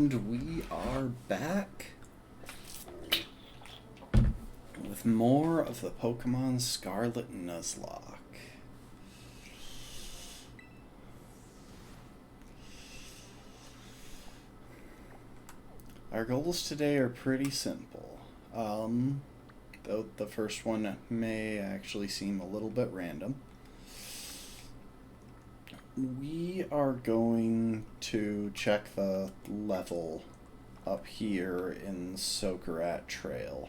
And we are back with more of the Pokemon Scarlet Nuzlocke. Our goals today are pretty simple, though the first one may actually seem a little bit random. We are going to check the level up here in Sokarat Trail.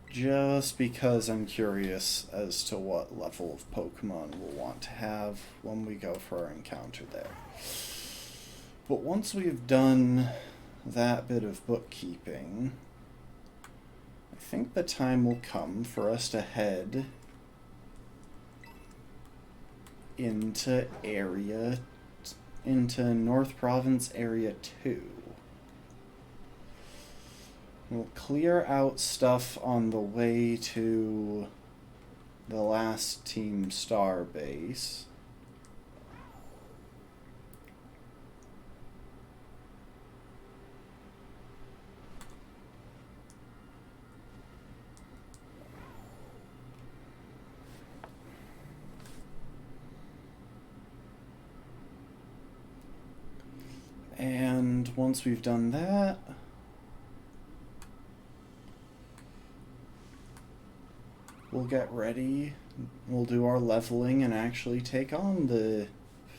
Just because I'm curious as to what level of Pokemon we'll want to have when we go for our encounter there. But once we've done that bit of bookkeeping, I think the time will come for us to head into North Province Area 2. We'll clear out stuff on the way to the last Team Star base. And once we've done that, we'll get ready, we'll do our leveling and actually take on the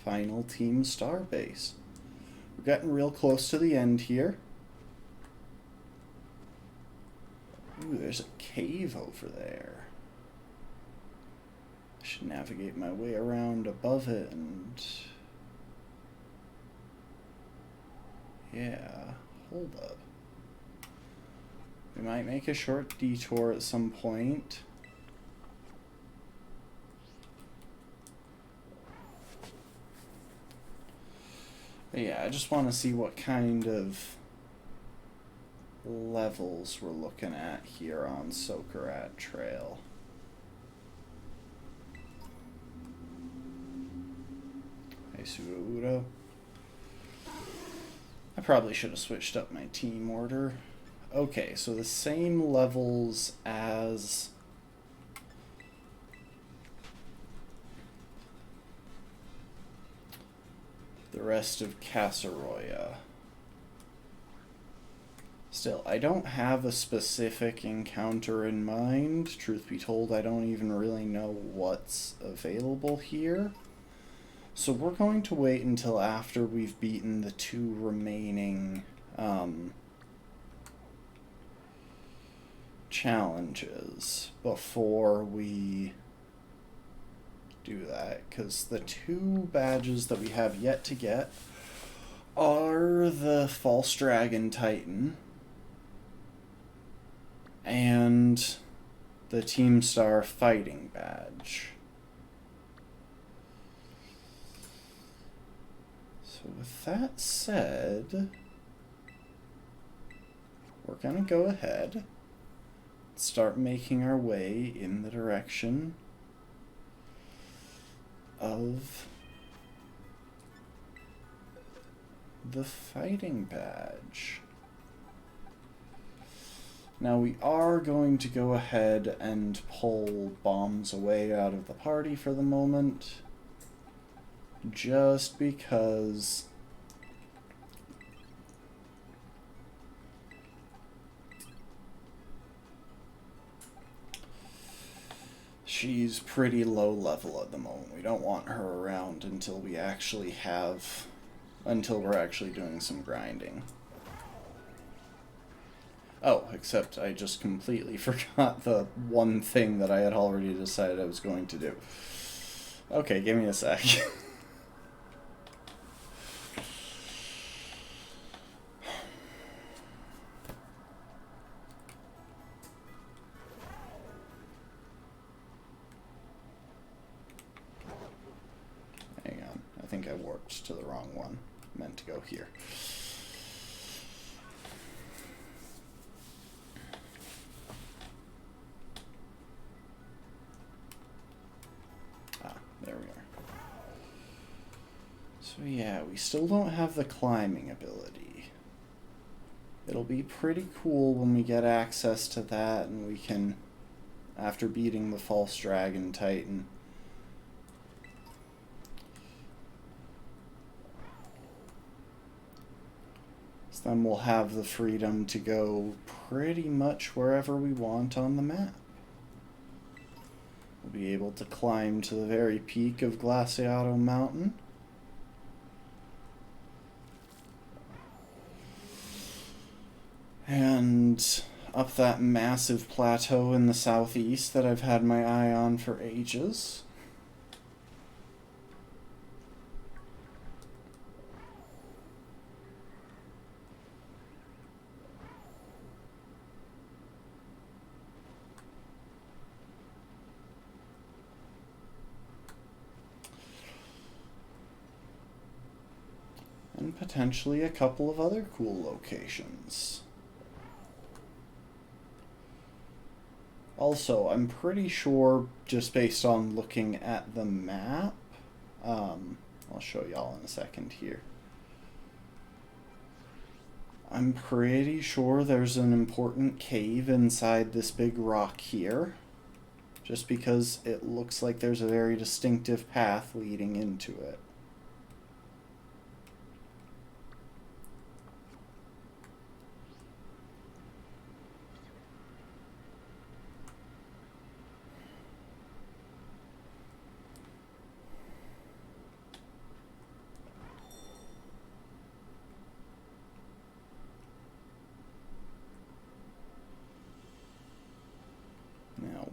final Team Star base. We're getting real close to the end here. Ooh, there's a cave over there. I should navigate my way around above it and... yeah, hold up. We might make a short detour at some point. But yeah, I just want to see what kind of levels we're looking at here on Sokarat Trail. Hey, Sugawuro. I probably should have switched up my team order. Okay, so the same levels as the rest of Casaroya. Still, I don't have a specific encounter in mind. Truth be told, I don't even really know what's available here. So we're going to wait until after we've beaten the two remaining challenges before we do that, because the two badges that we have yet to get are the False Dragon Titan and the Team Star Fighting Badge. So with that said, we're gonna go ahead and start making our way in the direction of the Fighting Badge. Now we are going to go ahead and pull bombs away out of the party for the moment, just because she's pretty low level at the moment. We don't want her around until we're actually doing some grinding. Oh, except I just completely forgot the one thing that I had already decided I was going to do. Okay, give me a sec. Hang on, I think I warped to the wrong one. I meant to go here. There we are. So yeah, we still don't have the climbing ability. It'll be pretty cool when we get access to that and we can, after beating the false dragon titan. So then we'll have the freedom to go pretty much wherever we want on the map. We'll be able to climb to the very peak of Glaciato Mountain. And up that massive plateau in the southeast that I've had my eye on for ages. And potentially a couple of other cool locations. Also, I'm pretty sure, just based on looking at the map, I'll show y'all in a second here. I'm pretty sure there's an important cave inside this big rock here, just because it looks like there's a very distinctive path leading into it.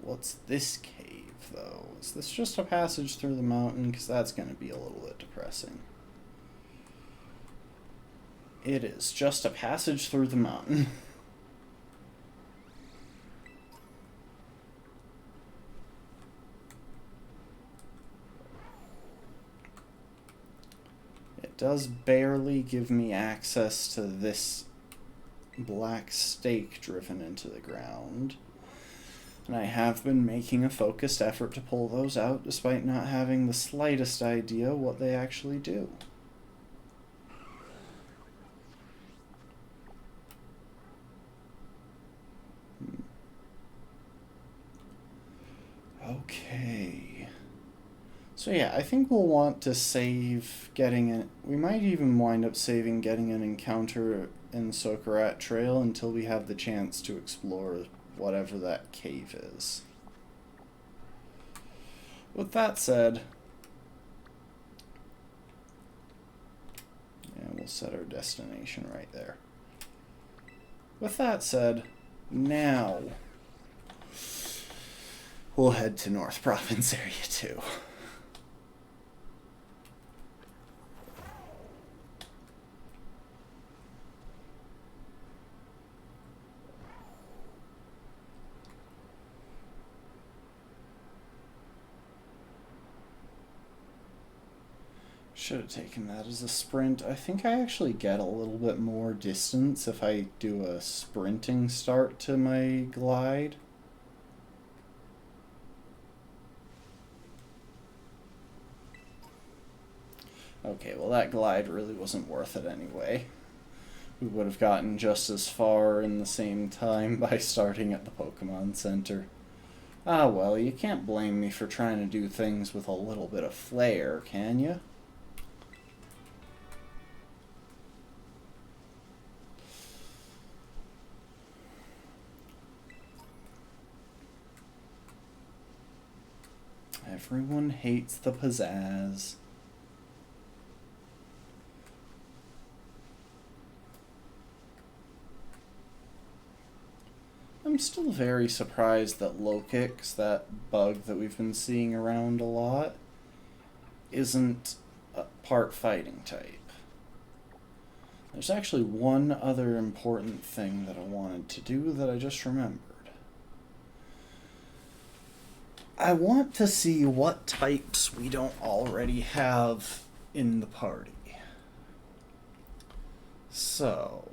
What's this cave, though? Is this just a passage through the mountain? Because that's going to be a little bit depressing. It is just a passage through the mountain. It does barely give me access to this black stake driven into the ground. And I have been making a focused effort to pull those out, despite not having the slightest idea what they actually do. Okay. So yeah, I think we'll want to save getting it. We might even wind up saving getting an encounter in Sokarat Trail until we have the chance to explore whatever that cave is. With that said, yeah, we'll set our destination right there. With that said, now we'll head to North Province Area 2. Should have taken that as a sprint. I think I actually get a little bit more distance if I do a sprinting start to my glide. Okay, well that glide really wasn't worth it anyway. We would have gotten just as far in the same time by starting at the Pokemon Center. Ah well, you can't blame me for trying to do things with a little bit of flair, can you? Everyone hates the pizzazz. I'm still very surprised that Lokix, that bug that we've been seeing around a lot, isn't a part fighting type. There's actually one other important thing that I wanted to do that I just remembered. I want to see what types we don't already have in the party. So,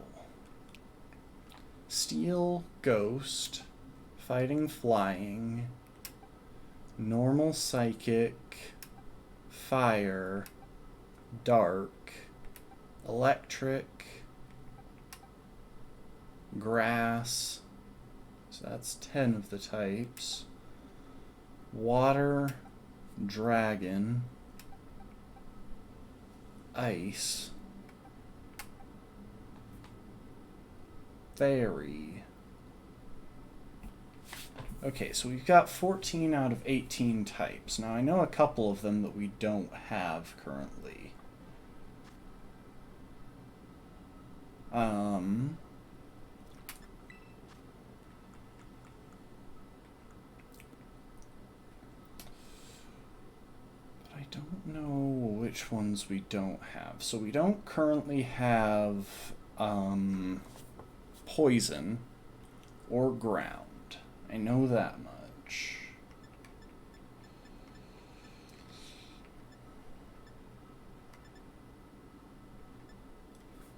Steel, Ghost, Fighting Flying, Normal Psychic, Fire, dark, electric, grass, so that's 10 of the types, water, dragon, ice, fairy. Okay, so we've got 14 out of 18 types. Now I know a couple of them that we don't have currently. But I don't know which ones we don't have. So we don't currently have poison or ground. I know that much.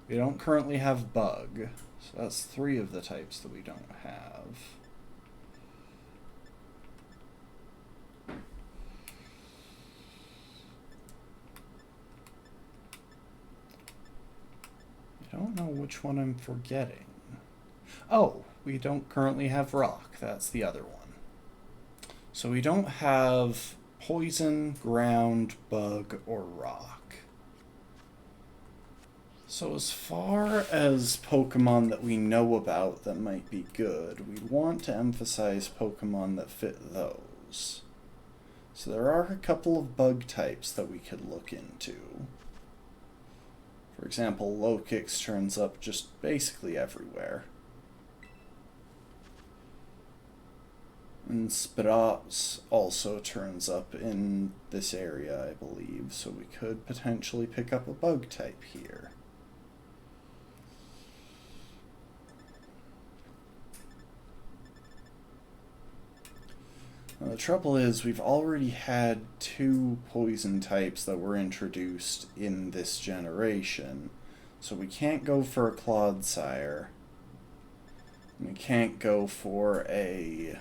We don't currently have bug, so that's 3 of the types that we don't have. I don't know which one I'm forgetting. Oh, we don't currently have rock. That's the other one. So we don't have poison, ground, bug, or rock. So as far as Pokemon that we know about that might be good, we'd want to emphasize Pokemon that fit those. So there are a couple of bug types that we could look into. For example, Lokix turns up just basically everywhere. And Sprots also turns up in this area, I believe, so we could potentially pick up a bug type here. Now, the trouble is, we've already had 2 poison types that were introduced in this generation, so we can't go for a Clodsire. We can't go for a...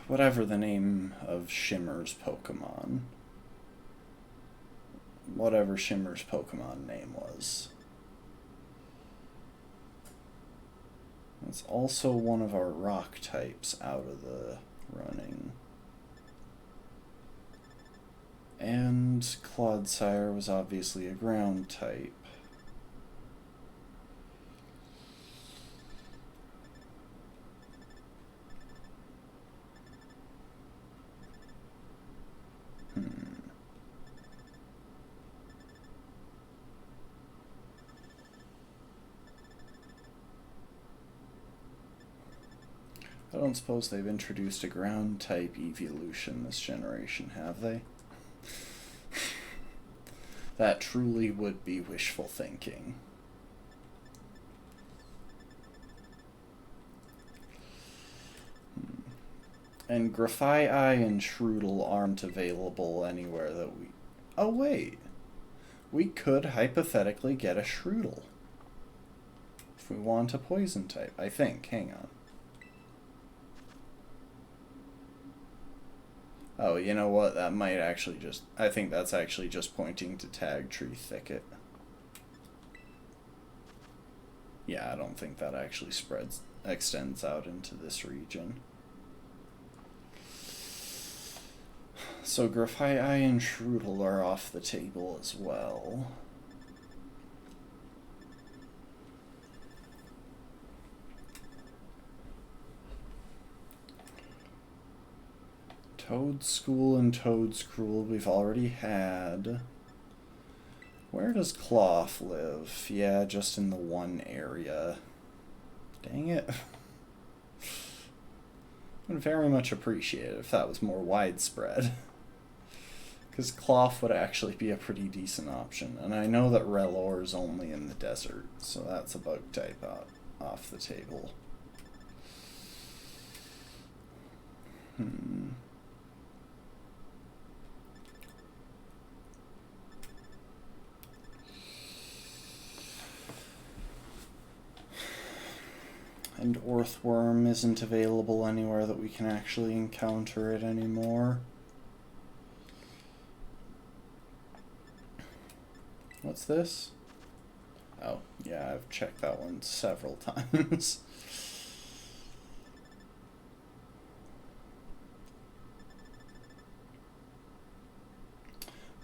whatever the name of Shimmer's Pokemon. Whatever Shimmer's Pokemon name was. It's also one of our rock types out of the running. And Clodsire was obviously a ground type. I don't suppose they've introduced a ground type evolution this generation, have they? That truly would be wishful thinking. And Grafai and Shroodle aren't available anywhere that we... Oh, wait. We could hypothetically get a Shroodle. If we want a poison type, I think. Hang on. Oh, you know what? That might actually just... I think that's actually just pointing to Tag Tree Thicket. Yeah, I don't think that actually extends out into this region. So Grafai and Shroodle are off the table as well. Toadschool and Toadscruel we've already had. Where does Cloth live? Yeah, just in the one area. Dang it. I would very much appreciate it if that was more widespread. Because Cloth would actually be a pretty decent option. And I know that Relor is only in the desert, so that's a bug type off the table. And Orthworm isn't available anywhere that we can actually encounter it anymore. What's this? Oh, yeah, I've checked that one several times.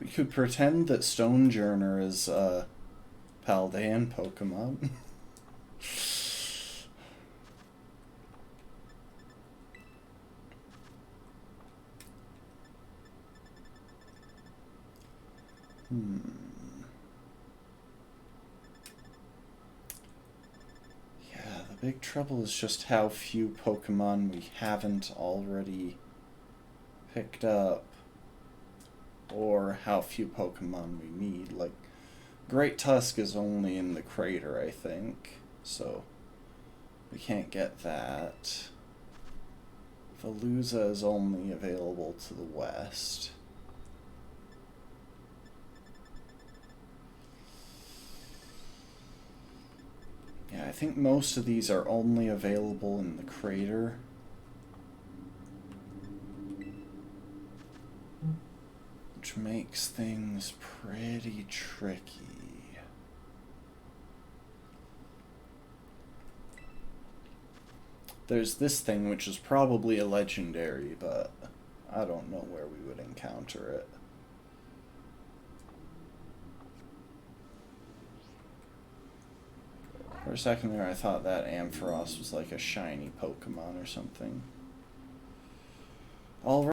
We could pretend that Stonejourner is a Paldean Pokemon. Yeah, the big trouble is just how few Pokemon we haven't already picked up, or how few Pokemon we need. Like, Great Tusk is only in the crater, I think, so we can't get that. Veluza is only available to the west. Yeah, I think most of these are only available in the crater. Which makes things pretty tricky. There's this thing which is probably a legendary, but I don't know where we would encounter it. For a second there I thought that Ampharos was like a shiny Pokemon or something. Alright.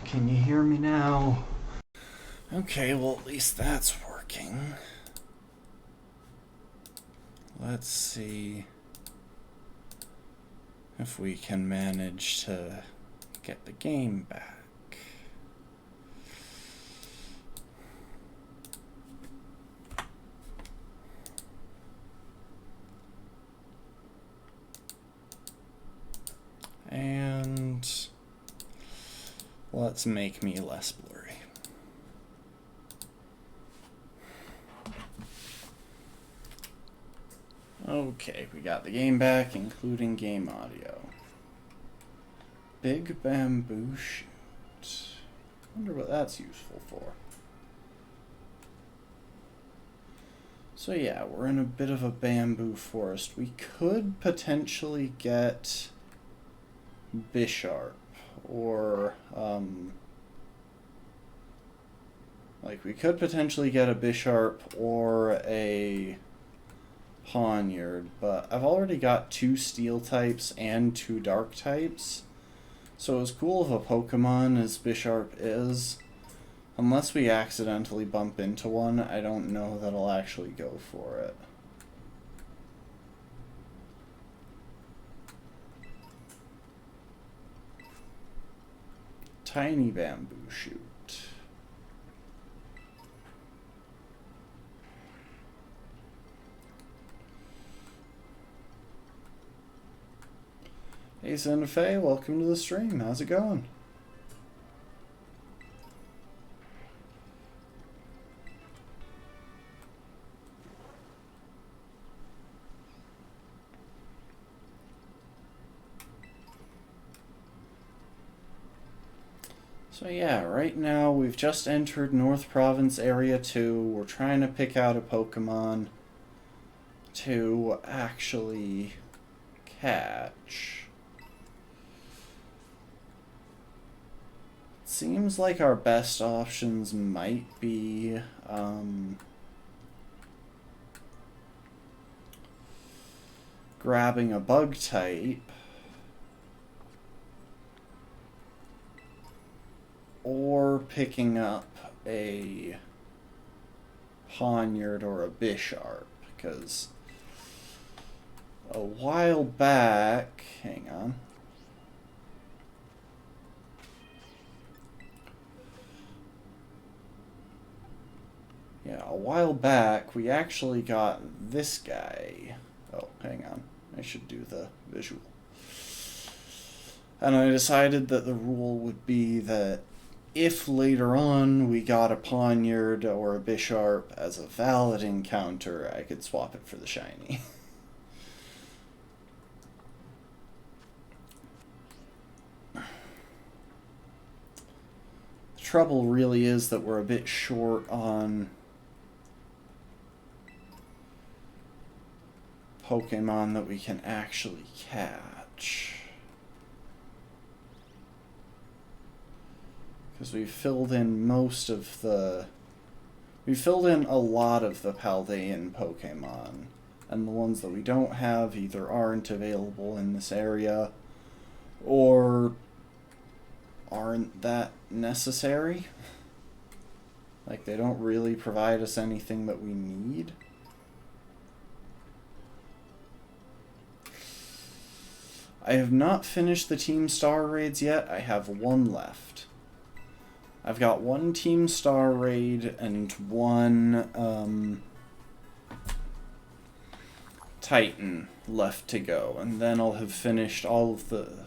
Can you hear me now? Okay, well at least that's working. Let's see if we can manage to get the game back. And let's make me less blurry. Okay, we got the game back, including game audio. Big bamboo shoot. Wonder what that's useful for. So yeah, we're in a bit of a bamboo forest. We could potentially get Bisharp, or like we could potentially get a Bisharp or a Pawniard, but I've already got 2 steel types and 2 dark types, so as cool of a Pokemon as Bisharp is, unless we accidentally bump into one, I don't know that I'll actually go for it. Tiny bamboo shoot. Hey Santa Fe, welcome to the stream. How's it going? So yeah, right now we've just entered North Province Area 2. We're trying to pick out a Pokemon to actually catch. It seems like our best options might be grabbing a bug type or picking up a Poniard or a Bisharp, because a while back, hang on, yeah, a while back we actually got this guy. Oh, hang on, I should do the visual. And I decided that the rule would be that if later on we got a Poniard or a Bisharp as a valid encounter, I could swap it for the shiny. The trouble really is that we're a bit short on Pokemon that we can actually catch. Because we filled in a lot of the Paldean Pokemon, and the ones that we don't have either aren't available in this area, or aren't that necessary. Like, they don't really provide us anything that we need. I have not finished the Team Star raids yet. I have one left. I've got one Team Star raid and one Titan left to go, and then I'll have finished all of the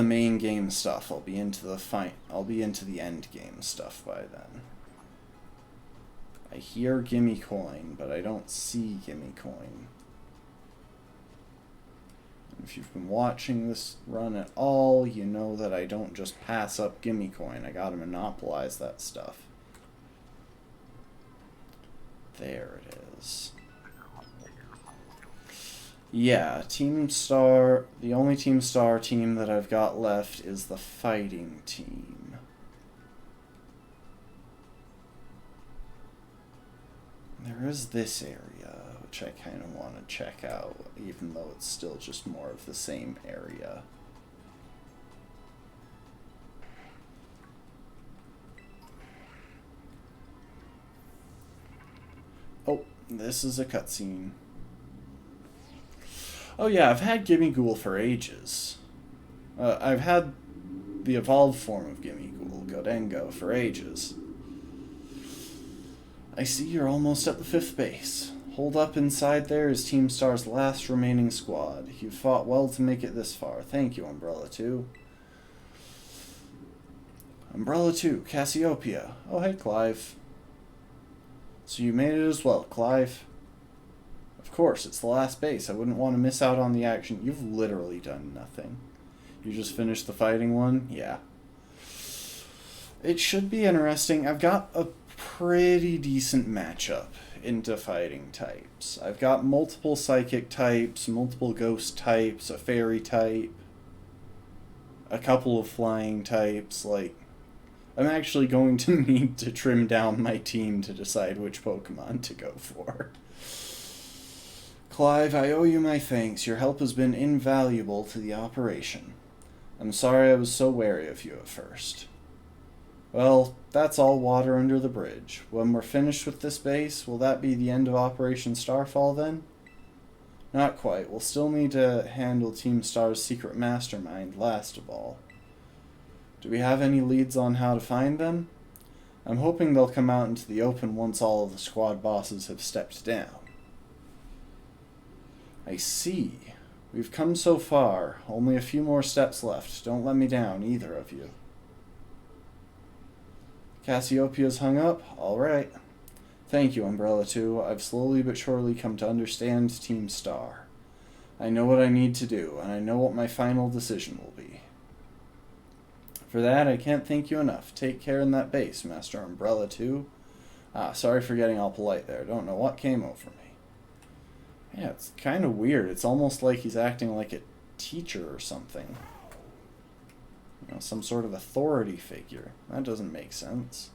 main game stuff. I'll be into the end game stuff by then. I hear Gimme Coin, but I don't see Gimme Coin. If you've been watching this run at all, you know that I don't just pass up Gimme Coin. I gotta monopolize that stuff. There it is. Yeah, Team Star, the only Team Star team that I've got left is the fighting team. There is this area, which I kind of want to check out, even though it's still just more of the same area. Oh, this is a cutscene. Oh yeah, I've had Gimmighoul for ages. I've had the evolved form of Gimmighoul, Godengo, for ages. I see you're almost at the 5th base. Hold up inside there is Team Star's last remaining squad. You've fought well to make it this far. Thank you, Umbrella 2. Umbrella 2, Cassiopeia. Oh, hey, Clive. So you made it as well, Clive. Of course, it's the last base. I wouldn't want to miss out on the action. You've literally done nothing. You just finished the fighting one? Yeah. It should be interesting. I've got a pretty decent matchup into fighting types. I've got multiple psychic types, multiple ghost types, a fairy type, a couple of flying types. Like, I'm actually going to need to trim down my team to decide which Pokemon to go for. Clive, I owe you my thanks. Your help has been invaluable to the operation. I'm sorry I was so wary of you at first. Well, that's all water under the bridge. When we're finished with this base, will that be the end of Operation Starfall then? Not quite. We'll still need to handle Team Star's secret mastermind last of all. Do we have any leads on how to find them? I'm hoping they'll come out into the open once all of the squad bosses have stepped down. I see. We've come so far. Only a few more steps left. Don't let me down, either of you. Cassiopeia's hung up? Alright. Thank you, Umbrella 2. I've slowly but surely come to understand Team Star. I know what I need to do, and I know what my final decision will be. For that, I can't thank you enough. Take care in that base, Master Umbrella 2. Ah, sorry for getting all polite there. Don't know what came over me. Yeah, it's kind of weird. It's almost like he's acting like a teacher or something. You know, some sort of authority figure. That doesn't make sense.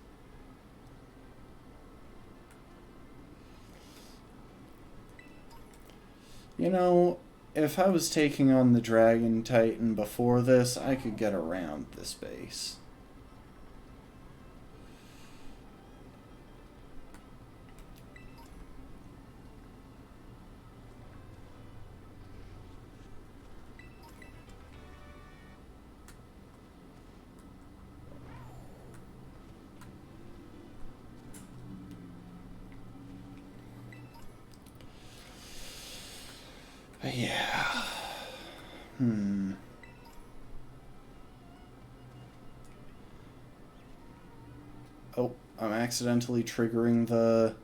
You know, if I was taking on the Dragon Titan before this, I could get around this base. But yeah. Oh, I'm accidentally triggering the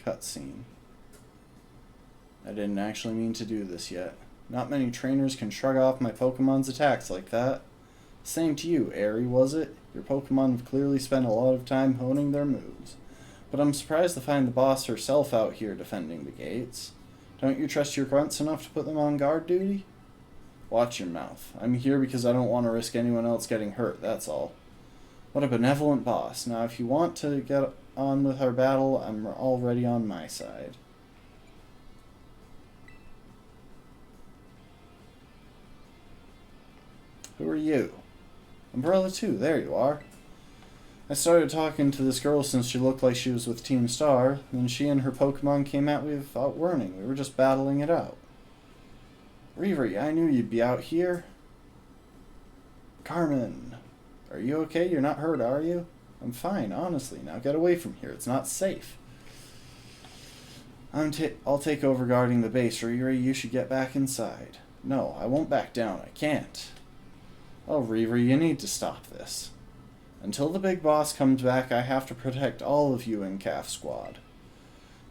cutscene. I didn't actually mean to do this yet. Not many trainers can shrug off my Pokemon's attacks like that. Same to you, Aerie, was it? Your Pokemon have clearly spent a lot of time honing their moves. But I'm surprised to find the boss herself out here defending the gates. Don't you trust your grunts enough to put them on guard duty? Watch your mouth. I'm here because I don't want to risk anyone else getting hurt, that's all. What a benevolent boss. Now, if you want to get on with our battle, I'm already on my side. Who are you? Umbrella 2, there you are. I started talking to this girl since she looked like she was with Team Star, then she and her Pokemon came at me without warning. We were just battling it out. Reverie, I knew you'd be out here. Carmen, are you okay? You're not hurt, are you? I'm fine, honestly. Now get away from here. It's not safe. I'll take over guarding the base. Reverie, you should get back inside. No, I won't back down. I can't. Oh, Reverie, you need to stop this. Until the big boss comes back, I have to protect all of you in Calf Squad.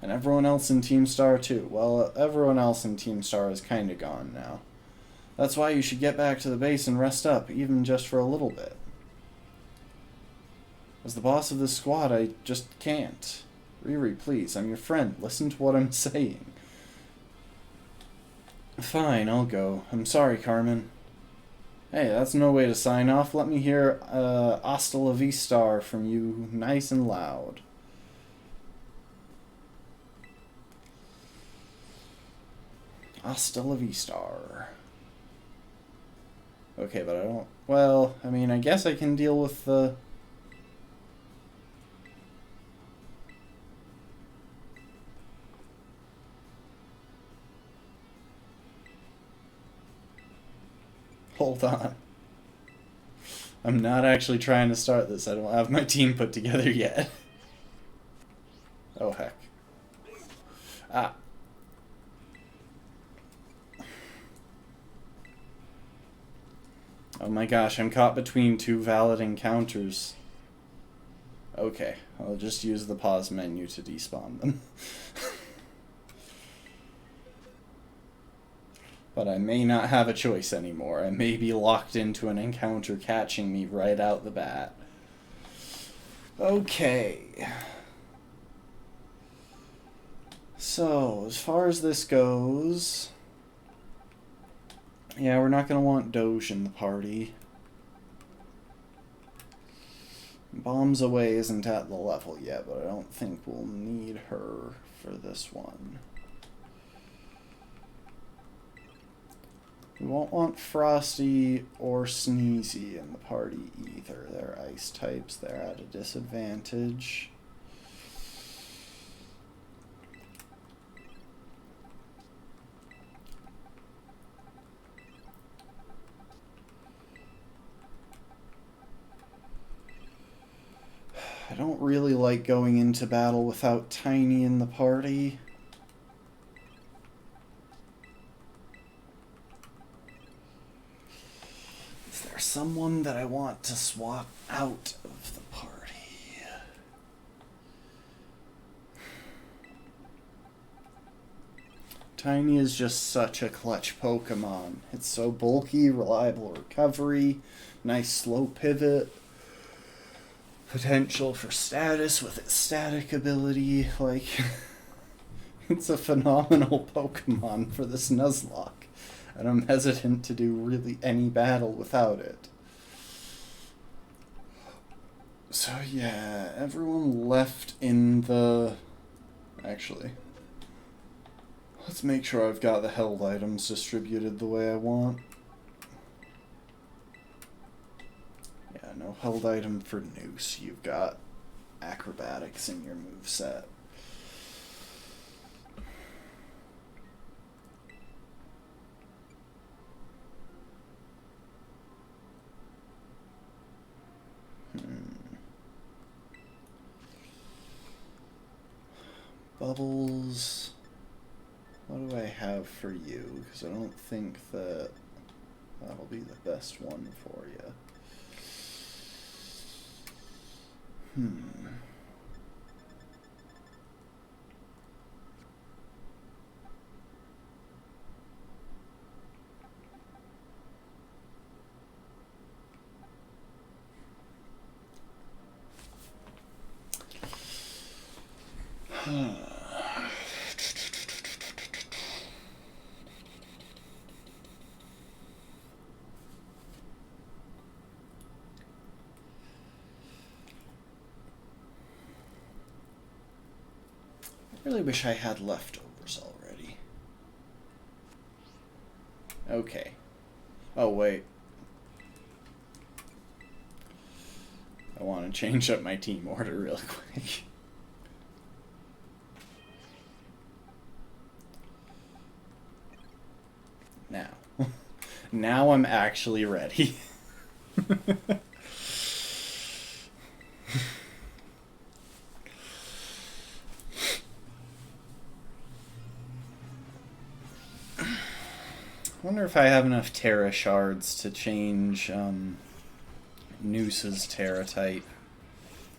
And everyone else in Team Star, too. Well, everyone else in Team Star is kinda gone now. That's why you should get back to the base and rest up, even just for a little bit. As the boss of this squad, I just can't. Riri, please, I'm your friend. Listen to what I'm saying. Fine, I'll go. I'm sorry, Carmen. Hey, that's no way to sign off. Let me hear Hasta la Vista from you nice and loud. Hasta la Vista. Okay, but I don't... Well, I mean, I guess I can deal with the... Hold on. I'm not actually trying to start this. I don't have my team put together yet. Oh, heck. Ah. Oh my gosh, I'm caught between two valid encounters. Okay, I'll just use the pause menu to despawn them. But I may not have a choice anymore. I may be locked into an encounter catching me right out the bat. Okay. So, as far as this goes... Yeah, we're not going to want Doge in the party. Bombs Away isn't at the level yet, but I don't think we'll need her for this one. We won't want Frosty or Sneezy in the party either. They're ice types. They're at a disadvantage. I don't really like going into battle without Tiny in the party. there's someone that I want to swap out of the party. Tiny is just such a clutch Pokemon. It's so bulky, reliable recovery, nice slow pivot, potential for status with its static ability. Like, it's a phenomenal Pokemon for this Nuzlocke, and I'm hesitant to do really any battle without it. So yeah, everyone left in the... Actually, let's make sure I've got the held items distributed the way I want. Yeah, no held item for Noose. You've got acrobatics in your moveset. Bubbles. What do I have for you? Because I don't think that that'll be the best one for you. I really wish I had leftovers already. Okay. Oh, wait. I want to change up my team order real quick. Now. Now I'm actually ready. I wonder if I have enough Terra shards to change Noose's Terra type.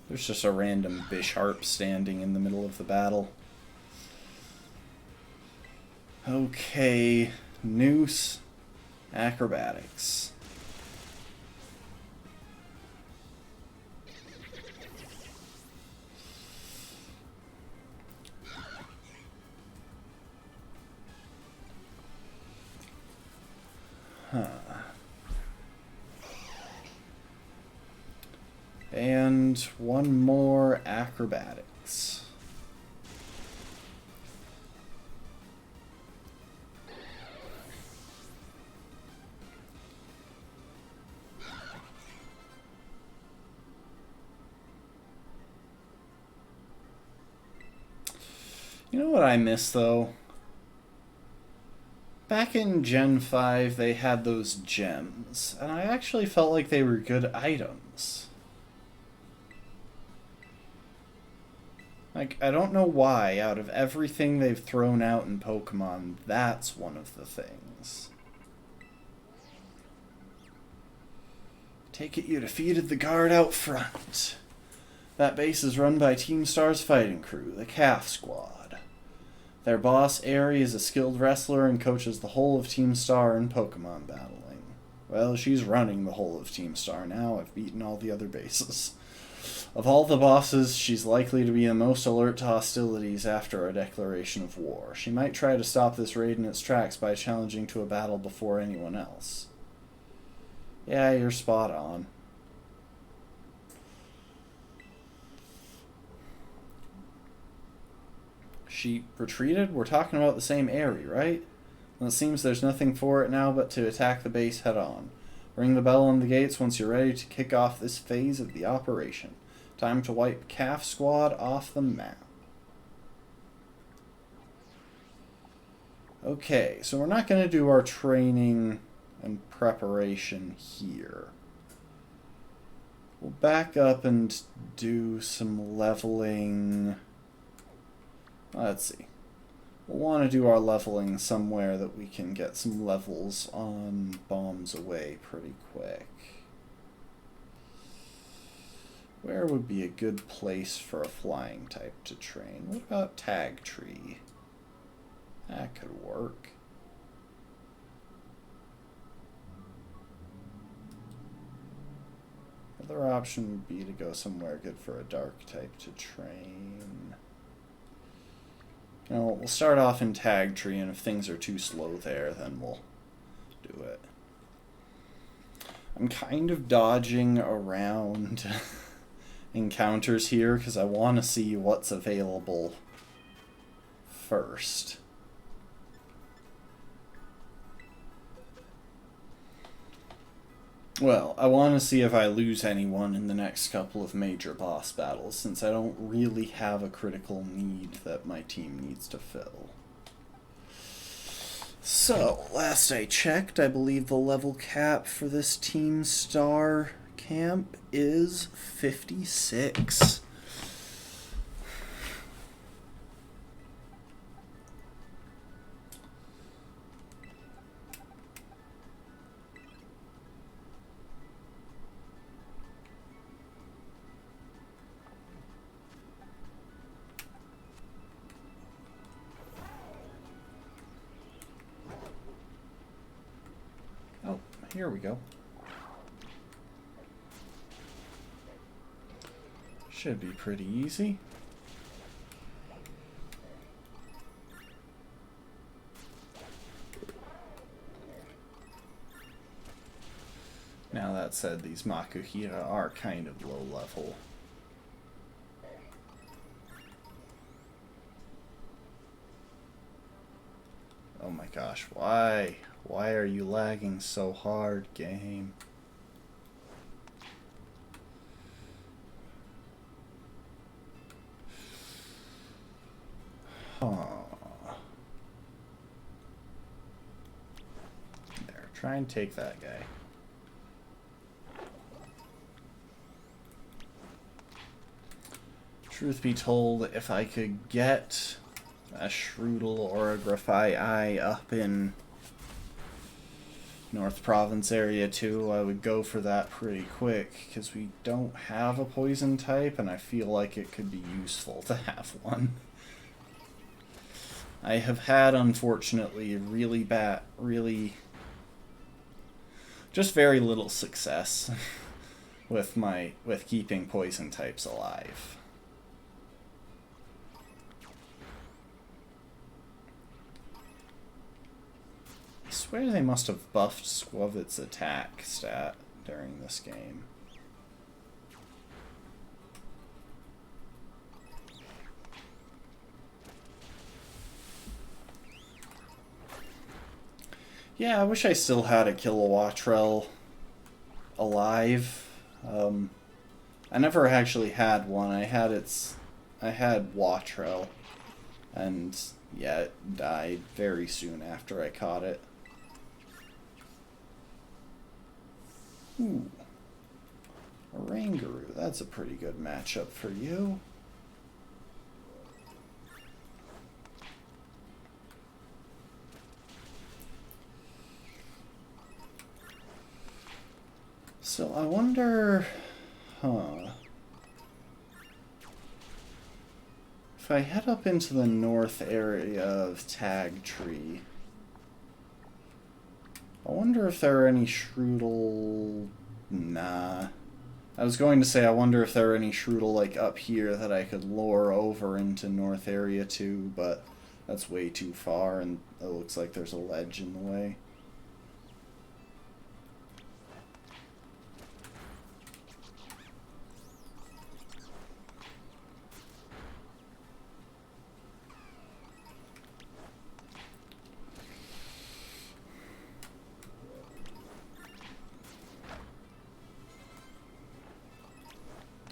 There's just a random Bisharp standing in the middle of the battle. Okay, Noose, acrobatics. And one more acrobatics. You know what I miss, though? Back in Gen 5, they had those gems, and I actually felt like they were good items. Like, I don't know why, out of everything they've thrown out in Pokemon, that's one of the things. Take it you defeated the guard out front. That base is run by Team Star's fighting crew, the Calf Squad. Their boss, Aerie, is a skilled wrestler and coaches the whole of Team Star in Pokemon battling. Well, she's running the whole of Team Star now. I've beaten all the other bases. Of all the bosses, she's likely to be the most alert to hostilities after a declaration of war. She might try to stop this raid in its tracks by challenging to a battle before anyone else. Yeah, you're spot on. She retreated? We're talking about the same Aerie, right? Well, it seems there's nothing for it now but to attack the base head on. Ring the bell on the gates once you're ready to kick off this phase of the operation. Time to wipe Calf Squad off the map. Okay, so we're not going to do our training and preparation here. We'll back up and do some leveling. Let's see. we'll want to do our leveling somewhere that we can get some levels on bombs away pretty quick. Where would be a good place for a flying type to train? What about Tag Tree? That could work. Other option would be to go somewhere good for a dark type to train. You know, we'll start off in Tag Tree, and if things are too slow there, then we'll do it. I'm kind of dodging around encounters here because I want to see what's available first. Well, I want to see if I lose anyone in the next couple of major boss battles, since I don't really have a critical need that my team needs to fill. So, last I checked, I believe the level cap for this Team Star camp is 56. Oh, here we go. Should be pretty easy. Now that said, these Makuhira are kind of low level. Oh my gosh, why? Why are you lagging so hard, game? There, try and take that guy. Truth be told, if I could get a Shroodle or a Grafai up in North Province area too, I would go for that pretty quick, because we don't have a poison type, and I feel like it could be useful to have one. I have had, unfortunately, just very little success with keeping poison types alive. I swear they must have buffed Squavit's attack stat during this game. Yeah, I wish I still had a Kilowattrel alive. I never actually had one. I had Wattrel, and yeah, it died very soon after I caught it. Ooh, Oranguru, that's a pretty good matchup for you. So I wonder, if I head up into the north area of Tag Tree, I wonder if there are any Shroodle. Nah. I was going to say, I wonder if there are any Shroodle like up here that I could lure over into north area too, but that's way too far, and it looks like there's a ledge in the way.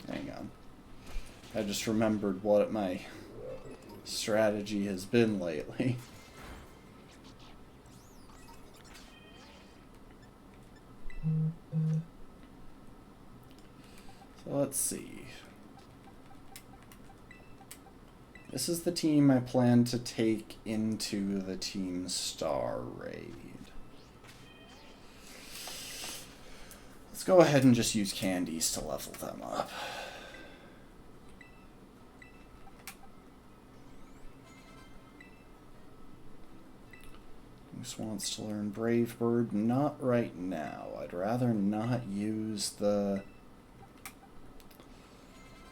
Hang on. I just remembered what my strategy has been lately. So let's see. This is the team I plan to take into the Team Star raid. Let's go ahead and just use candies to level them up. Moose wants to learn Brave Bird. Not right now. I'd rather not use the...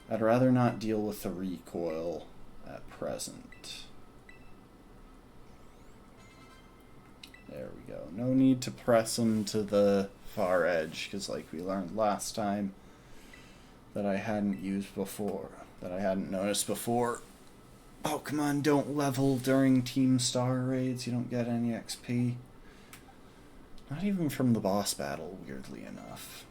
I'd rather not deal with the recoil at present. There we go. No need to press him to the far edge, because like we learned last time that I hadn't used before, that I hadn't noticed before, Pokemon don't level during Team Star raids. You don't get any XP. Not even from the boss battle, weirdly enough.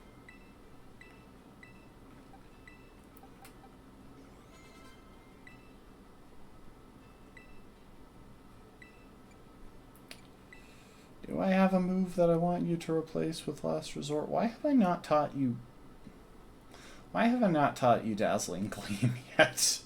Do I have a move that I want you to replace with Last Resort? Why have I not taught you... Why have I not taught you Dazzling Gleam yet?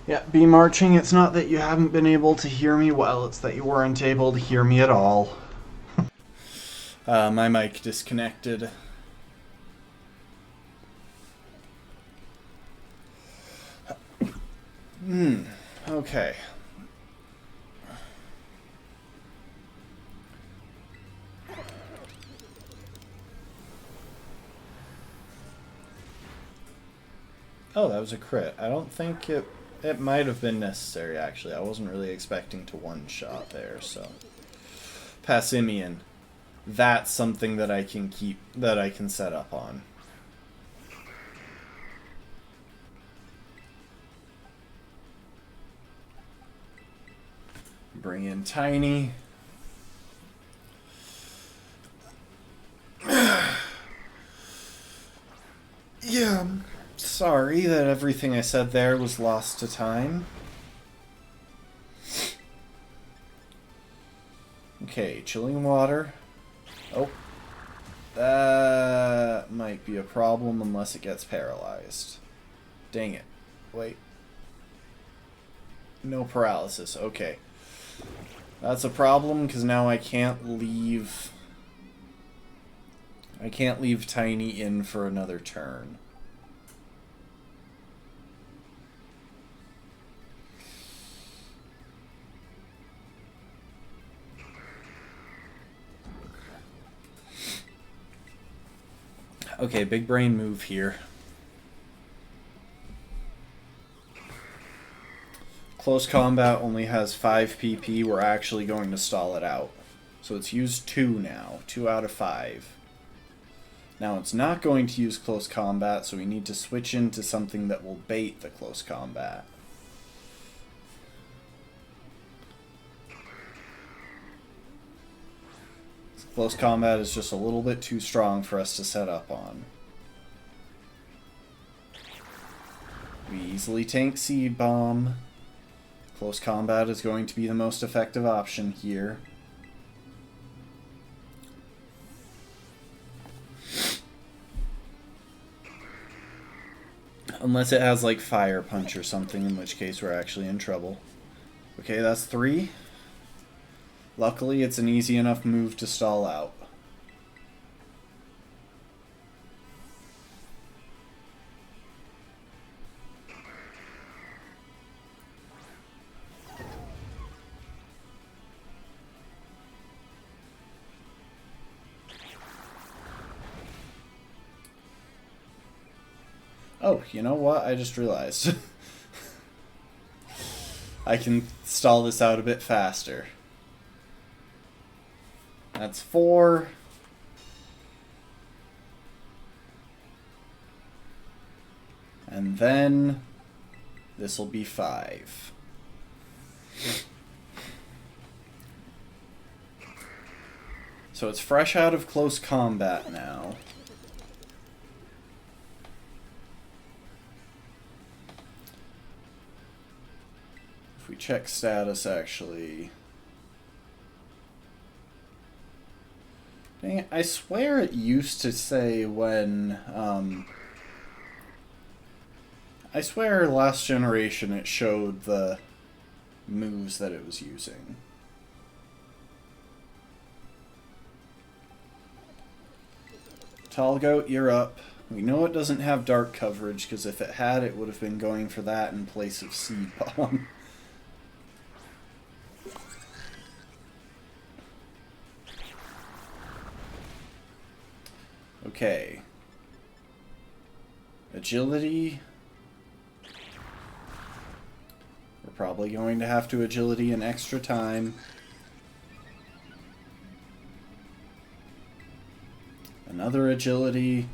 Yeah, be marching. It's not that you haven't been able to hear me well, it's that you weren't able to hear me at all. My mic disconnected. Okay. Oh, that was a crit. I don't think it might have been necessary, actually. I wasn't really expecting to one-shot there, so... Passimian. That's something that I can keep, that I can set up on. Bring in Tiny. Yeah, sorry that everything I said there was lost to time. Okay, chilling water. Oh. That might be a problem unless it gets paralyzed. Dang it. Wait. No paralysis. Okay. That's a problem because now I can't leave... I can't leave Tiny in for another turn. Okay, big brain move here. Close combat only has 5 PP. We're actually going to stall it out. So it's used 2 now. 2 out of 5. Now it's not going to use close combat, so we need to switch into something that will bait the close combat. Close combat is just a little bit too strong for us to set up on. We easily tank Seed Bomb. Close combat is going to be the most effective option here. Unless it has like Fire Punch or something, in which case we're actually in trouble. Okay, that's 3. Luckily, it's an easy enough move to stall out. Oh, you know what? I just realized. I can stall this out a bit faster. That's 4. And then this will be 5. So it's fresh out of close combat now. If we check status, actually... Dang it, I swear it used to say when, I swear last generation it showed the moves that it was using. Tall Goat, you're up. We know it doesn't have dark coverage, because if it had, it would have been going for that in place of Seed Bomb. Okay. Agility. We're probably going to have to agility an extra time. Another agility.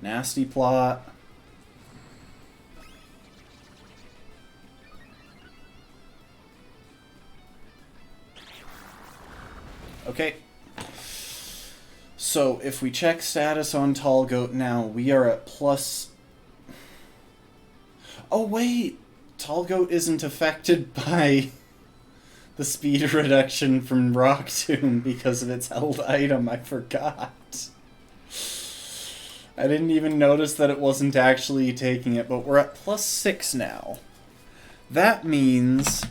Nasty plot. Okay. So if we check status on Tall Goat now, we are at plus... Oh wait! Tall Goat isn't affected by the speed reduction from Rock Tomb because of its held item. I forgot. I didn't even notice that it wasn't actually taking it, but we're at +6 now. That means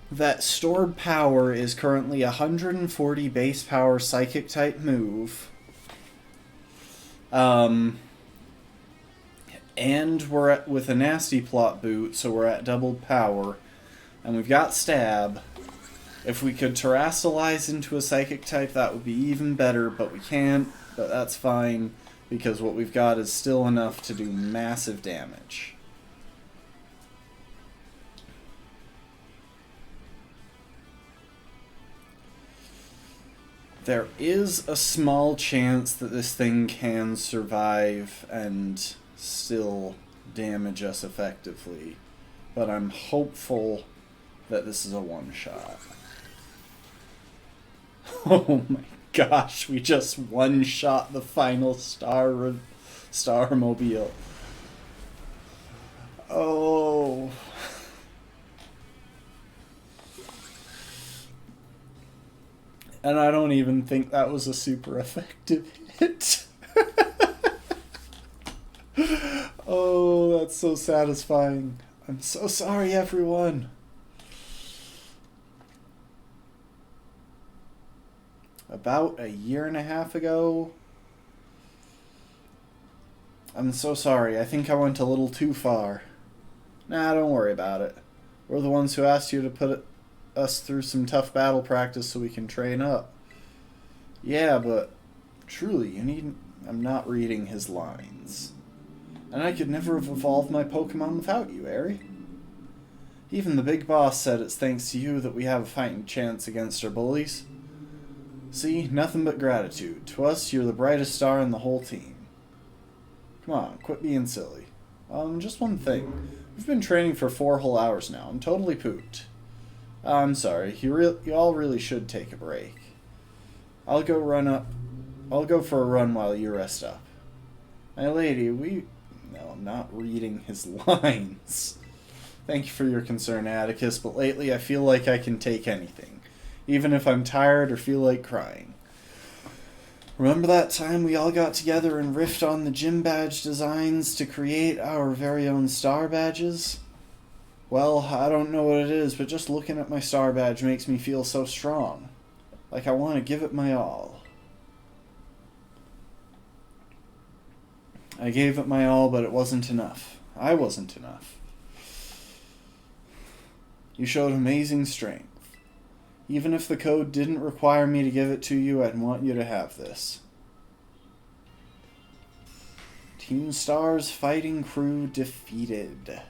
that stored power is currently 140 base power psychic type move. And we're at, with a nasty plot boot, so we're at doubled power. And we've got stab. If we could terrestrialize into a psychic type, that would be even better, but we can't. But that's fine, because what we've got is still enough to do massive damage. There is a small chance that this thing can survive and still damage us effectively, but I'm hopeful that this is a one-shot. Oh my gosh, we just one-shot the final Starmobile. Oh. And I don't even think that was a super effective hit. Oh, that's so satisfying. I'm so sorry, everyone. About a year and a half ago. I'm so sorry. I think I went a little too far. Nah, don't worry about it. We're the ones who asked you to put us through some tough battle practice so we can train up. Yeah, but truly, you need... I'm not reading his lines. And I could never have evolved my Pokemon without you, Aerie. Even the big boss said it's thanks to you that we have a fighting chance against our bullies. See, nothing but gratitude. To us, you're the brightest star in the whole team. Come on, quit being silly. Just one thing. We've been training for 4 whole hours now. I'm totally pooped. I'm sorry. You all really should take a break. I'll go for a run while you rest up. My lady, No, I'm not reading his lines. Thank you for your concern, Atticus, but lately I feel like I can take anything, even if I'm tired or feel like crying. Remember that time we all got together and riffed on the gym badge designs to create our very own star badges? Well, I don't know what it is, but just looking at my star badge makes me feel so strong. Like I want to give it my all. I gave it my all, but it wasn't enough. I wasn't enough. You showed amazing strength. Even if the code didn't require me to give it to you, I'd want you to have this. Team Star's fighting crew defeated.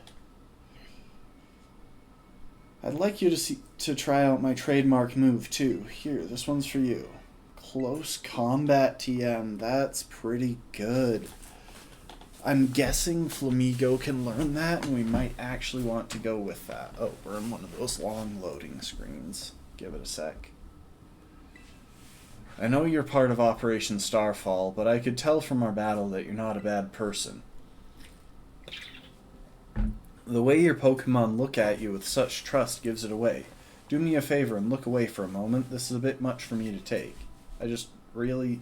I'd like you to try out my trademark move, too. Here, this one's for you. Close Combat TM. That's pretty good. I'm guessing Flamigo can learn that, and we might actually want to go with that. Oh, we're in one of those long loading screens. Give it a sec. I know you're part of Operation Starfall, but I could tell from our battle that you're not a bad person. The way your Pokemon look at you with such trust gives it away. Do me a favor and look away for a moment. This is a bit much for me to take. I just really...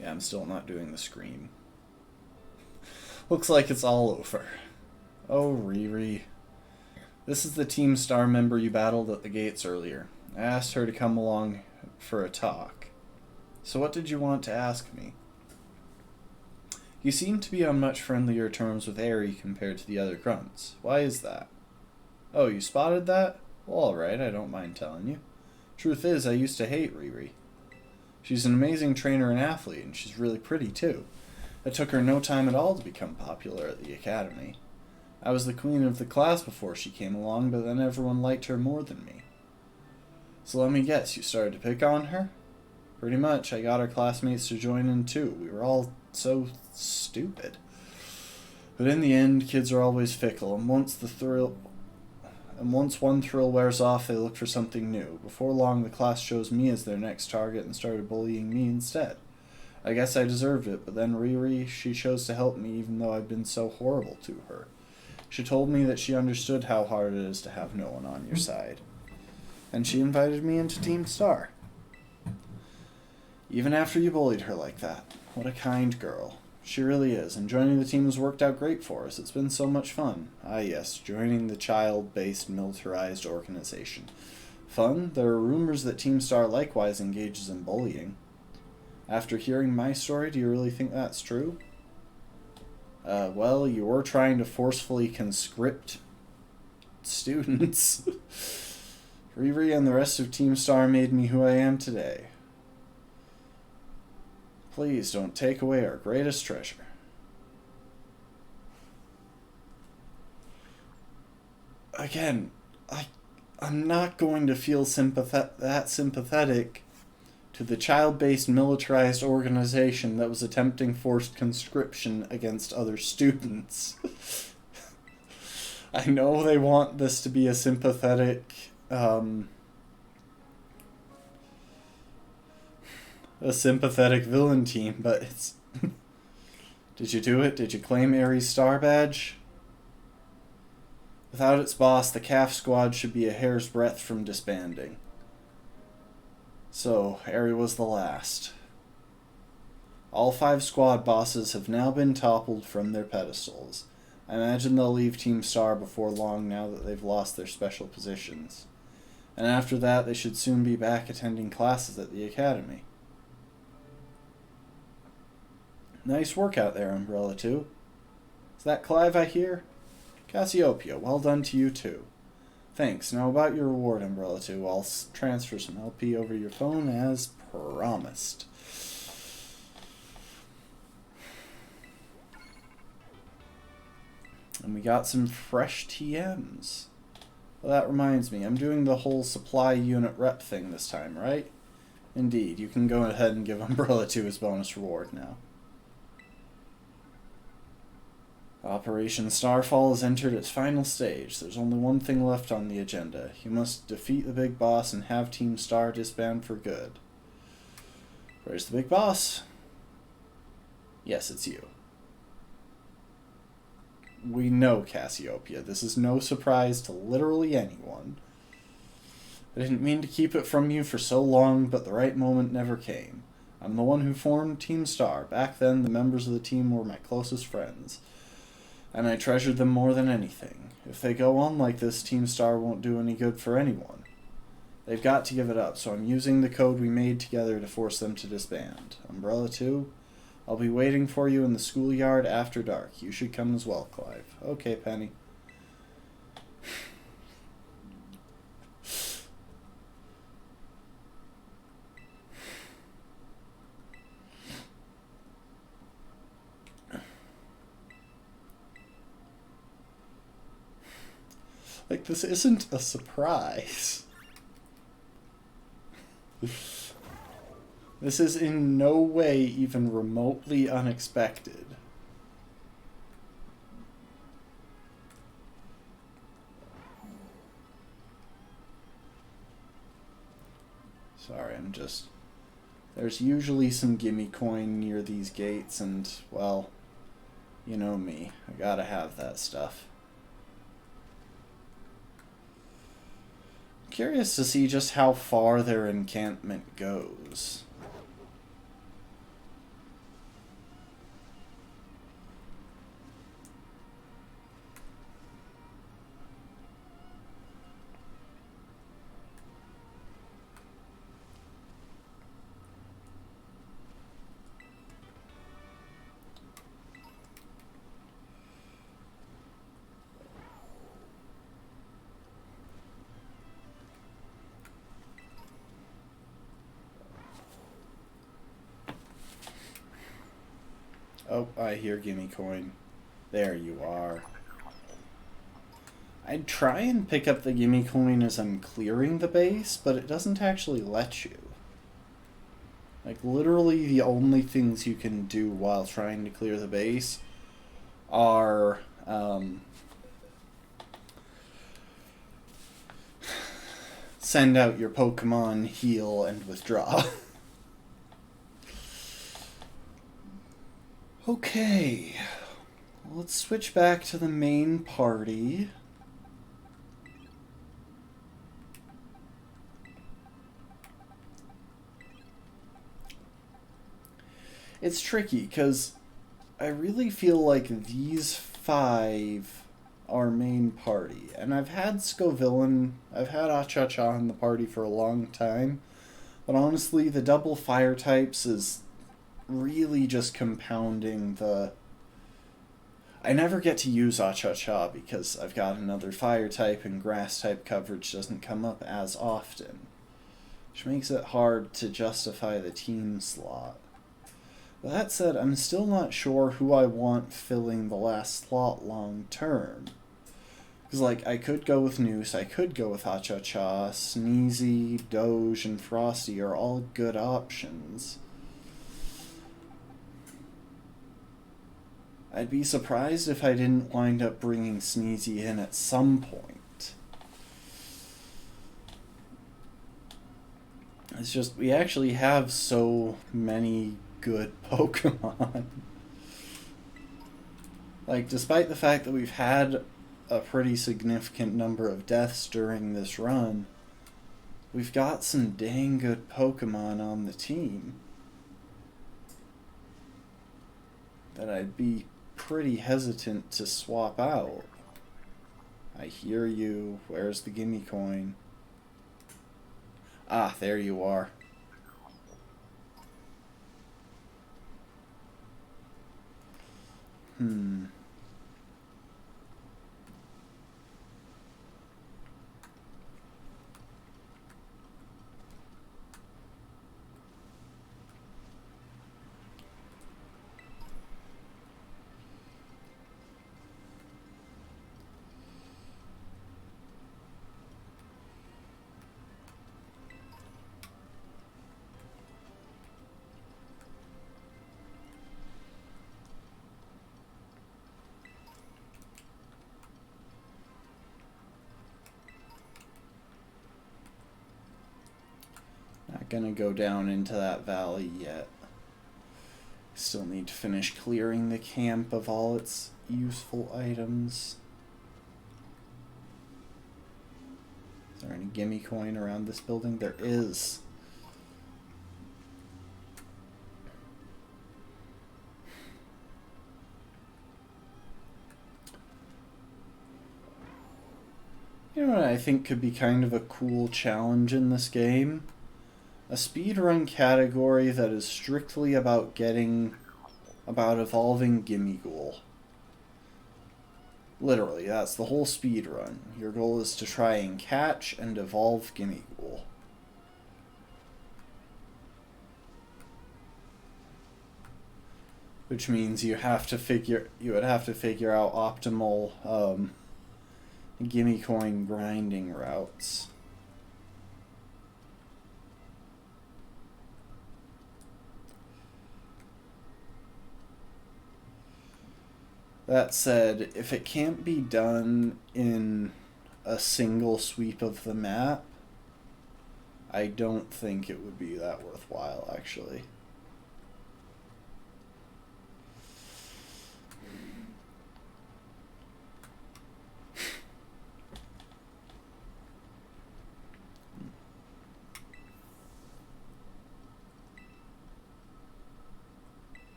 Yeah, I'm still not doing the scream. Looks like it's all over. Oh, Riri. This is the Team Star member you battled at the gates earlier. I asked her to come along for a talk. So what did you want to ask me? You seem to be on much friendlier terms with Aerie compared to the other grunts. Why is that? Oh, you spotted that? Well, alright, I don't mind telling you. Truth is, I used to hate Riri. She's an amazing trainer and athlete, and she's really pretty, too. It took her no time at all to become popular at the academy. I was the queen of the class before she came along, but then everyone liked her more than me. So let me guess, you started to pick on her? Pretty much. I got our classmates to join in, too. We were all so stupid. But in the end, kids are always fickle, and once one thrill wears off, they look for something new. Before long, the class chose me as their next target and started bullying me instead. I guess I deserved it, but then Riri, she chose to help me even though I've been so horrible to her. She told me that she understood how hard it is to have no one on your side. And she invited me into Team Star. Even after you bullied her like that. What a kind girl. She really is, and joining the team has worked out great for us. It's been so much fun. Ah yes, joining the child-based militarized organization. Fun? There are rumors that Team Star likewise engages in bullying. After hearing my story, do you really think that's true? Well, you were trying to forcefully conscript students. Riri and the rest of Team Star made me who I am today. Please don't take away our greatest treasure. Again, I'm not going to feel that sympathetic to the child-based militarized organization that was attempting forced conscription against other students. I know they want this to be a sympathetic, villain team, but it's... Did you do it? Did you claim Ares' star badge? Without its boss, the CAF squad should be a hair's breadth from disbanding. So, Ares was the last. All 5 squad bosses have now been toppled from their pedestals. I imagine they'll leave Team Star before long now that they've lost their special positions. And after that, they should soon be back attending classes at the academy. Nice work out there, Umbrella 2. Is that Clive I hear? Cassiopeia, well done to you too. Thanks. Now about your reward, Umbrella 2. I'll transfer some LP over your phone as promised. And we got some fresh TMs. Well, that reminds me. I'm doing the whole supply unit rep thing this time, right? Indeed. You can go ahead and give Umbrella 2 his bonus reward now. Operation Starfall has entered its final stage. There's only one thing left on the agenda. You must defeat the big boss and have Team Star disband for good. Where's the big boss? Yes, it's you. We know, Cassiopeia. This is no surprise to literally anyone. I didn't mean to keep it from you for so long, but the right moment never came. I'm the one who formed Team Star. Back then, the members of the team were my closest friends. And I treasured them more than anything. If they go on like this, Team Star won't do any good for anyone. They've got to give it up, so I'm using the code we made together to force them to disband. Umbrella 2, I'll be waiting for you in the schoolyard after dark. You should come as well, Clive. Okay, Penny. Like, this isn't a surprise. This is in no way even remotely unexpected. Sorry, I'm just... There's usually some gimme coin near these gates, and, well, you know me. I gotta have that stuff. Curious to see just how far their encampment goes. Oh, I hear gimme coin. There you are. I'd try and pick up the gimme coin as I'm clearing the base, but it doesn't actually let you. Like, literally the only things you can do while trying to clear the base are, send out your Pokemon, heal, and withdraw. Okay. Let's switch back to the main party. It's tricky because I really feel like these 5 are main party. And I've had Scovillain, I've had Acha-Cha in the party for a long time. But honestly, the double fire types is really just compounding the... I never get to use Acha-Cha because I've got another fire type and grass type coverage doesn't come up as often, which makes it hard to justify the team slot. But that said, I'm still not sure who I want filling the last slot long term. Because, like, I could go with Noose, I could go with Acha-Cha, Sneezy, Doge, and Frosty are all good options. I'd be surprised if I didn't wind up bringing Sneezy in at some point. It's just, we actually have so many good Pokemon. Like, despite the fact that we've had a pretty significant number of deaths during this run, we've got some dang good Pokemon on the team that I'd be pretty hesitant to swap out. I hear you. Where's the gimme coin? Ah, there you are. Not gonna go down into that valley yet. Still need to finish clearing the camp of all its useful items. Is there any gimme coin around this building? There is. You know what I think could be kind of a cool challenge in this game? A speedrun category that is strictly about evolving Gimmighoul. Literally, that's the whole speedrun. Your goal is to try and catch and evolve Gimmighoul. Which means you would have to figure out optimal gimme coin grinding routes. That said, if it can't be done in a single sweep of the map, I don't think it would be that worthwhile, actually.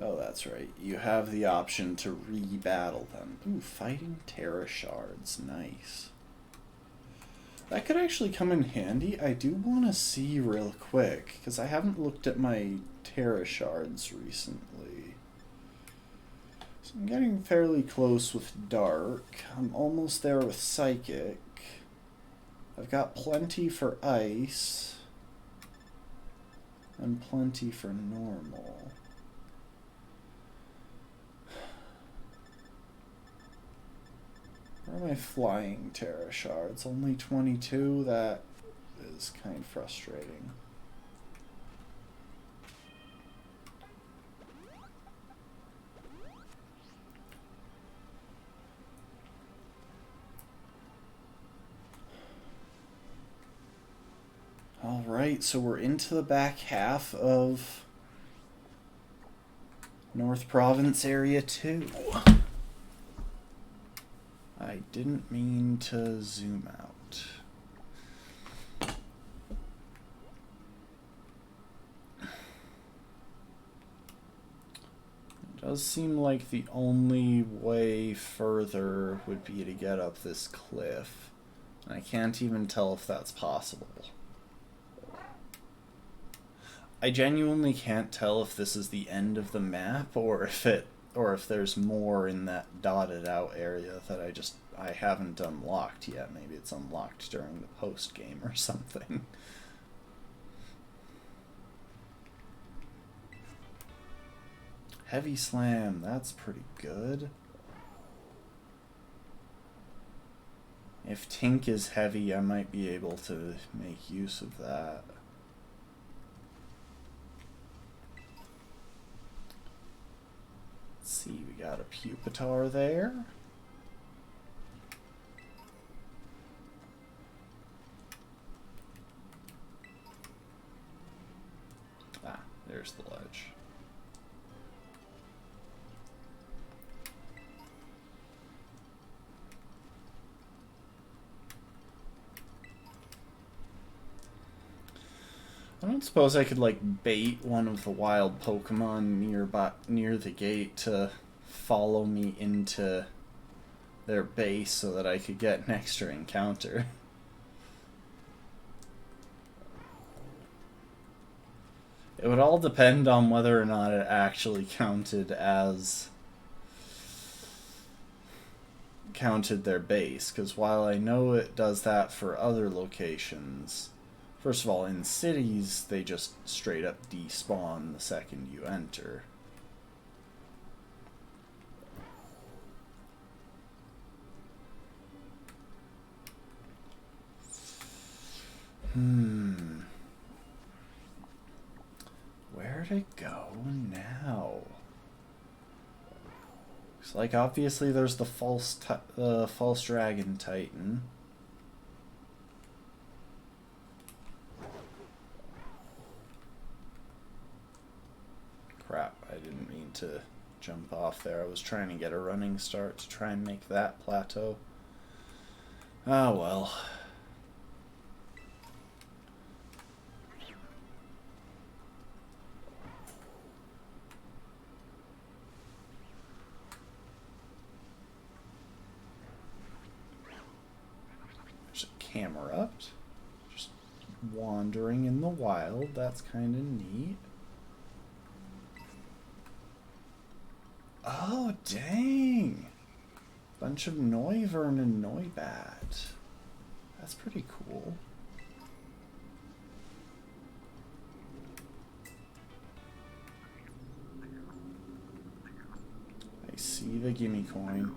Oh, that's right. You have the option to re-battle them. Ooh, fighting Terra Shards. Nice. That could actually come in handy. I do want to see real quick, because I haven't looked at my Terra Shards recently. So I'm getting fairly close with Dark. I'm almost there with Psychic. I've got plenty for Ice. And plenty for Normal. Where are my flying Terra Shards? Only 22? That is kind of frustrating. Alright, so we're into the back half of North Province Area 2. I didn't mean to zoom out. It does seem like the only way further would be to get up this cliff. I can't even tell if that's possible. I genuinely can't tell if this is the end of the map or if there's more in that dotted out area that I haven't unlocked yet. Maybe it's unlocked during the post game or something. Heavy Slam, that's pretty good. If Tink is heavy, I might be able to make use of that. Let's see, we got a Pupitar there. Ah, there's the ledge. I don't suppose I could like bait one of the wild Pokemon near the gate to follow me into their base so that I could get an extra encounter. It would all depend on whether or not it actually counted their base, because while I know it does that for other locations, first of all, in cities, they just straight up despawn the second you enter. Where to go now? Looks like obviously there's the false dragon titan. Crap, I didn't mean to jump off there. I was trying to get a running start to try and make that plateau. Ah, well. There's a camera. Just wandering in the wild. That's kind of neat. Oh, dang! Bunch of Noivern and Noibat. That's pretty cool. I see the gimme coin.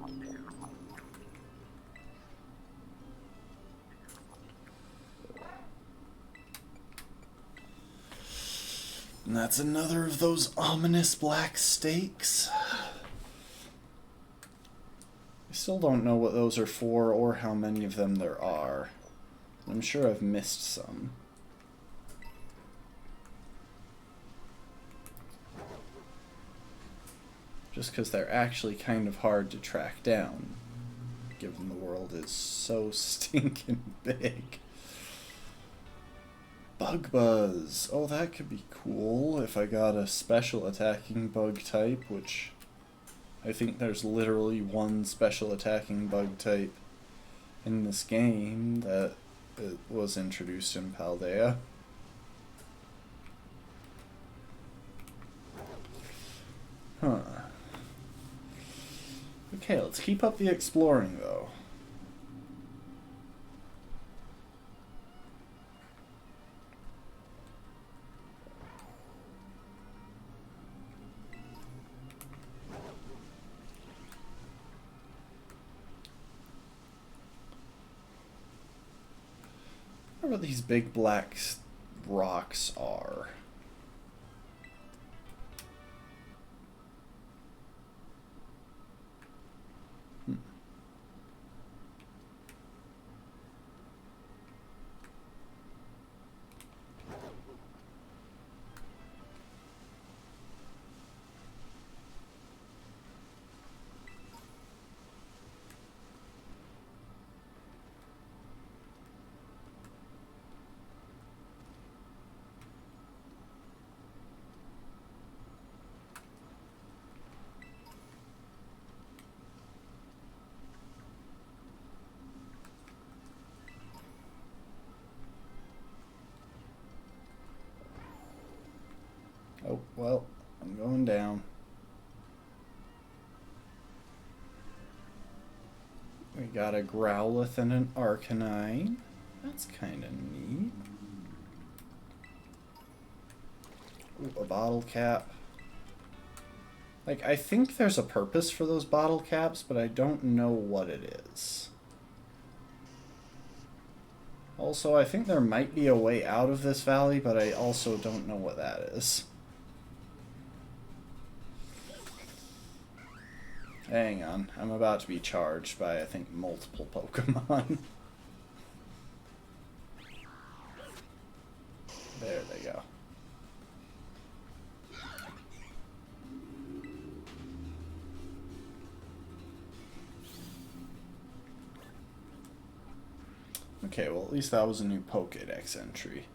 And that's another of those ominous black stakes. I still don't know what those are for or how many of them there are. I'm sure I've missed some. Just because they're actually kind of hard to track down, given the world is so stinking big. Bug Buzz. Oh, that could be cool if I got a special attacking bug type, which I think there's literally one special attacking bug type in this game that was introduced in Paldea. Huh. Okay, let's keep up the exploring, though. I wonder what these big black rocks are. well, I'm going down. We got a Growlithe and an Arcanine. That's kind of neat. Ooh, a bottle cap. Like, I think there's a purpose for those bottle caps, but I don't know what it is. Also, I think there might be a way out of this valley, but I also don't know what that is. Hang on, I'm about to be charged by, I think, multiple Pokemon. There they go. Okay, well, at least that was a new Pokédex entry.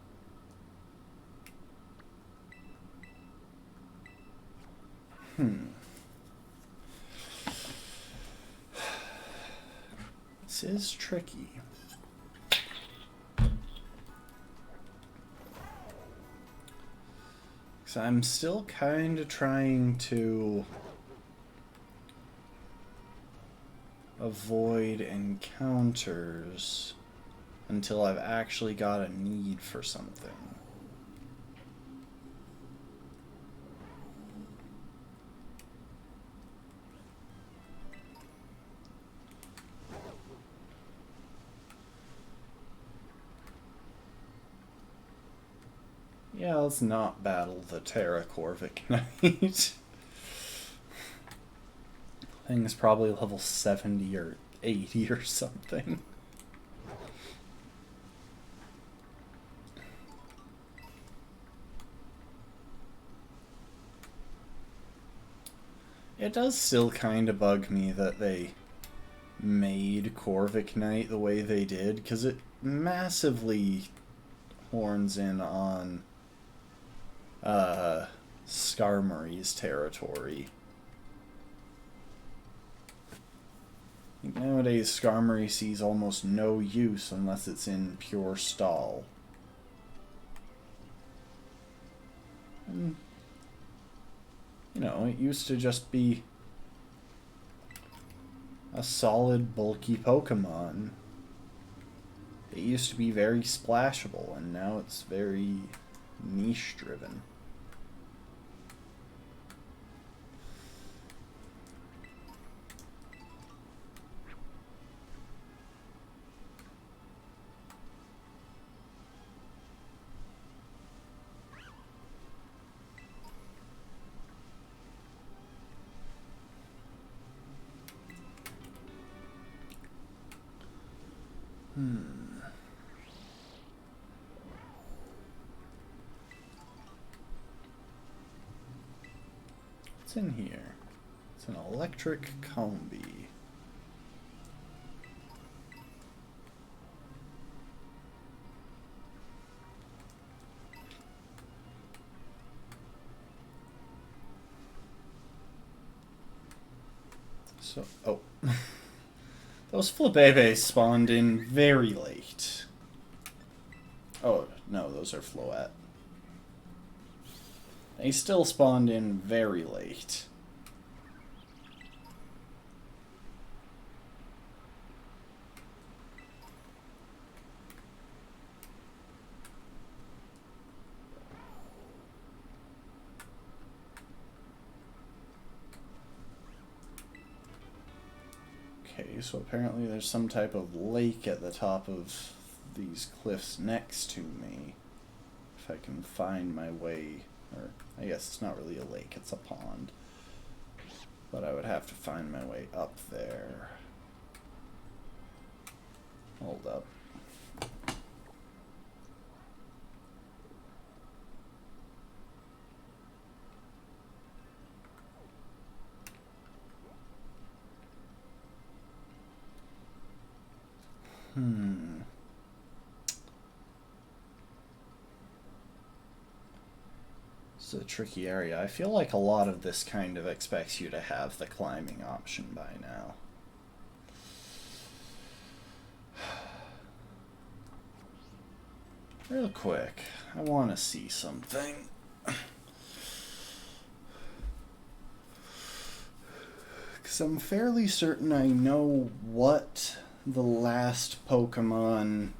This is tricky. Because I'm still kind of trying to avoid encounters until I've actually got a need for something. Yeah, let's not battle the Terra Corvic Knight. Thing's probably level 70 or 80 or something. It does still kind of bug me that they made Corvic Knight the way they did, because it massively horns in on Skarmory's territory. Nowadays, Skarmory sees almost no use unless it's in pure stall. And, you know, it used to just be a solid, bulky Pokemon. It used to be very splashable, and now it's very niche-driven. What's in here? It's an electric combi. So, oh. Those Flabébés spawned in very late. Oh, no, those are Floette. They still spawned in very late. Okay, so apparently there's some type of lake at the top of these cliffs next to me. If I can find my way, or I guess it's not really a lake, it's a pond. But I would have to find my way up there. Hold up. It's a tricky area. I feel like a lot of this kind of expects you to have the climbing option by now. Real quick, I want to see something. Because I'm fairly certain I know what the last Pokemon,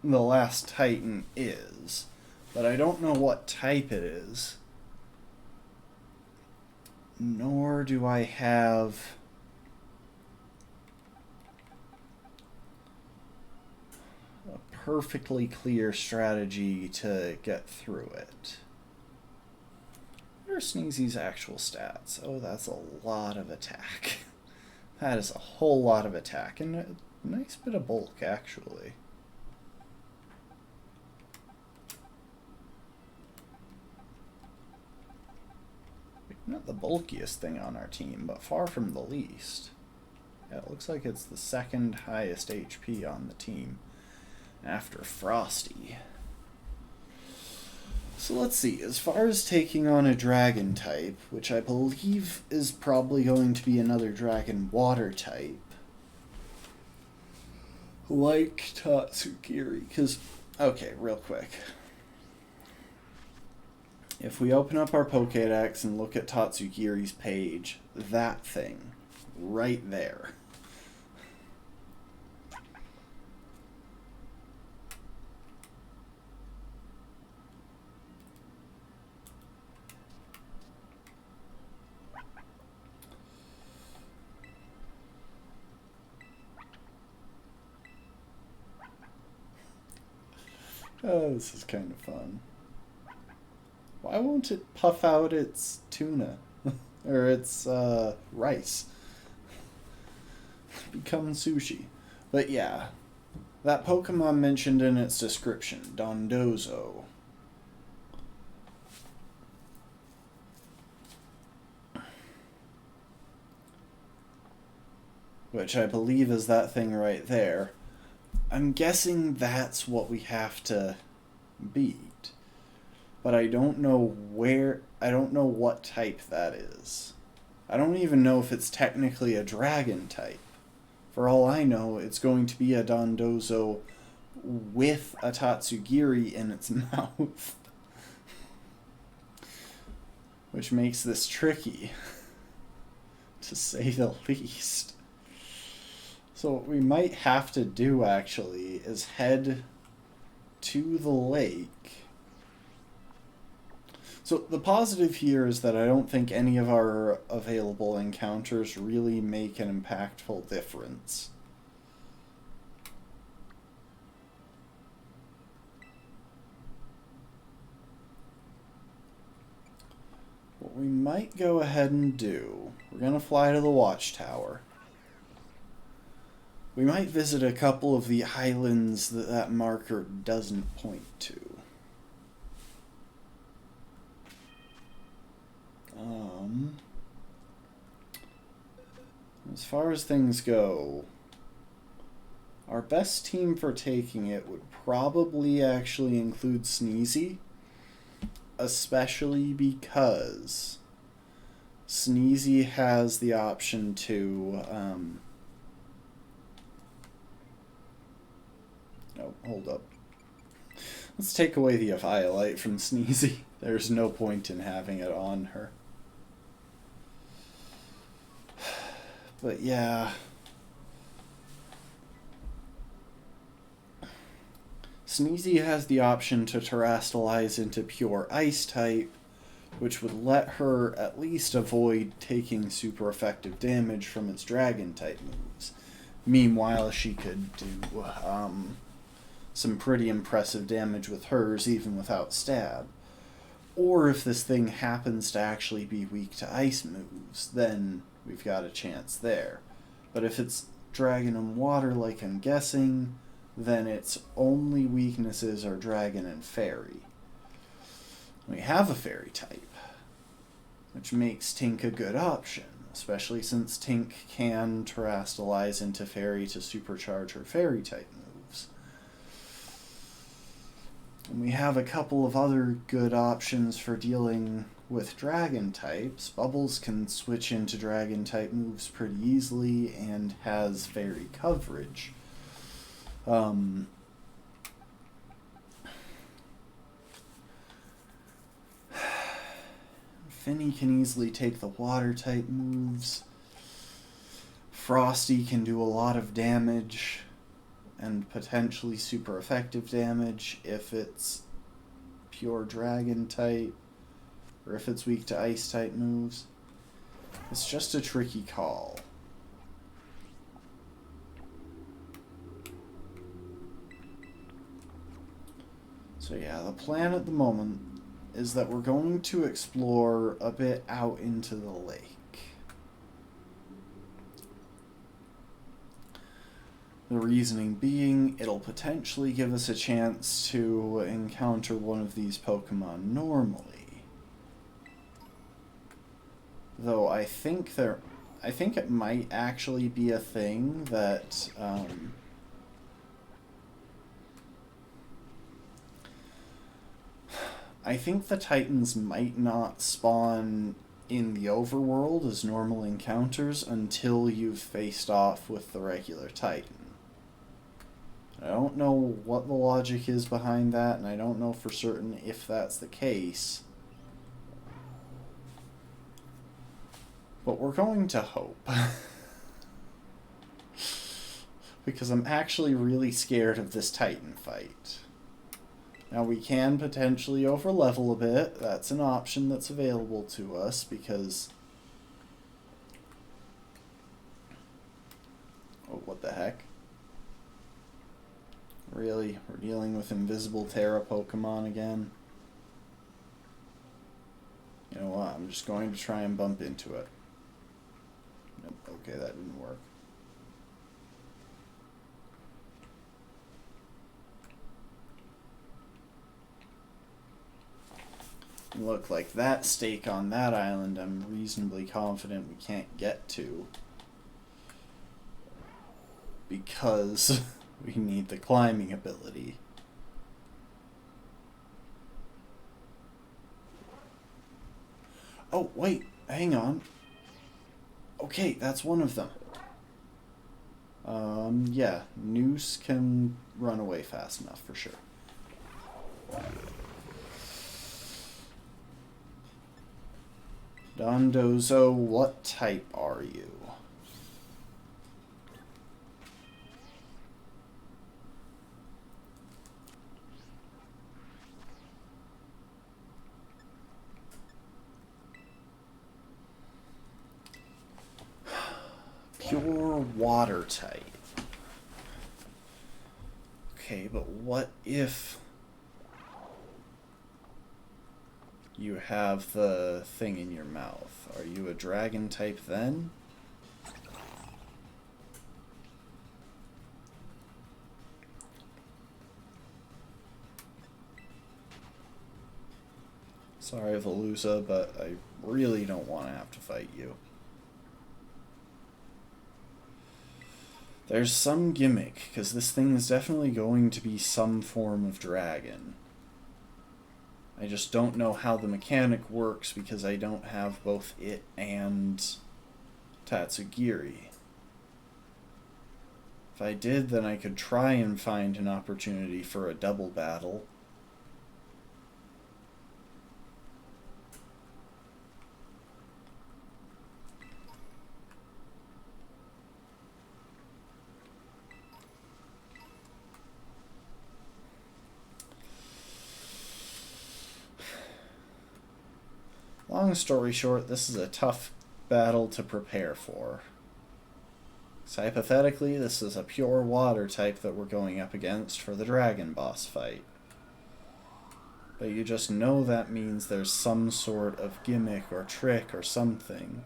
the last Titan is, but I don't know what type it is. Nor do I have a perfectly clear strategy to get through it. What are Sneezy's actual stats? Oh, that's a lot of attack. That is a whole lot of attack, and a nice bit of bulk, actually. Not the bulkiest thing on our team, but far from the least. Yeah, it looks like it's the second highest HP on the team, after Frosty. So let's see, as far as taking on a dragon type, which I believe is probably going to be another dragon water type, like Tatsugiri, because, okay, real quick. If we open up our Pokédex and look at Tatsugiri's page, that thing, right there. Oh, this is kind of fun. Why won't it puff out its tuna? Or its rice? Become sushi. But yeah, that Pokemon mentioned in its description, Dondozo. Which I believe is that thing right there. I'm guessing that's what we have to beat. But I don't know I don't know what type that is. I don't even know if it's technically a dragon type. For all I know, it's going to be a Dondozo with a Tatsugiri in its mouth. Which makes this tricky, to say the least. So what we might have to do, actually, is head to the lake. So the positive here is that I don't think any of our available encounters really make an impactful difference. What we might go ahead and do, we're going to fly to the watchtower. We might visit a couple of the islands that that marker doesn't point to. As far as things go, our best team for taking it would probably actually include Sneezy, especially because Sneezy has the option to oh, hold up. Let's take away the Eviolite from Sneezy. There's no point in having it on her. But yeah. Sneezy has the option to terrestrialize into pure ice type, which would let her at least avoid taking super effective damage from its dragon type moves. Meanwhile, she could do some pretty impressive damage with hers even without stab. Or if this thing happens to actually be weak to ice moves, then we've got a chance there. But if it's dragon and water like I'm guessing, then its only weaknesses are dragon and fairy. We have a fairy type, which makes Tink a good option, especially since Tink can terrestrialize into fairy to supercharge her fairy type moves. And we have a couple of other good options for dealing with dragon types. Bubbles can switch into dragon type moves pretty easily and has fairy coverage. Finny can easily take the water type moves. Frosty can do a lot of damage and potentially super effective damage if it's pure dragon type or if it's weak to ice type moves. It's just a tricky call. So yeah, the plan at the moment is that we're going to explore a bit out into the lake. The reasoning being, it'll potentially give us a chance to encounter one of these Pokemon normally. Though I think it might actually be a thing that I think the Titans might not spawn in the overworld as normal encounters until you've faced off with the regular Titan. I don't know what the logic is behind that, and I don't know for certain if that's the case. But we're going to hope. Because I'm actually really scared of this Titan fight. Now we can potentially overlevel a bit. That's an option that's available to us because... Oh, what the heck? Really? We're dealing with invisible Terra Pokemon again? You know what? I'm just going to try and bump into it. Nope. Okay, that didn't work. Look, like that stake on that island, I'm reasonably confident we can't get to. Because we need the climbing ability. Oh, wait, hang on. Okay, that's one of them. Yeah, Noose can run away fast enough for sure. Dondozo, what type are you? Pure water type. Okay, but what if you have the thing in your mouth? Are you a dragon type then? Sorry, Veluza, but I really don't want to have to fight you. There's some gimmick, because this thing is definitely going to be some form of dragon. I just don't know how the mechanic works because I don't have both it and Tatsugiri. If I did, then I could try and find an opportunity for a double battle. Long story short, this is a tough battle to prepare for. So hypothetically, this is a pure water type that we're going up against for the dragon boss fight. But you just know that means there's some sort of gimmick or trick or something.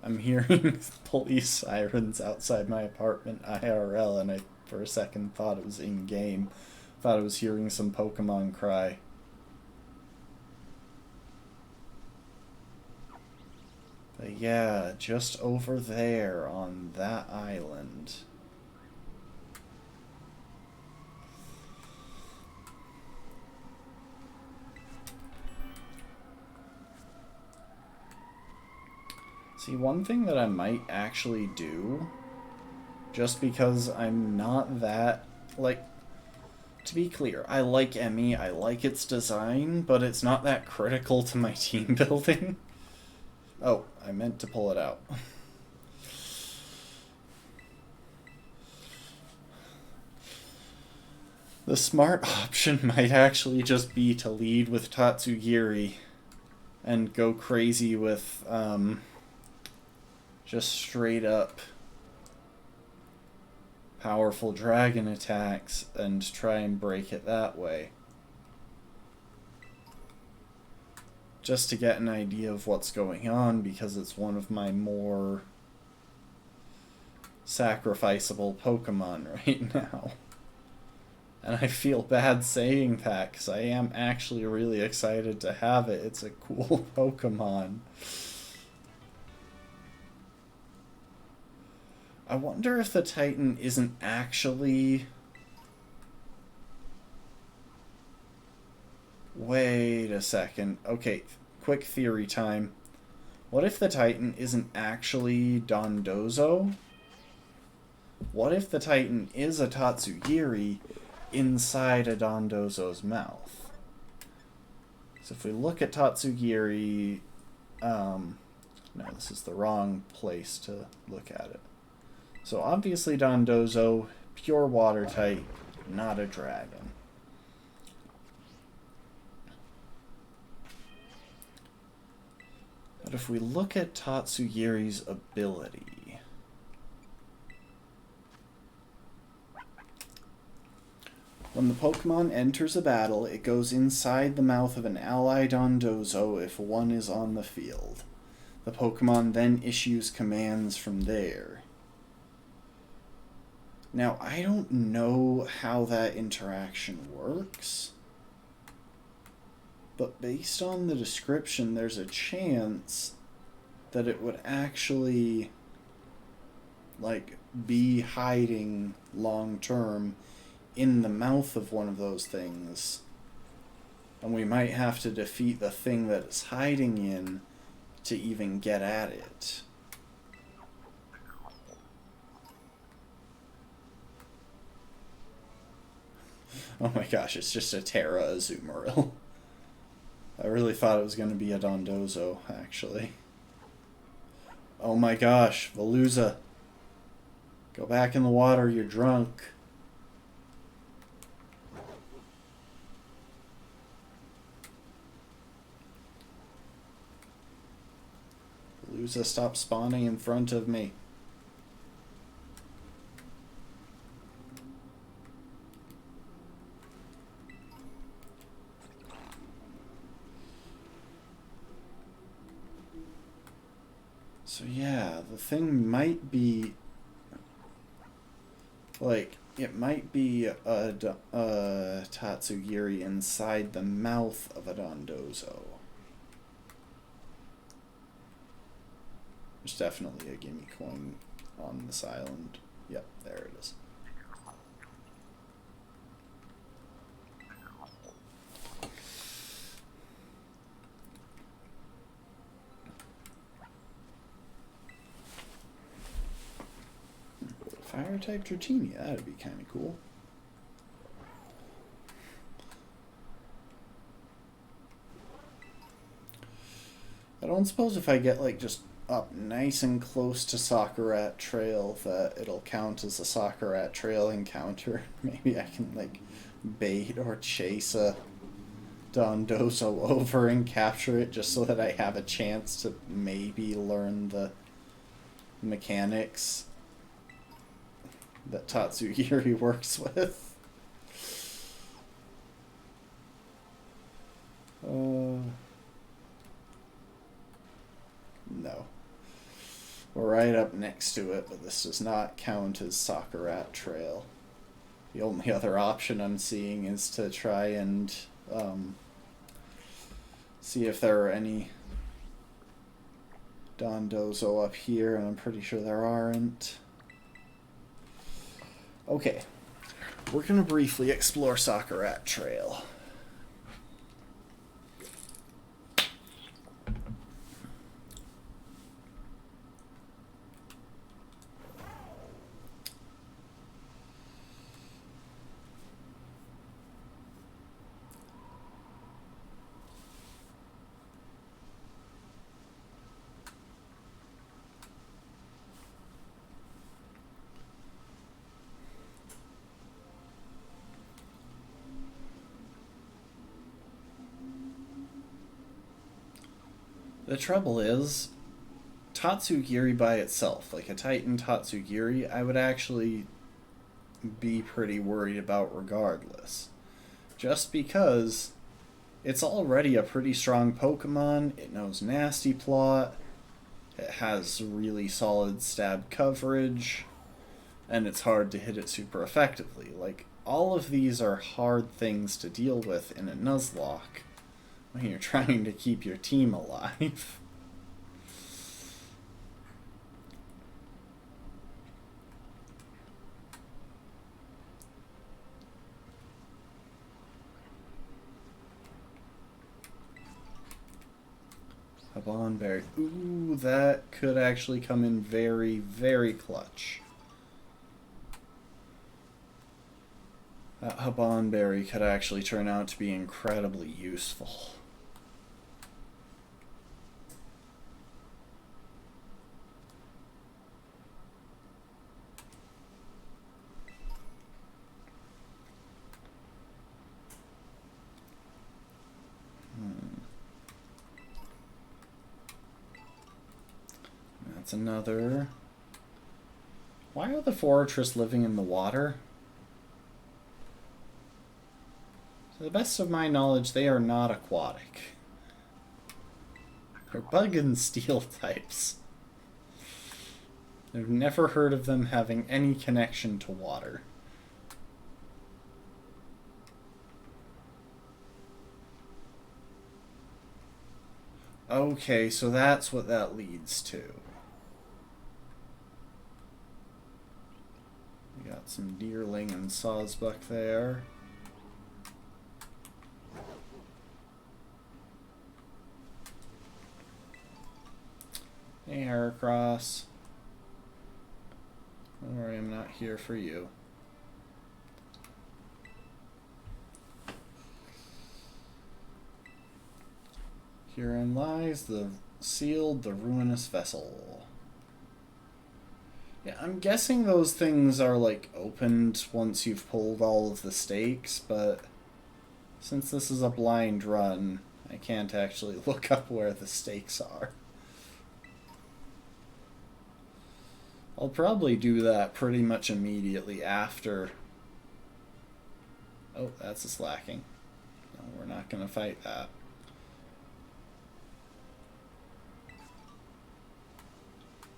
I'm hearing police sirens outside my apartment IRL, and I for a second thought it was in-game. Thought I was hearing some Pokemon cry. But yeah, just over there on that island. See, one thing that I might actually do, just because I'm not that, like, To be clear, I like Emmy, I like its design, but it's not that critical to my team building. Oh, I meant to pull it out. The smart option might actually just be to lead with Tatsugiri and go crazy with just straight up powerful dragon attacks and try and break it that way. Just to get an idea of what's going on, because it's one of my more sacrificable Pokemon right now. And I feel bad saying that, because I am actually really excited to have it. It's a cool Pokemon. I wonder if the Titan isn't actually... Wait a second. Okay, quick theory time. What if the Titan isn't actually Dondozo? What if the Titan is a Tatsugiri inside a Dondozo's mouth? So if we look at Tatsugiri... no, this is the wrong place to look at it. So obviously Dondozo, pure water type, not a dragon. But if we look at Tatsugiri's ability... When the Pokemon enters a battle, it goes inside the mouth of an ally Dondozo if one is on the field. The Pokemon then issues commands from there. Now, I don't know how that interaction works, but based on the description, there's a chance that it would actually, like, be hiding long-term in the mouth of one of those things. And we might have to defeat the thing that it's hiding in to even get at it. Oh my gosh, it's just a Terra Azumarill. I really thought it was going to be a Dondozo, actually. Oh my gosh, Veluza. Go back in the water, you're drunk. Veluza, stop spawning in front of me. So yeah, the thing might be, like, it might be a Tatsugiri inside the mouth of a Dondozo. There's definitely a gimme coin on this island. Yep, there it is. Fire-type Dratini, that'd be kind of cool. I don't suppose if I get, like, just up nice and close to Sakura Trail that it'll count as a Sakura Trail encounter. Maybe I can, like, bait or chase a Dondozo over and capture it just so that I have a chance to maybe learn the mechanics that Tatsugiri works with. No. We're right up next to it, but this does not count as Sakura Trail. The only other option I'm seeing is to try and see if there are any Dondozo up here, and I'm pretty sure there aren't. Okay, we're going to briefly explore Sakura Trail. The trouble is, Tatsugiri by itself, like a Titan Tatsugiri, I would actually be pretty worried about regardless. Just because it's already a pretty strong Pokemon, it knows Nasty Plot, it has really solid stab coverage, and it's hard to hit it super effectively. Like, all of these are hard things to deal with in a Nuzlocke when you're trying to keep your team alive. A Bonberry. Ooh, that could actually come in very, very clutch. That Habanberry could actually turn out to be incredibly useful. That's another. Why are the Fortress living in the water? To the best of my knowledge, they are not aquatic. They're bug and steel types. I've never heard of them having any connection to water. Okay, so that's what that leads to. We got some Deerling and Sawsbuck there. Hey, Heracross. Don't worry, I'm not here for you. Herein lies the sealed, the ruinous vessel. Yeah, I'm guessing those things are, like, opened once you've pulled all of the stakes, but since this is a blind run, I can't actually look up where the stakes are. I'll probably do that pretty much immediately after. Oh, that's a slacking. No, we're not going to fight that.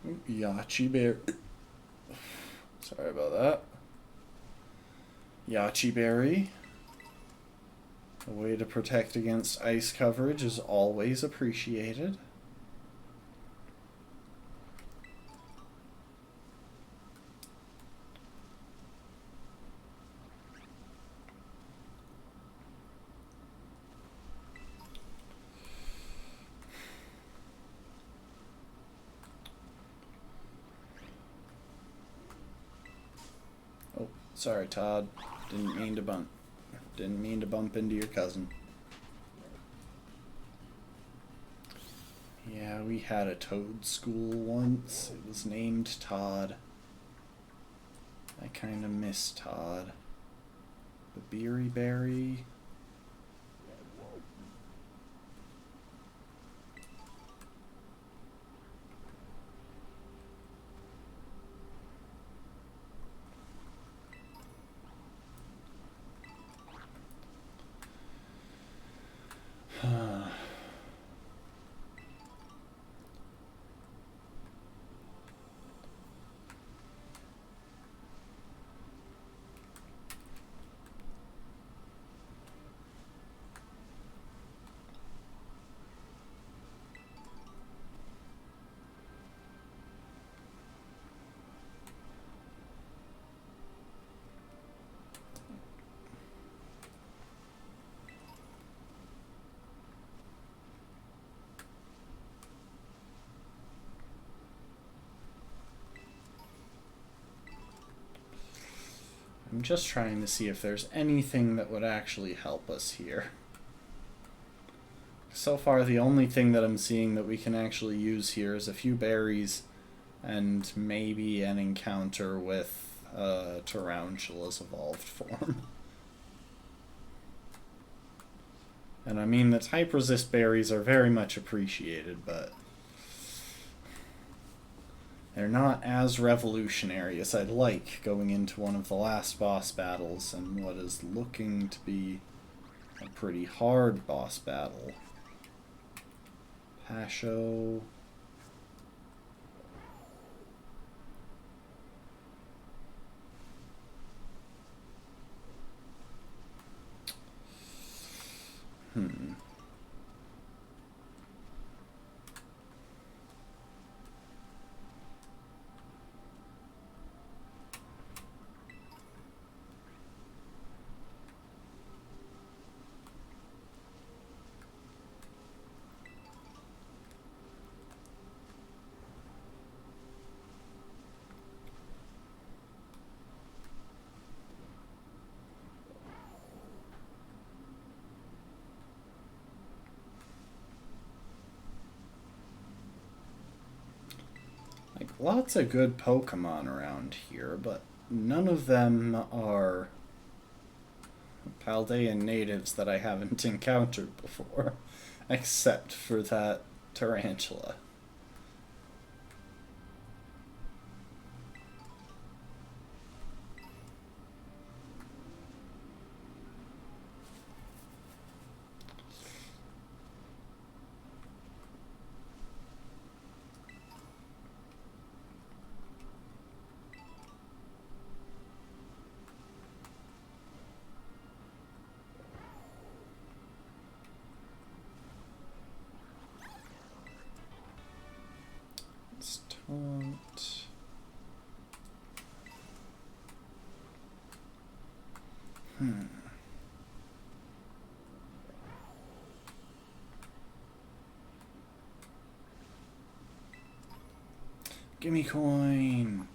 Ooh, Yachi Bear. Sorry about that. Yachi Berry. A way to protect against ice coverage is always appreciated. Sorry, Todd. Didn't mean to bump into your cousin. Yeah, we had a toad school once. It was named Todd. I kind of miss Todd. The Beery Berry. I'm just trying to see if there's anything that would actually help us here. So far, the only thing that I'm seeing that we can actually use here is a few berries and maybe an encounter with Tarantula's evolved form. And I mean, the type resist berries are very much appreciated, but they're not as revolutionary as I'd like going into one of the last boss battles and what is looking to be a pretty hard boss battle. Pasho. Lots of good Pokemon around here, but none of them are Paldean natives that I haven't encountered before, except for that tarantula. Gimme coin!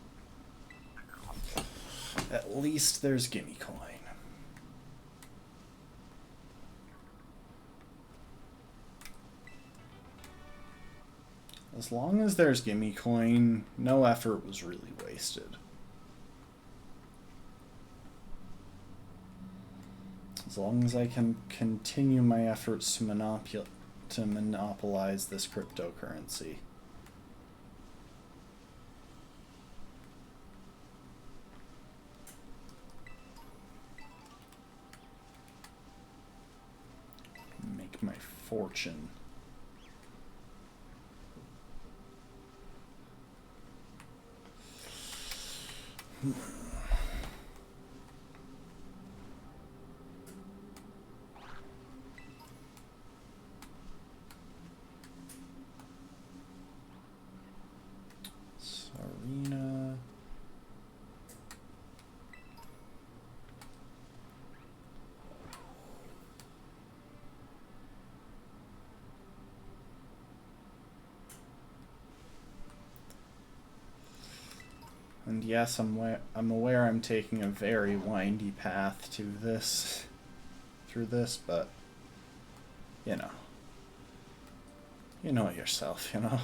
At least there's gimme coin. As long as there's gimme coin, no effort was really wasted. As long as I can continue my efforts to monopolize this cryptocurrency. Make my fortune. Sarina. And yes, I'm aware I'm taking a very windy path to this, through this, but, you know it yourself, you know?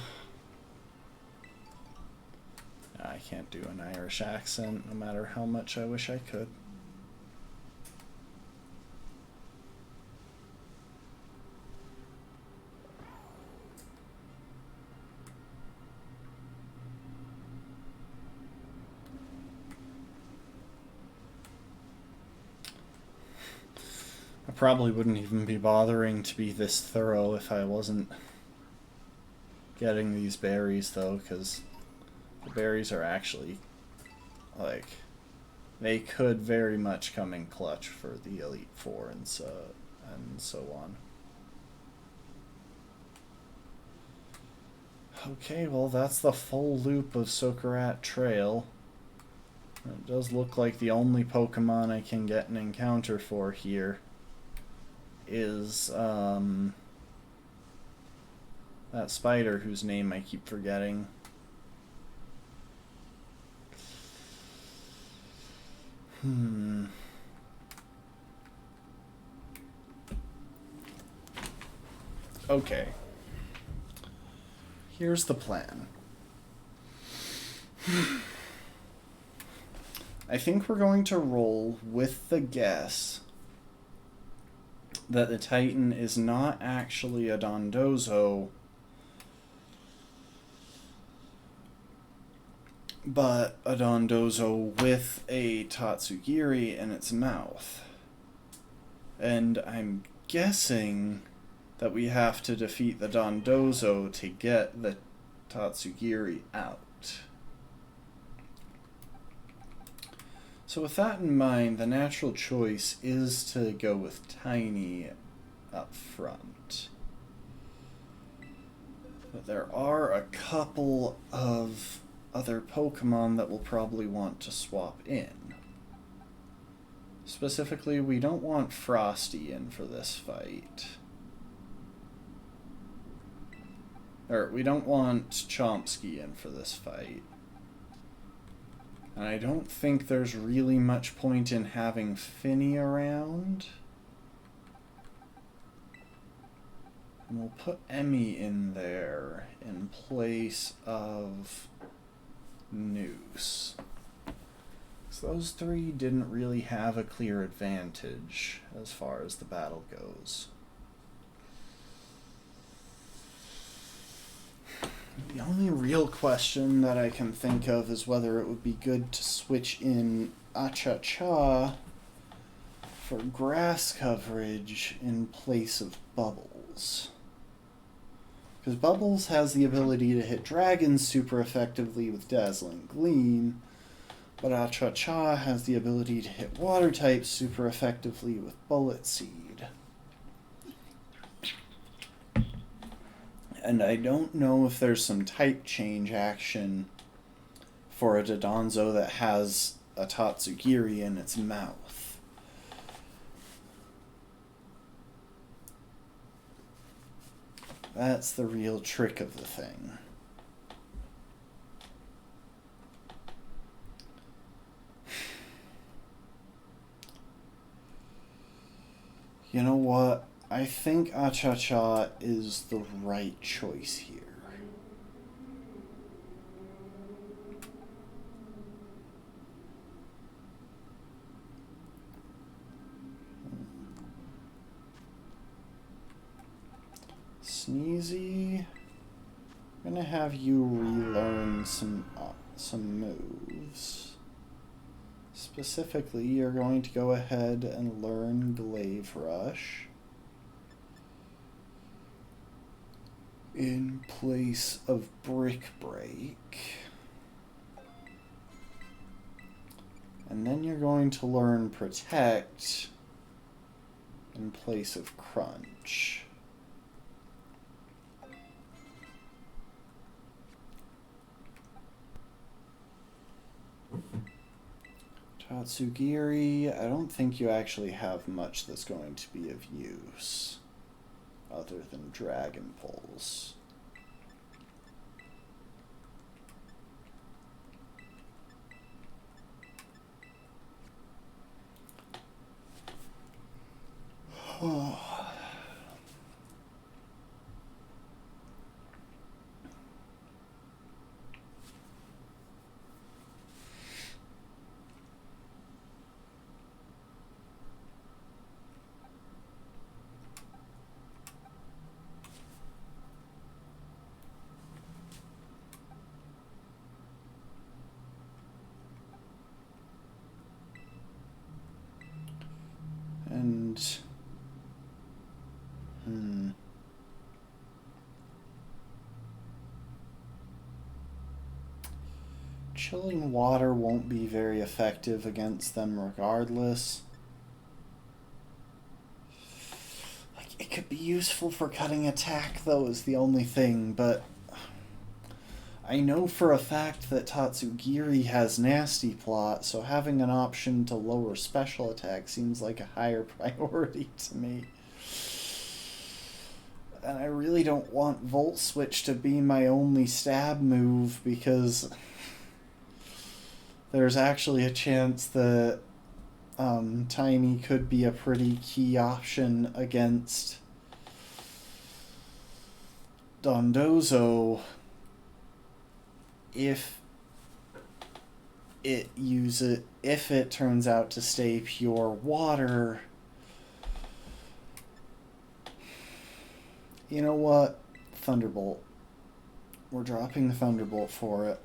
I can't do an Irish accent, no matter how much I wish I could. I probably wouldn't even be bothering to be this thorough if I wasn't getting these berries, though, because the berries are actually, like, they could very much come in clutch for the Elite Four and so on. Okay, well, that's the full loop of Sokarat Trail. It does look like the only Pokemon I can get an encounter for here is that spider whose name I keep forgetting. Okay. Here's the plan. I think we're going to roll with the guess that the Titan is not actually a Dondozo, but a Dondozo with a Tatsugiri in its mouth. And I'm guessing that we have to defeat the Dondozo to get the Tatsugiri out. So with that in mind, the natural choice is to go with Tiny up front. But there are a couple of other Pokemon that we'll probably want to swap in. Specifically, we don't want Frosty in for this fight. Or, we don't want Chomsky in for this fight. And I don't think there's really much point in having Finny around. And we'll put Emmy in there in place of Noose. So those three didn't really have a clear advantage as far as the battle goes. The only real question that I can think of is whether it would be good to switch in Acha-Cha for grass coverage in place of Bubbles. Because Bubbles has the ability to hit dragons super effectively with Dazzling Gleam, but Acha-Cha has the ability to hit water types super effectively with Bullet Seed. And I don't know if there's some type change action for a Dodonzo that has a Tatsugiri in its mouth. That's the real trick of the thing. You know what? I think Acha-Cha is the right choice here. Sneezy, I'm gonna have you relearn some moves. Specifically, you're going to go ahead and learn Glaive Rush in place of Brick Break. And then you're going to learn Protect in place of Crunch. Tatsugiri, I don't think you actually have much that's going to be of use other than Dragon Pulse. Chilling Water won't be very effective against them regardless. Like, it could be useful for cutting attack though is the only thing, but I know for a fact that Tatsugiri has Nasty Plot, so having an option to lower special attack seems like a higher priority to me. And I really don't want Volt Switch to be my only stab move because there's actually a chance that Tiny could be a pretty key option against Dondozo if it turns out to stay pure water You know what? Thunderbolt. We're dropping the Thunderbolt for it.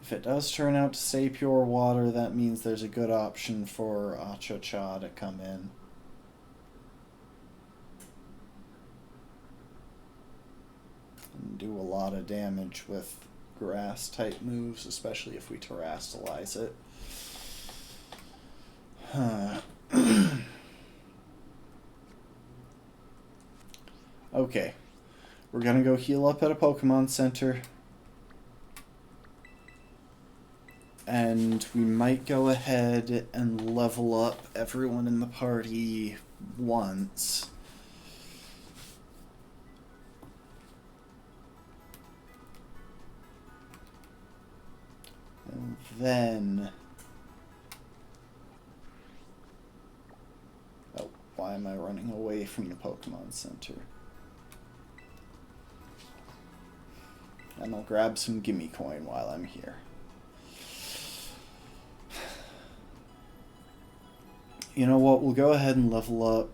If it does turn out to stay pure water, that means there's a good option for Acha-Cha to come in. And do a lot of damage with grass type moves, especially if we terrastalize it. Okay, we're gonna go heal up at a Pokemon Center. And we might go ahead and level up everyone in the party once. And then... Oh, why am I running away from the Pokemon Center? And I'll grab some Gimme Coin while I'm here. You know what, we'll go ahead and level up.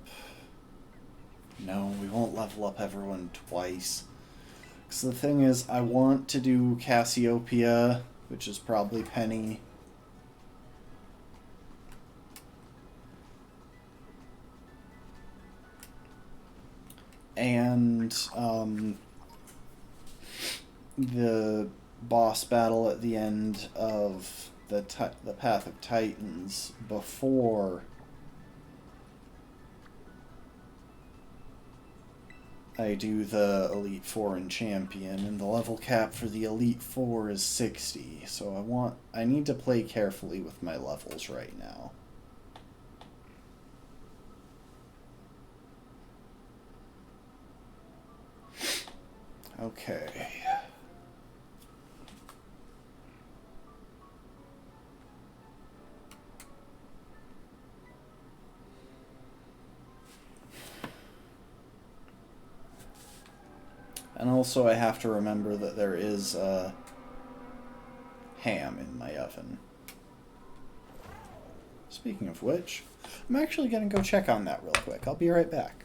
No, we won't level up everyone twice. Because the thing is, I want to do Cassiopeia, which is probably Penny. And the boss battle at the end of the Path of Titans before I do the Elite Four and Champion, and the level cap for the Elite Four is 60, so I need to play carefully with my levels right now. Okay. And also I have to remember that there is ham in my oven. Speaking of which, I'm actually going to go check on that real quick. I'll be right back.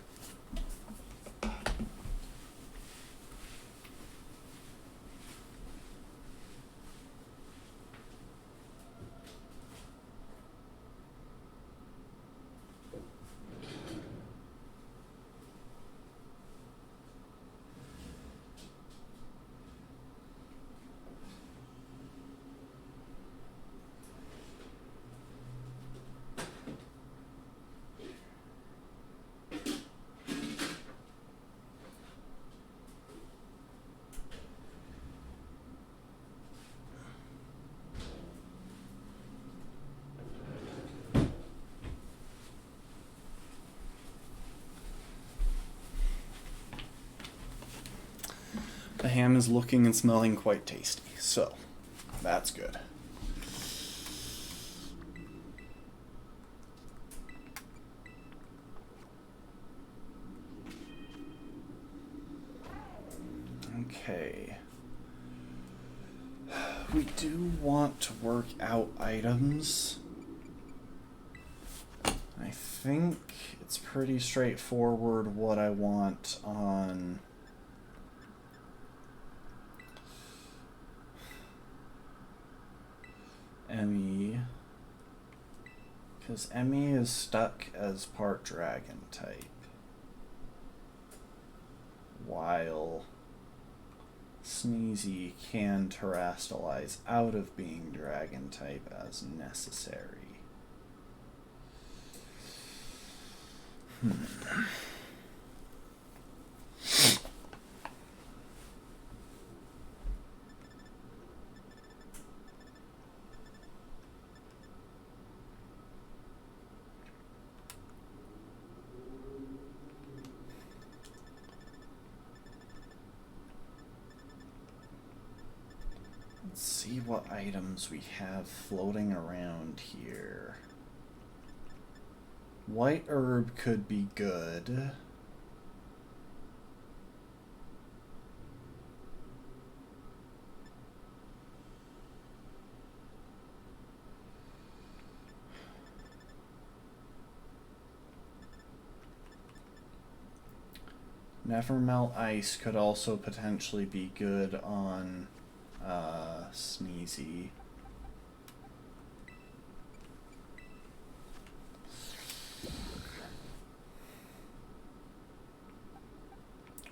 The ham is looking and smelling quite tasty, so that's good. Okay. We do want to work out items. I think it's pretty straightforward what I want on... Emmy, because Emmy is stuck as part dragon type, while Sneezy can terrastalize out of being dragon type as necessary. Let's see what items we have floating around here. White herb could be good. Never Melt Ice could also potentially be good on Sneezy.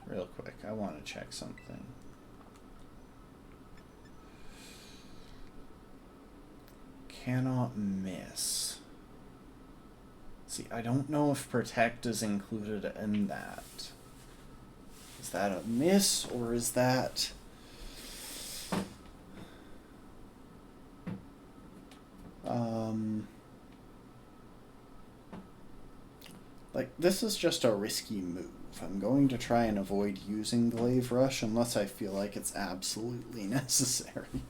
Real quick, I want to check something. Cannot miss. See, I don't know if Protect is included in that. Is that a miss, or is that... Like, this is just a risky move. I'm going to try and avoid using Glaive Rush unless I feel like it's absolutely necessary.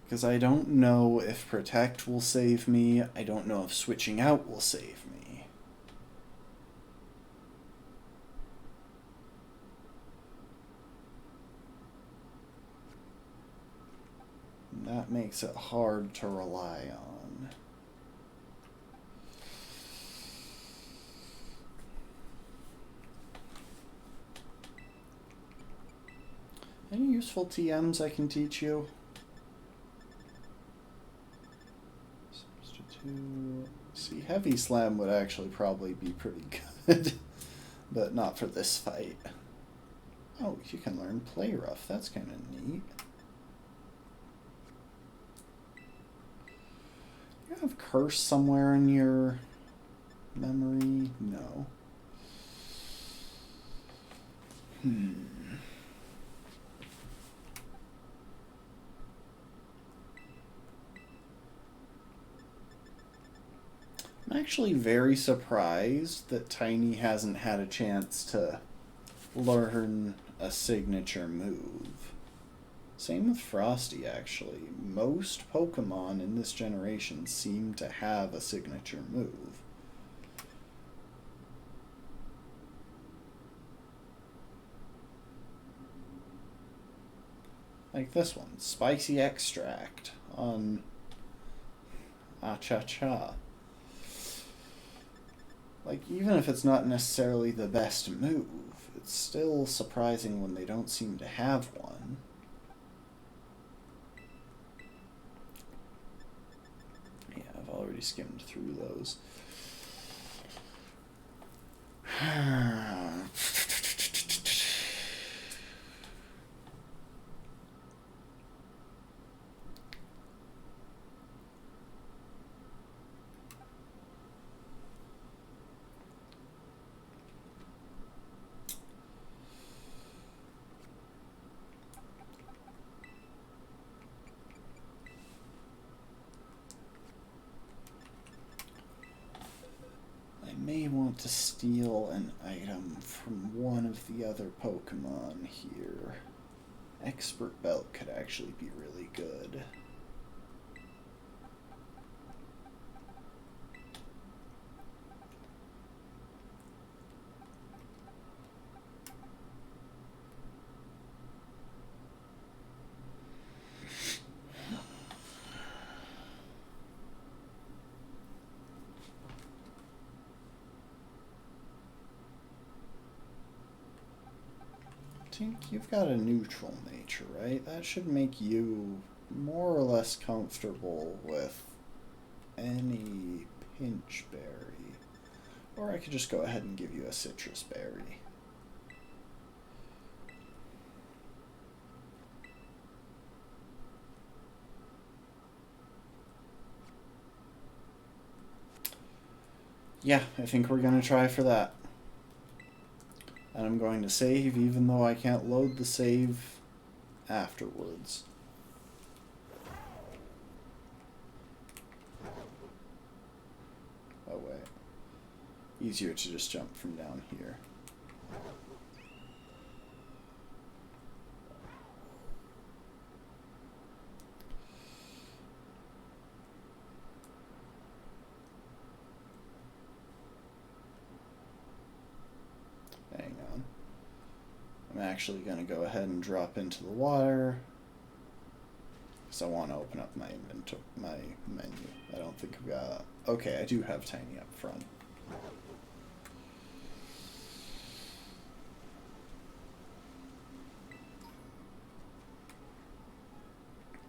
Because I don't know if Protect will save me. I don't know if switching out will save me. And that makes it hard to rely on. Any useful TMs I can teach you? See, Heavy Slam would actually probably be pretty good, but not for this fight. Oh, you can learn Play Rough. That's kind of neat. You have Curse somewhere in your memory? No. I'm actually very surprised that Tiny hasn't had a chance to learn a signature move. Same with Frosty, actually. Most Pokemon in this generation seem to have a signature move. Like this one, Spicy Extract on Acha-Cha. Like, even if it's not necessarily the best move, it's still surprising when they don't seem to have one. Yeah, I've already skimmed through those. May want to steal an item from one of the other Pokemon here. Expert Belt could actually be really good. Tink, you've got a neutral nature, right? That should make you more or less comfortable with any pinch berry. Or I could just go ahead and give you a citrus berry. Yeah, I think we're going to try for that. And I'm going to save even though I can't load the save afterwards. Oh wait. Easier to just jump from down here. Hang on. I'm actually going to go ahead and drop into the water. Because I want to open up my menu. I don't think I've got... Okay, I do have Tiny up front.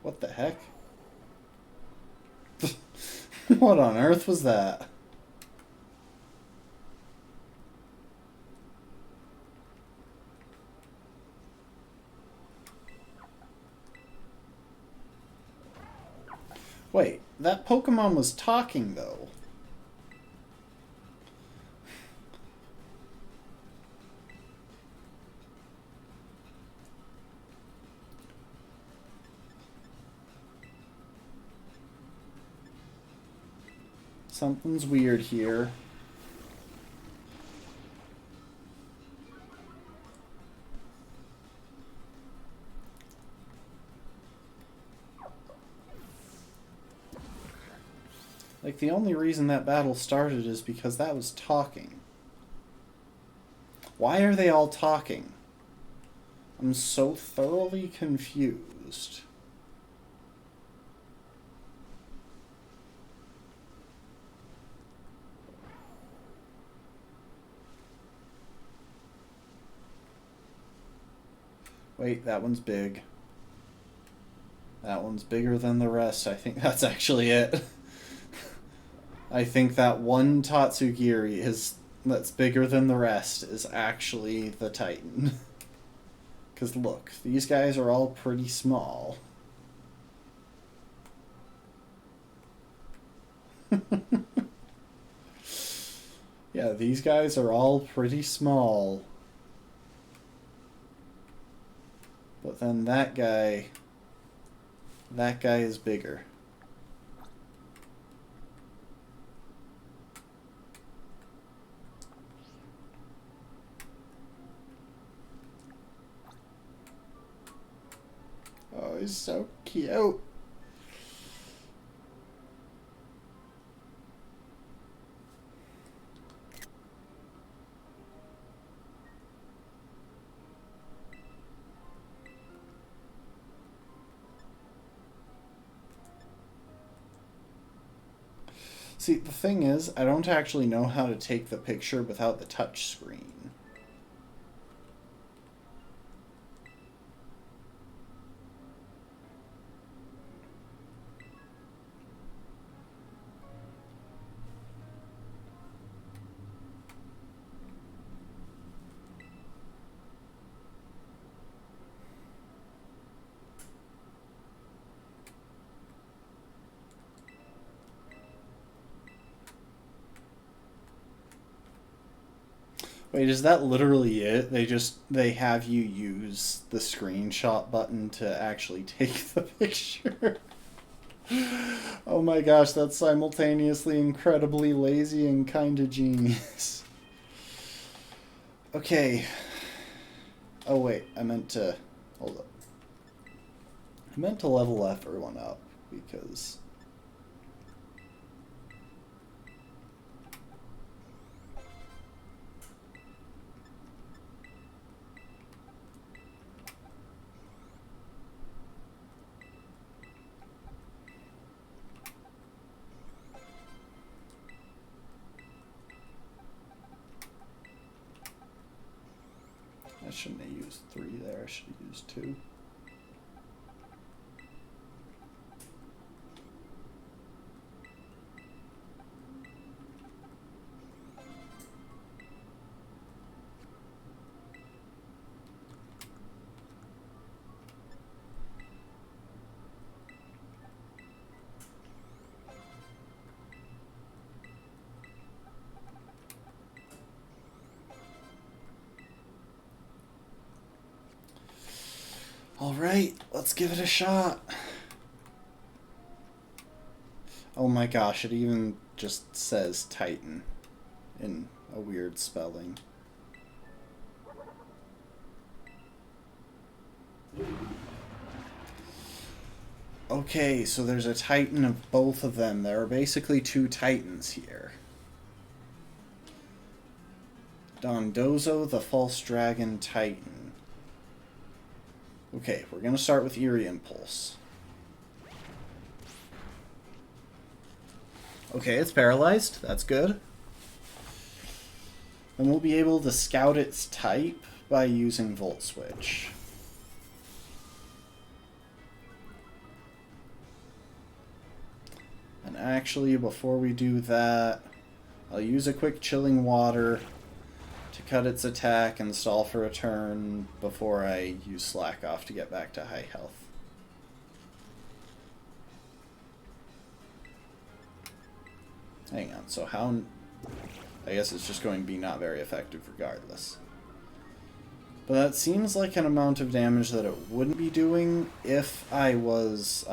What the heck? What on earth was that? Wait, that Pokemon was talking, though. Something's weird here. Like, the only reason that battle started is because that was talking. Why are they all talking? I'm so thoroughly confused. Wait, that one's big. That one's bigger than the rest. I think that's actually it. I think that one Tatsugiri that's bigger than the rest is actually the Titan. Because look, these guys are all pretty small. Yeah, these guys are all pretty small. But then that guy is bigger. Oh, he's so cute. See, the thing is, I don't actually know how to take the picture without the touch screen. Wait, is that literally it? They have you use the screenshot button to actually take the picture? Oh my gosh, that's simultaneously incredibly lazy and kinda genius. Okay. Oh wait, I meant to... Hold up. I meant to level everyone up, because... I shouldn't have used 3 there, I should have used 2. Alright, let's give it a shot. Oh my gosh, it even just says Titan in a weird spelling. Okay, so there's a Titan of both of them. There are basically 2 Titans here. Dondozo, the False Dragon Titan. Okay, we're going to start with Eerie Impulse. Okay, it's paralyzed. That's good. And we'll be able to scout its type by using Volt Switch. And actually, before we do that, I'll use a quick Chilling Water to cut its attack and stall for a turn before I use Slack Off to get back to high health. Hang on, so how... I guess it's just going to be not very effective regardless. But that seems like an amount of damage that it wouldn't be doing if I was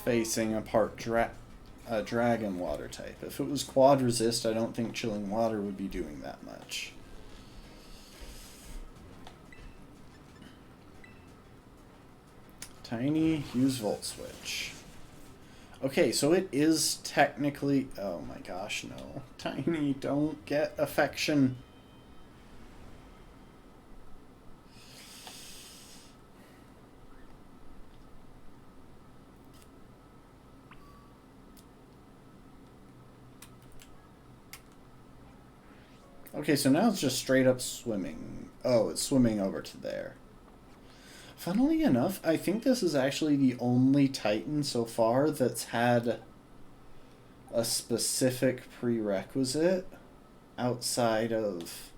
facing a dragon water type. If it was quad resist, I don't think Chilling Water would be doing that much. Tiny, use Volt Switch. Okay, so it is technically... Oh my gosh, no. Tiny, don't get affection. Okay, so now it's just straight up swimming. Oh, it's swimming over to there. Funnily enough, I think this is actually the only Titan so far that's had a specific prerequisite outside of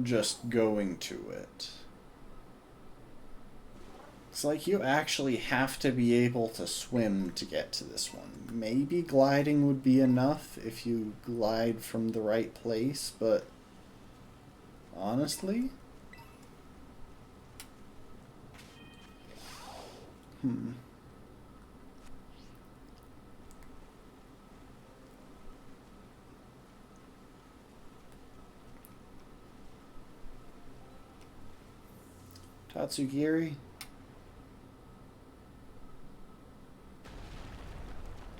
just going to it. It's like you actually have to be able to swim to get to this one. Maybe gliding would be enough if you glide from the right place, but honestly? Tatsugiri?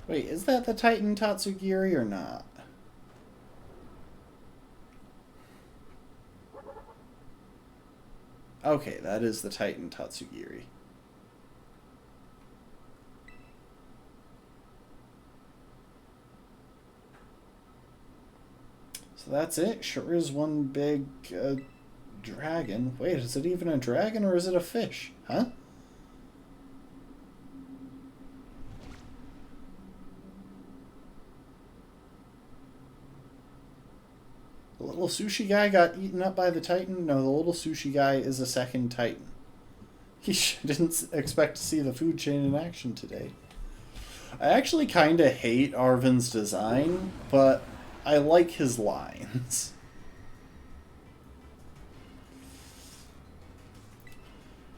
Wait, is that the Titan Tatsugiri or not? Okay, that is the Titan Tatsugiri. So that's it. Sure is one big dragon. Wait, is it even a dragon or is it a fish? Huh? The little sushi guy got eaten up by the Titan? No, the little sushi guy is a second Titan. He didn't expect to see the food chain in action today. I actually kind of hate Arven's design, but I like his lines.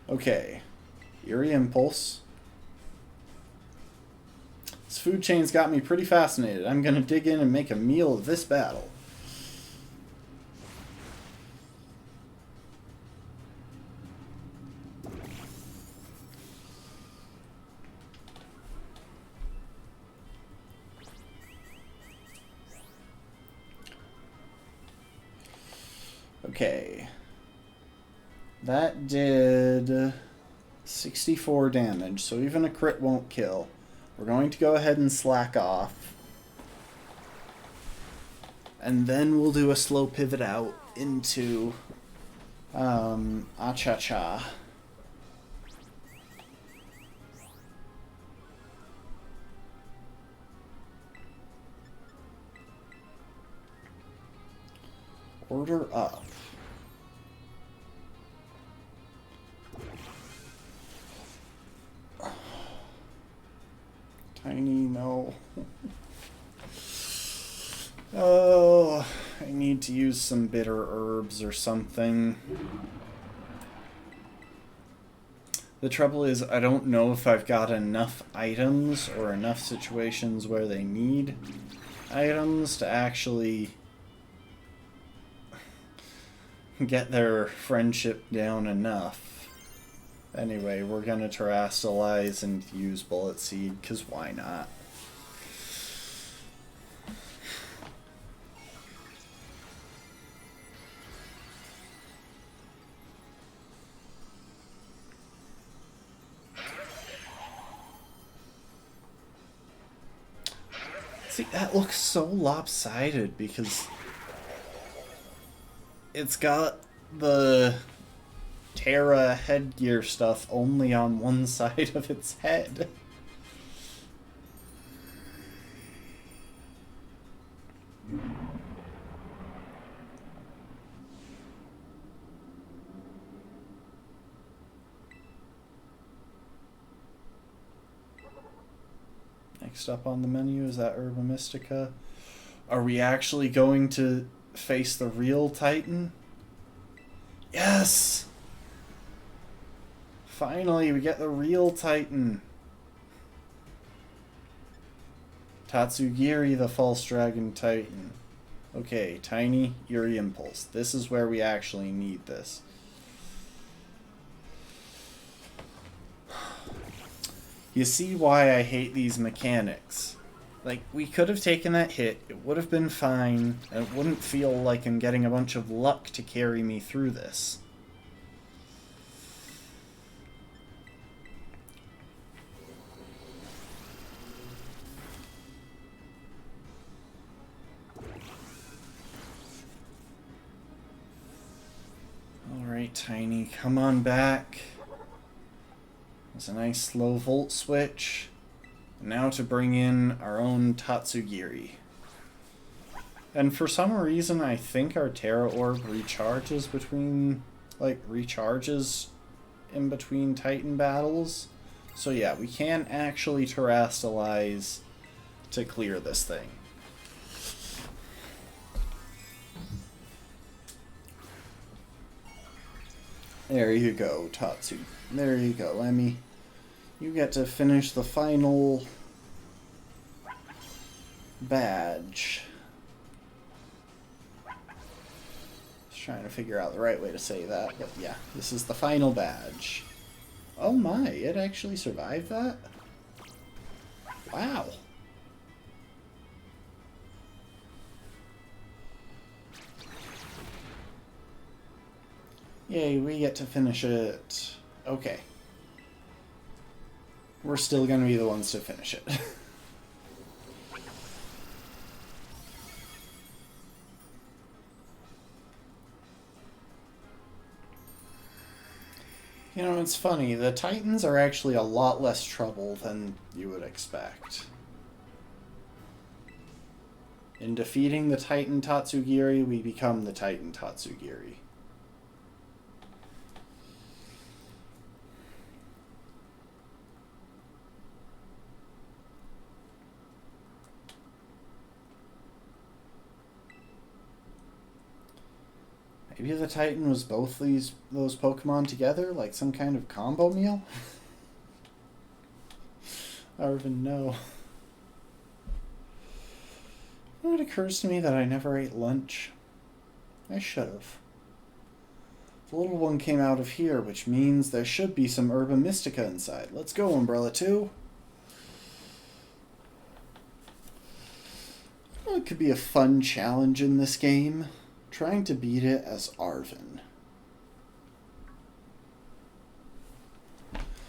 Okay. Eerie Impulse. This food chain's got me pretty fascinated. I'm gonna dig in and make a meal of this battle. Okay. That did 64 damage, so even a crit won't kill. We're going to go ahead and slack off. And then we'll do a slow pivot out into Acha-Cha. Order up. Tiny, no. Oh, I need to use some bitter herbs or something. The trouble is, I don't know if I've got enough items or enough situations where they need items to actually get their friendship down enough. Anyway, we're gonna terrestrialize and use Bullet Seed, because why not? See, that looks so lopsided because it's got the Terra headgear stuff only on one side of its head. Next up on the menu is that Herba Mystica. Are we actually going to face the real Titan? Yes! Finally, we get the real Titan. Tatsugiri, the False Dragon Titan. Okay, Tiny, Eerie Impulse. This is where we actually need this. You see why I hate these mechanics. Like, we could have taken that hit, it would have been fine, and it wouldn't feel like I'm getting a bunch of luck to carry me through this. Alright, Tiny, come on back. There's a nice slow volt switch. Now to bring in our own Tatsugiri. And for some reason, I think our Terra Orb recharges in between Titan battles. So yeah, we can actually terrestrialize to clear this thing. There you go, Tatsu. There you go, Emmy. You get to finish the final badge. Just trying to figure out the right way to say that, but yeah, this is the final badge. Oh my, it actually survived that? Wow. Yay, we get to finish it. Okay. We're still gonna be the ones to finish it. You know, it's funny, the Titans are actually a lot less trouble than you would expect. In defeating the Titan Tatsugiri, we become the Titan Tatsugiri. Maybe the Titan was both those Pokemon together, like some kind of combo meal? I don't even know. It occurs to me that I never ate lunch. I should have. The little one came out of here, which means there should be some Herba Mystica inside. Let's go, Umbrella 2. Well, it could be a fun challenge in this game. Trying to beat it as Arven.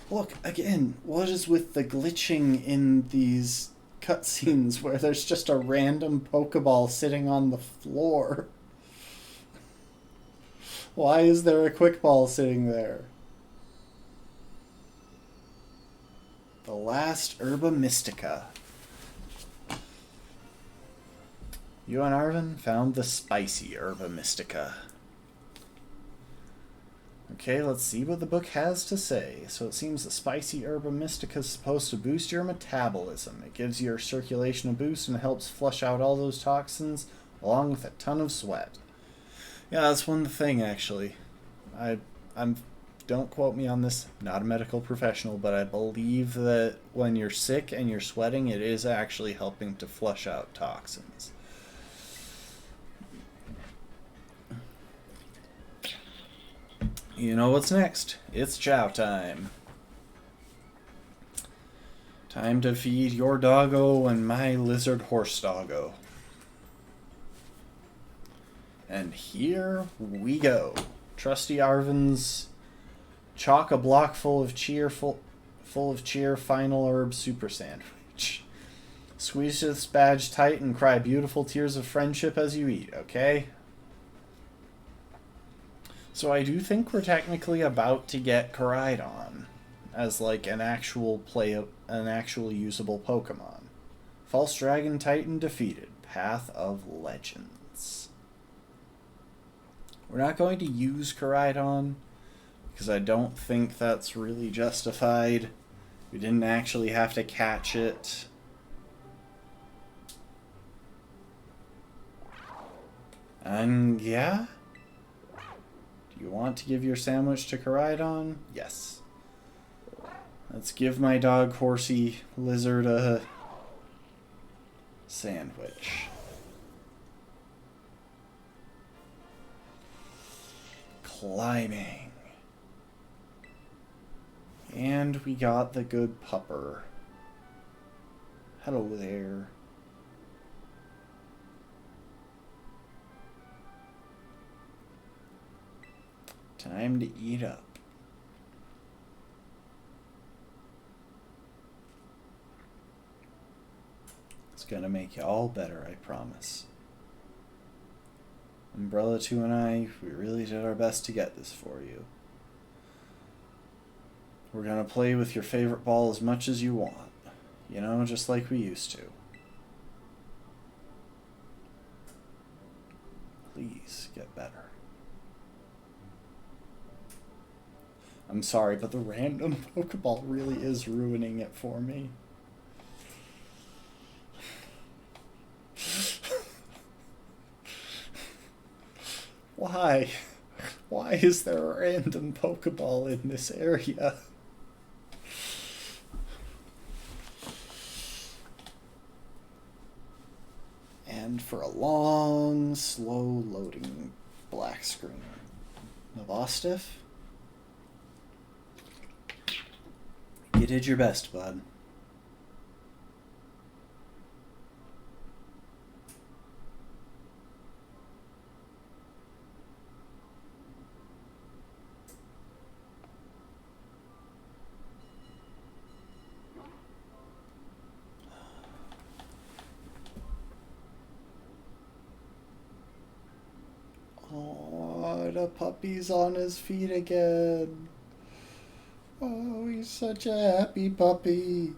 Look, again, what is with the glitching in these cutscenes where there's just a random Pokeball sitting on the floor? Why is there a Quick Ball sitting there? The last Herba Mystica. You and Arven found the spicy Herba Mystica. Okay, let's see what the book has to say. So it seems the spicy Herba Mystica is supposed to boost your metabolism. It gives your circulation a boost and helps flush out all those toxins along with a ton of sweat. Yeah, that's one thing actually. I'm don't quote me on this, not a medical professional, but I believe that when you're sick and you're sweating, it is actually helping to flush out toxins. You know what's next? It's chow time. Time to feed your doggo and my lizard horse doggo. And here we go. Trusty Arven's chock-a-block full of cheer final herb super sandwich. Squeeze this badge tight and cry beautiful tears of friendship as you eat, okay? So I do think we're technically about to get Koraidon as like an actual usable Pokemon. False Dragon Titan defeated. Path of Legends. We're not going to use Koraidon because I don't think that's really justified. We didn't actually have to catch it. And yeah? Do you want to give your sandwich to Koraidon? Yes. Let's give my dog, horsey, lizard a sandwich. Climbing. And we got the good pupper. Hello there. Time to eat up. It's gonna make you all better, I promise. Umbrella 2 and I, we really did our best to get this for you. We're gonna play with your favorite ball as much as you want. You know, just like we used to. Please get better. I'm sorry, but the random Pokeball really is ruining it for me. Why? Why is there a random Pokeball in this area? And for a long, slow loading black screen. Novostiff? You did your best, bud. Oh, the puppy's on his feet again. Oh, he's such a happy puppy.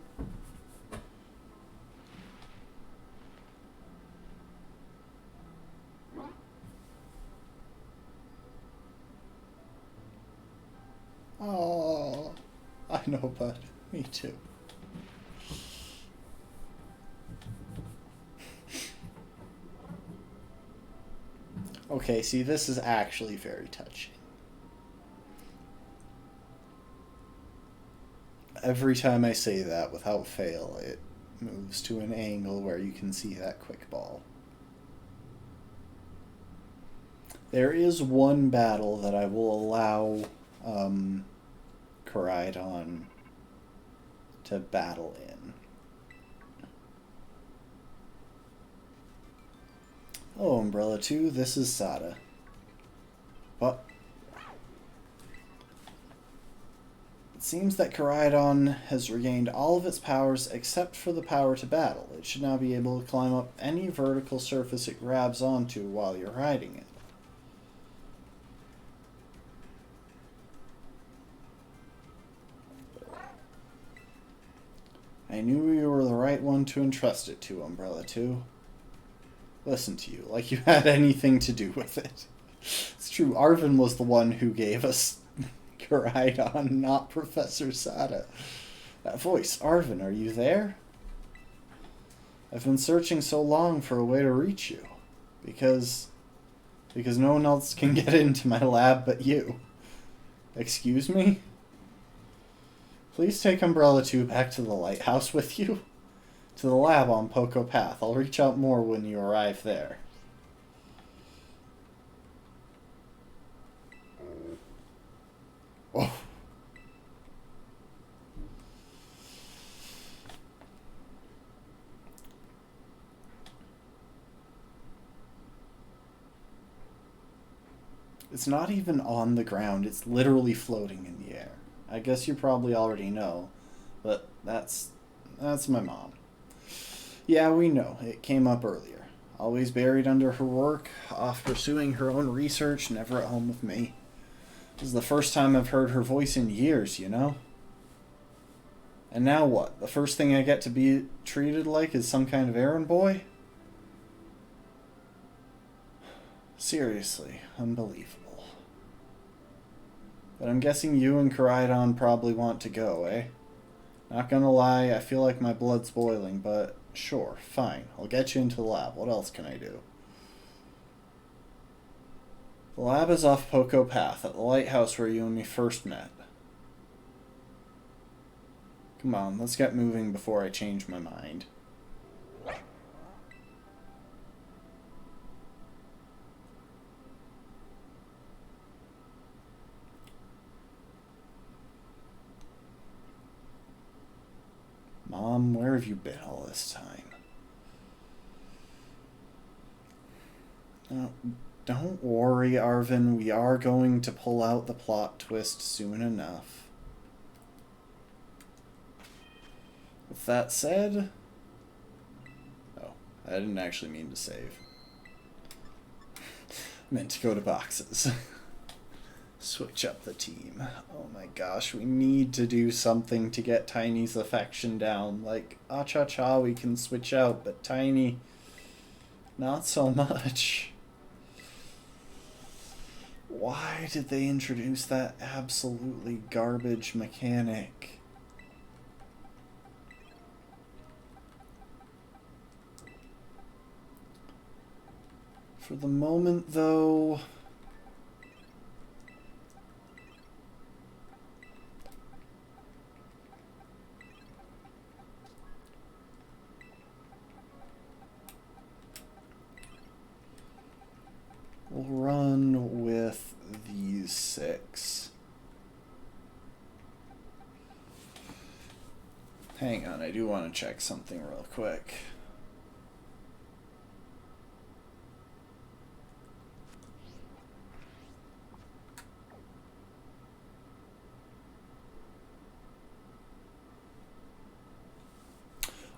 Oh, I know, bud. Me too. Okay, see, this is actually very touching. Every time I say that, without fail, it moves to an angle where you can see that quick ball. There is one battle that I will allow Koraidon to battle in. Hello, Umbrella 2. This is Sada. What? It seems that Koraidon has regained all of its powers except for the power to battle. It should now be able to climb up any vertical surface it grabs onto while you're riding it. I knew you were the right one to entrust it to, Umbrella 2. Listen to you, like you had anything to do with it. It's true, Arvin was the one who gave us Koraidon, not Professor Sada. That voice, Arvin, are you there? I've been searching so long for a way to reach you. Because no one else can get into my lab but you. Excuse me? Please take Umbrella 2 back to the lighthouse with you. To the lab on Poco Path. I'll reach out more when you arrive there. Oh. It's not even on the ground. It's literally floating in the air. I guess you probably already know, but that's my mom. Yeah, we know. It came up earlier. Always buried under her work, off pursuing her own research, never at home with me. This is the first time I've heard her voice in years, you know? And now what? The first thing I get to be treated like is some kind of errand boy? Seriously, unbelievable. But I'm guessing you and Koraidon probably want to go, eh? Not gonna lie, I feel like my blood's boiling, but sure, fine. I'll get you into the lab. What else can I do? The lab is off Poco Path, at the lighthouse where you and me first met. Come on, let's get moving before I change my mind. Mom, where have you been all this time? Don't worry, Arvin. We are going to pull out the plot twist soon enough. With that said... Oh, I didn't actually mean to save. I meant to go to boxes. Switch up the team. Oh my gosh, we need to do something to get Tiny's affection down. Like, Acha-Cha we can switch out, but Tiny, not so much. Why did they introduce that absolutely garbage mechanic? For the moment, though... we'll run with these 6. Hang on, I do want to check something real quick.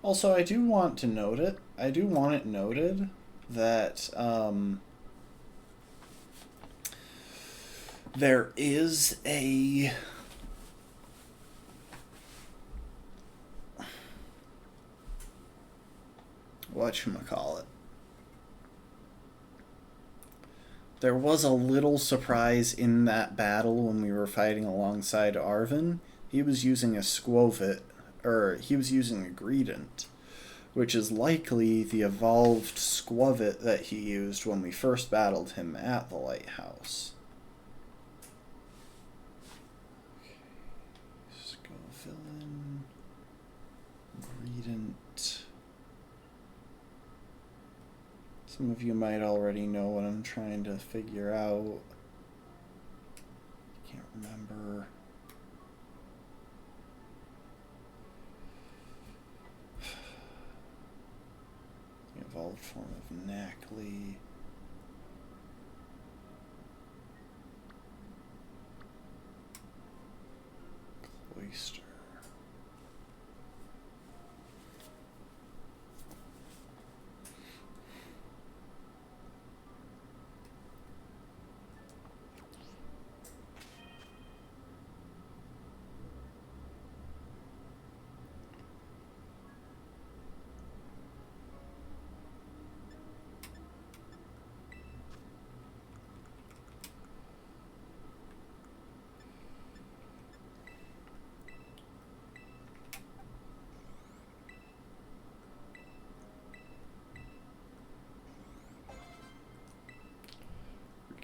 Also, I do want it noted that there is a whatchamacallit. There was a little surprise in that battle when we were fighting alongside Arvin. He was using a Squovit, or he was using a Greedent, which is likely the evolved Squovit that he used when we first battled him at the lighthouse. Villain, Greedent. Some of you might already know what I'm trying to figure out. Can't remember. The evolved form of Knackley. Cloister.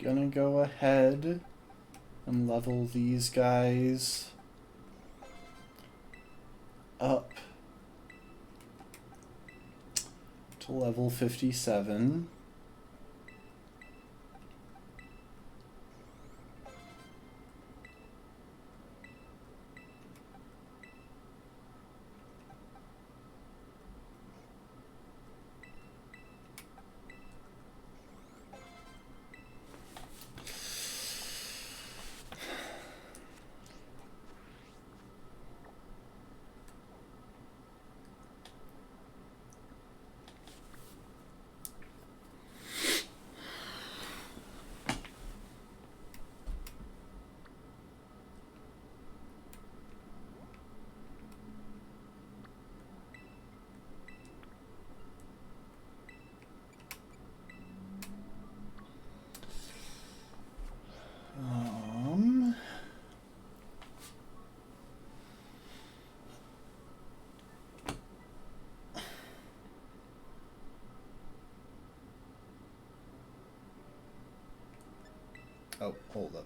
Gonna go ahead and level these guys up to level 57. Oh, hold up.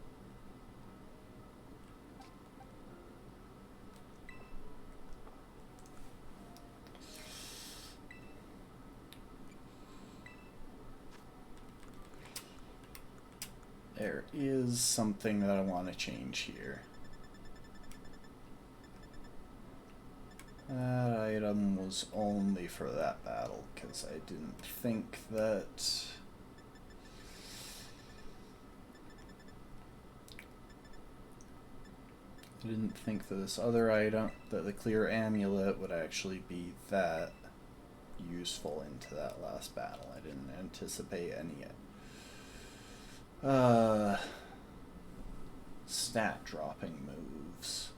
There is something that I want to change here. That item was only for that battle, because I didn't think that... I didn't think that this other item, that the clear amulet, would actually be that useful into that last battle. I didn't anticipate any stat dropping moves.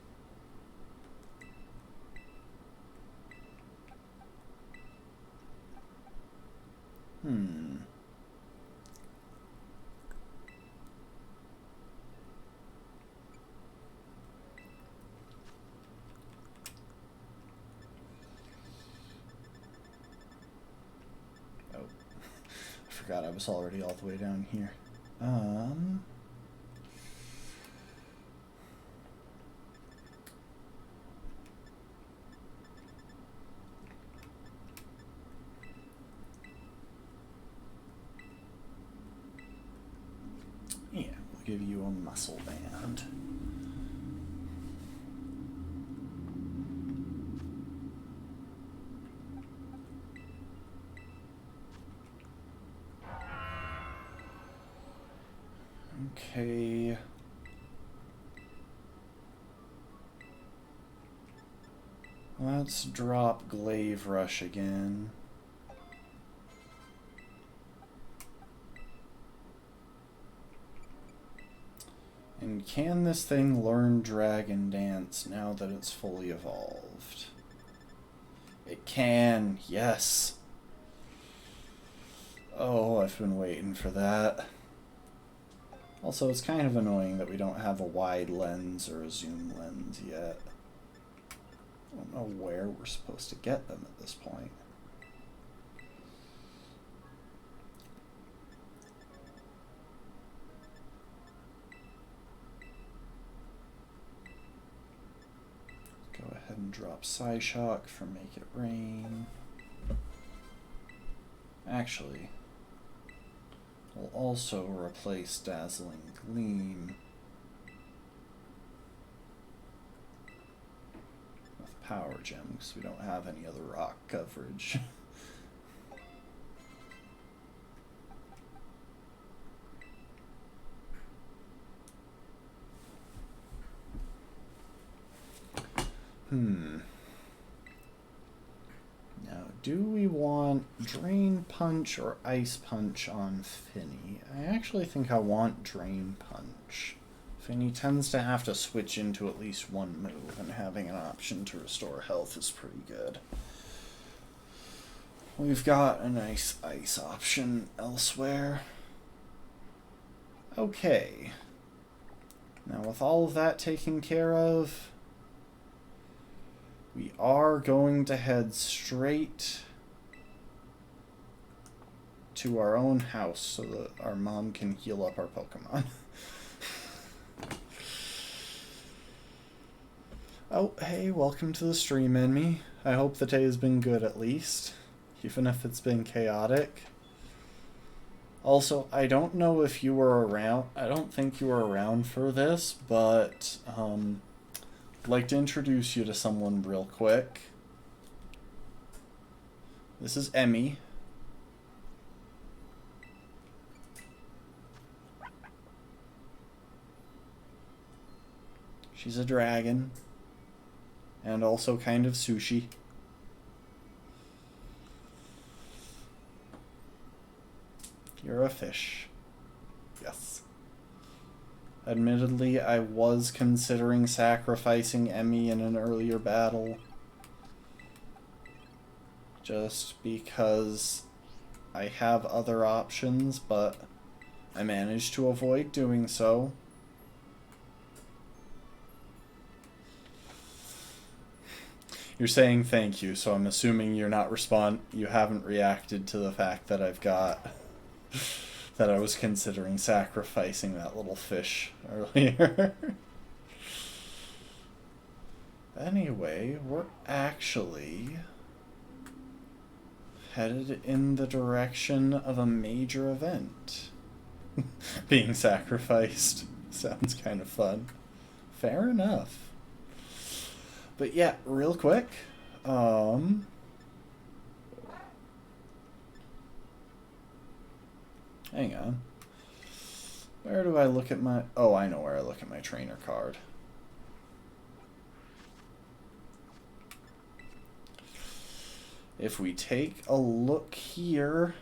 Oh, I forgot I was already all the way down here. Yeah, we'll give you a muscle band. Okay. Let's drop Glaive Rush again. And can this thing learn Dragon Dance now that it's fully evolved? It can, yes. Oh, I've been waiting for that. Also, it's kind of annoying that we don't have a wide lens or a zoom lens yet. I don't know where we're supposed to get them at this point. Go ahead and drop Psyshock for Make It Rain. Actually, we'll also replace Dazzling Gleam with Power Gem because we don't have any other rock coverage. Now, do we want Drain Punch or Ice Punch on Finny? I actually think I want Drain Punch. Finny tends to have to switch into at least one move, and having an option to restore health is pretty good. We've got a nice ice option elsewhere. Okay. Now, with all of that taken care of, we are going to head straight to our own house so that our mom can heal up our Pokemon. Oh, hey, welcome to the stream, Enemy. I hope the day has been good at least, even if it's been chaotic. Also, I don't know if you were around. I don't think you were around for this, but I'd like to introduce you to someone real quick. This is Emmy. She's a dragon. And also kind of sushi. You're a fish. Yes. Admittedly, I was considering sacrificing Emmy in an earlier battle. Just because I have other options, but I managed to avoid doing so. You're saying thank you, so I'm assuming you're not you haven't reacted to the fact that I've got that I was considering sacrificing that little fish earlier. Anyway, we're actually headed in the direction of a major event. Being sacrificed. Sounds kind of fun. Fair enough. But yeah, real quick. Hang on. Where do I look at my... Oh, I know where I look at my trainer card. If we take a look here,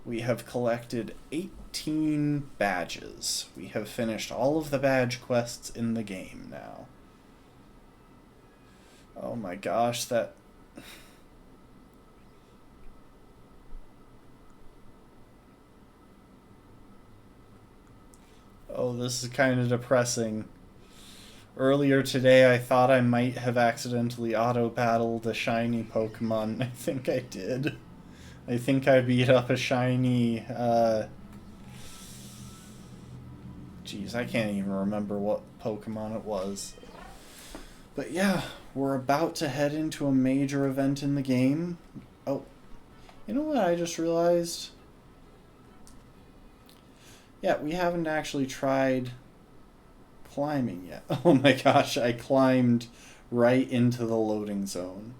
we have collected 18 badges. We have finished all of the badge quests in the game now. Oh my gosh, that... Oh, this is kind of depressing. Earlier today, I thought I might have accidentally auto-battled a shiny Pokemon. I think I did. I think I beat up a shiny, Jeez, I can't even remember what Pokemon it was. But yeah, we're about to head into a major event in the game. Oh, you know what I just realized? Yeah, we haven't actually tried climbing yet. Oh my gosh, I climbed right into the loading zone.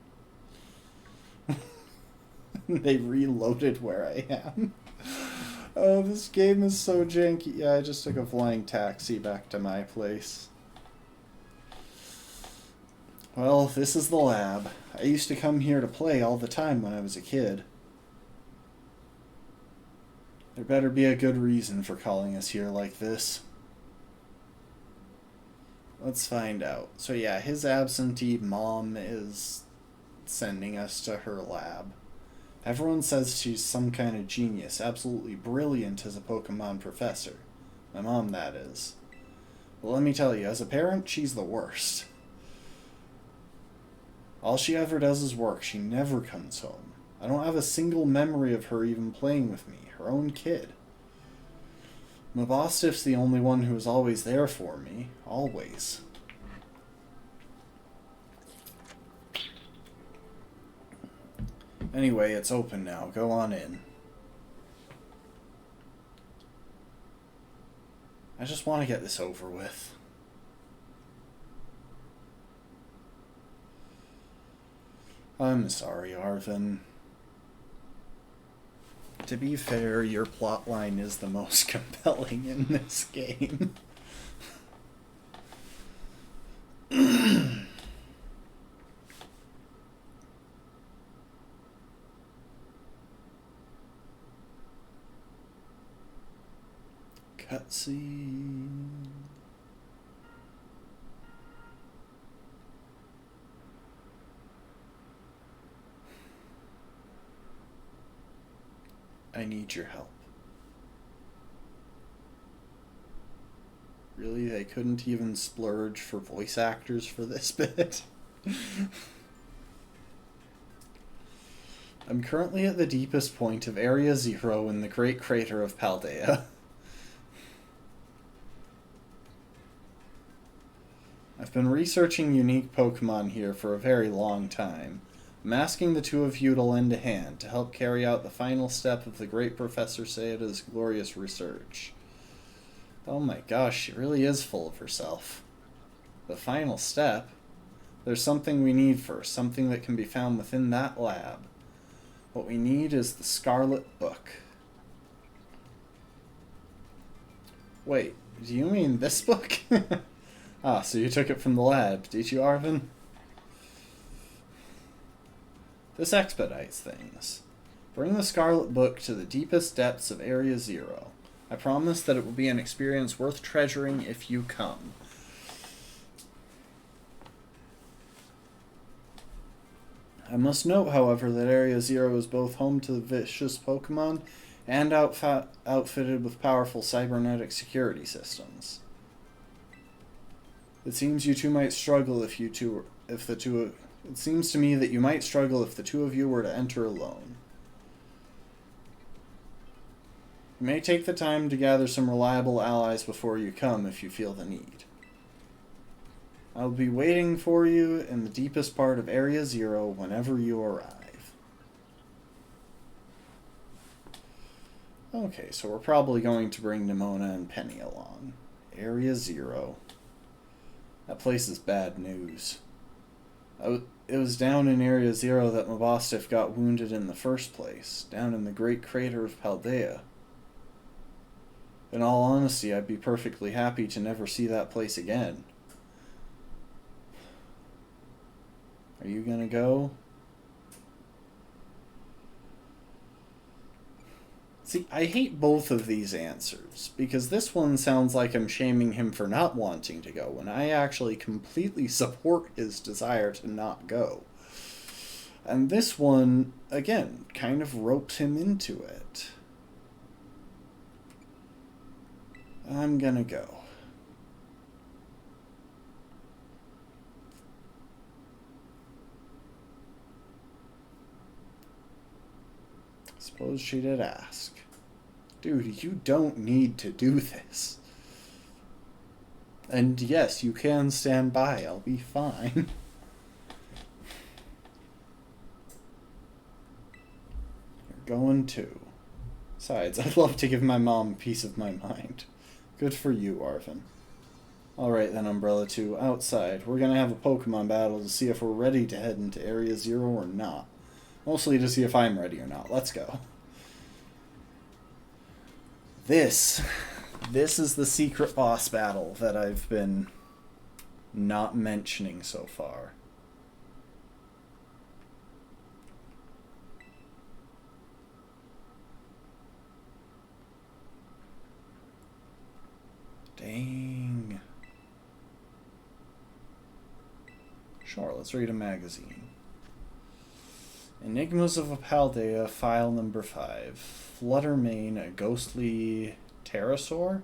They reloaded where I am. Oh, this game is so janky. Yeah, I just took a flying taxi back to my place. Well, this is the lab. I used to come here to play all the time when I was a kid. There better be a good reason for calling us here like this. Let's find out. So yeah, his absentee mom is sending us to her lab. Everyone says she's some kind of genius, absolutely brilliant as a Pokemon professor. My mom, that is. But let me tell you, as a parent, she's the worst. All she ever does is work. She never comes home. I don't have a single memory of her even playing with me, her own kid. Mabosstiff's the only one who is always there for me. Always. Anyway, it's open now. Go on in. I just want to get this over with. I'm sorry, Arvin. To be fair, your plotline is the most compelling in this game. Cutscene. I need your help. Really? They couldn't even splurge for voice actors for this bit? I'm currently at the deepest point of Area 0 in the Great Crater of Paldea. I've been researching unique Pokemon here for a very long time. I'm asking the two of you to lend a hand to help carry out the final step of the great Professor Sayada's glorious research. Oh my gosh, she really is full of herself. The final step? There's something we need first, something that can be found within that lab. What we need is the Scarlet book. Wait, do you mean this book? Ah, so you took it from the lab, did you, Arvin? This expedites things. Bring the Scarlet book to the deepest depths of Area 0. I promise that it will be an experience worth treasuring if you come. I must note, however, that Area 0 is both home to vicious Pokemon and outfitted with powerful cybernetic security systems. It seems you two might struggle It seems to me that you might struggle if the two of you were to enter alone. You may take the time to gather some reliable allies before you come if you feel the need. I will be waiting for you in the deepest part of Area 0 whenever you arrive. Okay, so we're probably going to bring Nimona and Penny along. Area 0. That place is bad news. It was down in Area 0 that Mabostif got wounded in the first place, down in the great crater of Paldea. In all honesty, I'd be perfectly happy to never see that place again. Are you gonna go? See, I hate both of these answers, because this one sounds like I'm shaming him for not wanting to go, when I actually completely support his desire to not go. And this one, again, kind of ropes him into it. I'm gonna go. Suppose she did ask. Dude, you don't need to do this. And yes, you can stand by. I'll be fine. You're going too. Besides, I'd love to give my mom a piece of my mind. Good for you, Arvin. Alright then, Umbrella 2, outside. We're gonna have a Pokemon battle to see if we're ready to head into Area 0 or not. Mostly to see if I'm ready or not. Let's go. This is the secret boss battle that I've been not mentioning so far. Dang. Sure, let's read a magazine. Enigmas of a Paldea, file number 5. Fluttermane, a ghostly pterosaur?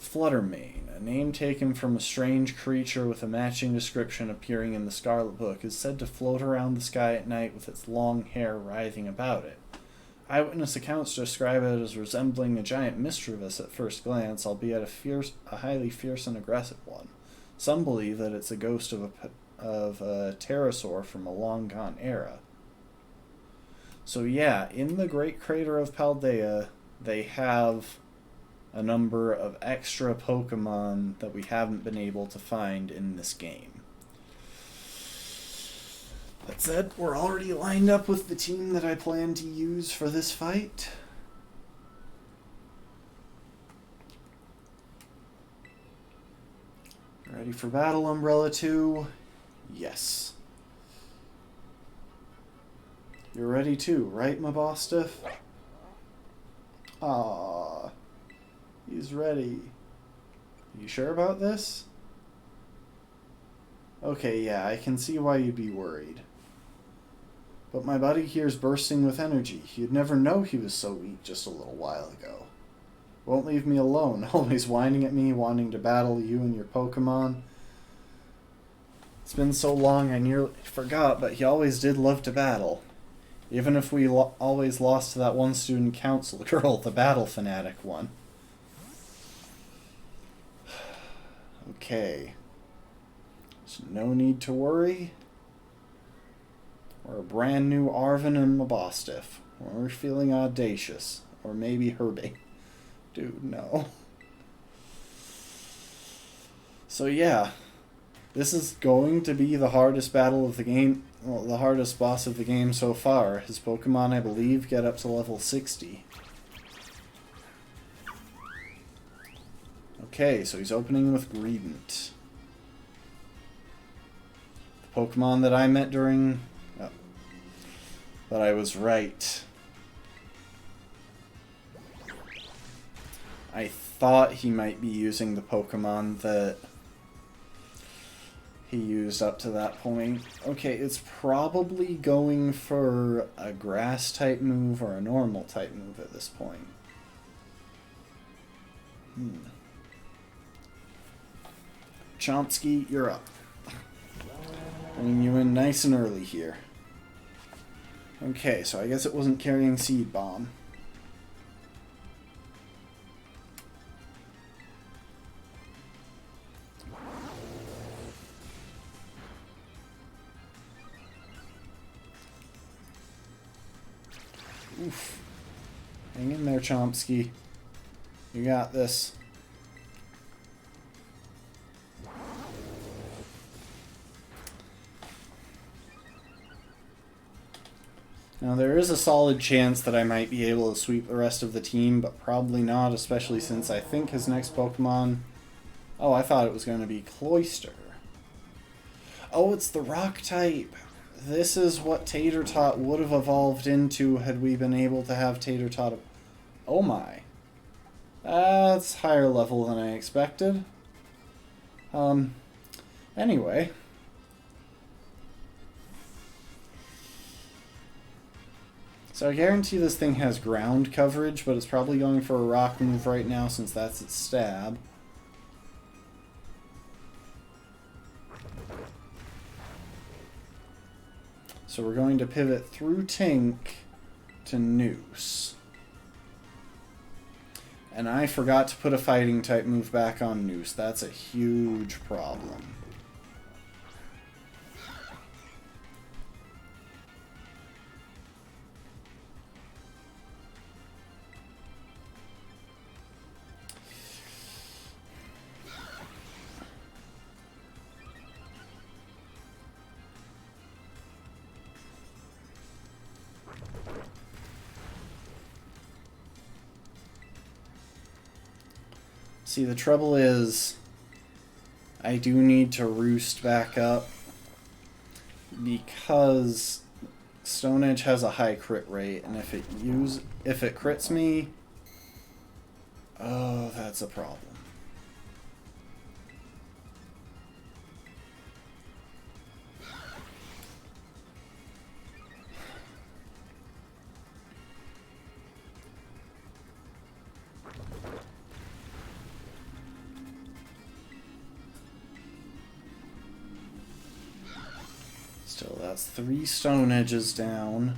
Fluttermane, a name taken from a strange creature with a matching description appearing in the Scarlet book, is said to float around the sky at night with its long hair writhing about it. Eyewitness accounts describe it as resembling a giant mischievous at first glance, albeit a highly fierce and aggressive one. Some believe that it's a ghost of a pterosaur from a long-gone era. So yeah, in the Great Crater of Paldea, they have a number of extra Pokemon that we haven't been able to find in this game. That said, we're already lined up with the team that I plan to use for this fight. Ready for battle, Umbrella 2? Yes. You're ready too, right, Mabostif? Ah, he's ready. You sure about this? Okay, yeah, I can see why you'd be worried. But my buddy here's bursting with energy. You'd never know he was so weak just a little while ago. Won't leave me alone, always whining at me, wanting to battle you and your Pokemon. It's been so long I nearly forgot, but he always did love to battle. Even if we always lost to that one student council girl, the battle fanatic one. Okay. There's no need to worry. We're a brand new Arvin and Mabostif. We're feeling audacious. Or maybe Herbie. Dude, no. So yeah. This is going to be the hardest battle of the game. Well, the hardest boss of the game so far. His Pokemon, I believe, get up to level 60. Okay, so he's opening with Greedent. The Pokemon that I met during... Oh. But I was right. I thought he might be using the Pokemon that he used up to that point. Okay, it's probably going for a grass type move or a normal type move at this point. Chomsky, you're up. Bringing you in nice and early here. Okay, so I guess it wasn't carrying Seed Bomb. Oof. Hang in there, Chomsky. You got this. Now, there is a solid chance that I might be able to sweep the rest of the team, but probably not, especially since I think his next Pokemon... Oh, I thought it was going to be Cloyster. Oh, it's the Rock type. This is what Tater Tot would have evolved into had we been able to have Tater Tot... Oh my. That's higher level than I expected. Anyway... So I guarantee this thing has ground coverage, but it's probably going for a rock move right now since that's its stab. So we're going to pivot through Tink to Noose. And I forgot to put a fighting type move back on Noose. That's a huge problem. See, the trouble is, I do need to roost back up because Stone Edge has a high crit rate, and if it crits me, oh, that's a problem. Still, that's 3 Stone Edges down.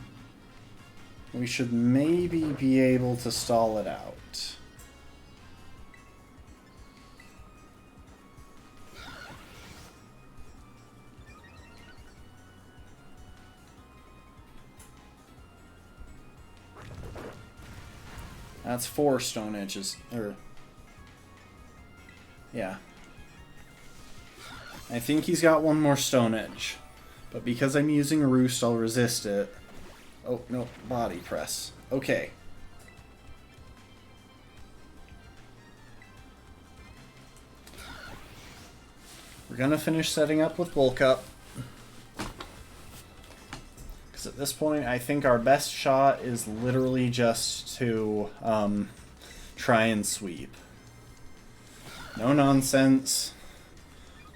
We should maybe be able to stall it out. That's 4 Stone Edges. Yeah. I think he's got one more Stone Edge. But because I'm using a Roost, I'll resist it. Oh, no. Body press. Okay. We're gonna finish setting up with Bulk Up. Because at this point, I think our best shot is literally just to try and sweep. No nonsense.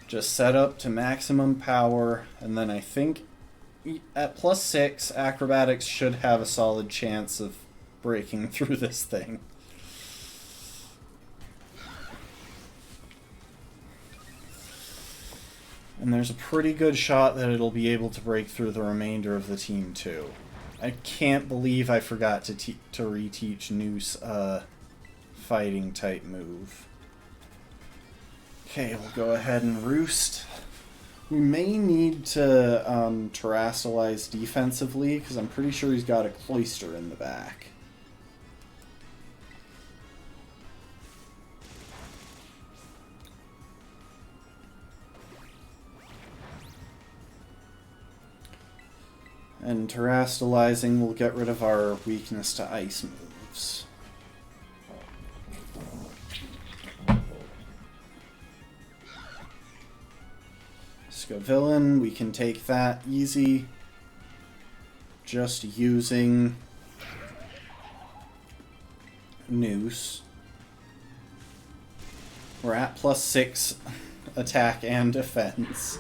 Just set up to maximum power, and then I think at +6, Acrobatics should have a solid chance of breaking through this thing. And there's a pretty good shot that it'll be able to break through the remainder of the team, too. I can't believe I forgot to reteach Noose fighting type move. Okay, we'll go ahead and Roost. We may need to Terrasilize defensively, because I'm pretty sure he's got a Cloyster in the back. And Terrastilizing will get rid of our weakness to ice moves. Villain, we can take that easy. Just using Noose. We're at +6 attack and defense.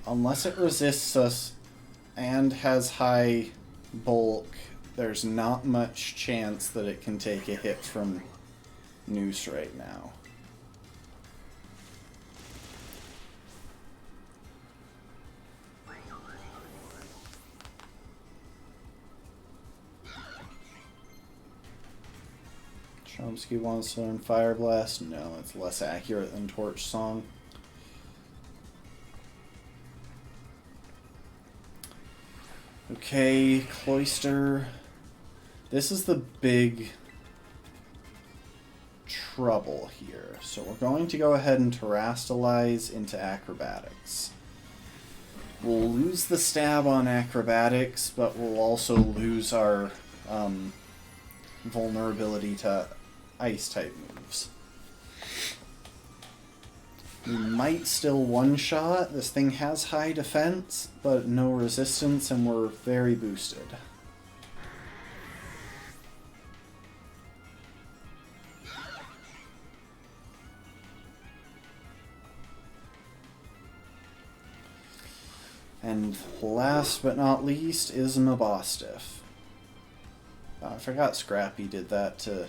Unless it resists us and has high bulk, there's not much chance that it can take a hit from Noose right now. Chomsky wants to learn Fire Blast. No, it's less accurate than Torch Song. Okay, Cloister. This is the big trouble here. So we're going to go ahead and terastalize into acrobatics. We'll lose the stab on acrobatics, but we'll also lose our vulnerability to ice-type moves. We might still one-shot. This thing has high defense, but no resistance, and we're very boosted. And last but not least is Mabostiff. I forgot Scrappy did that to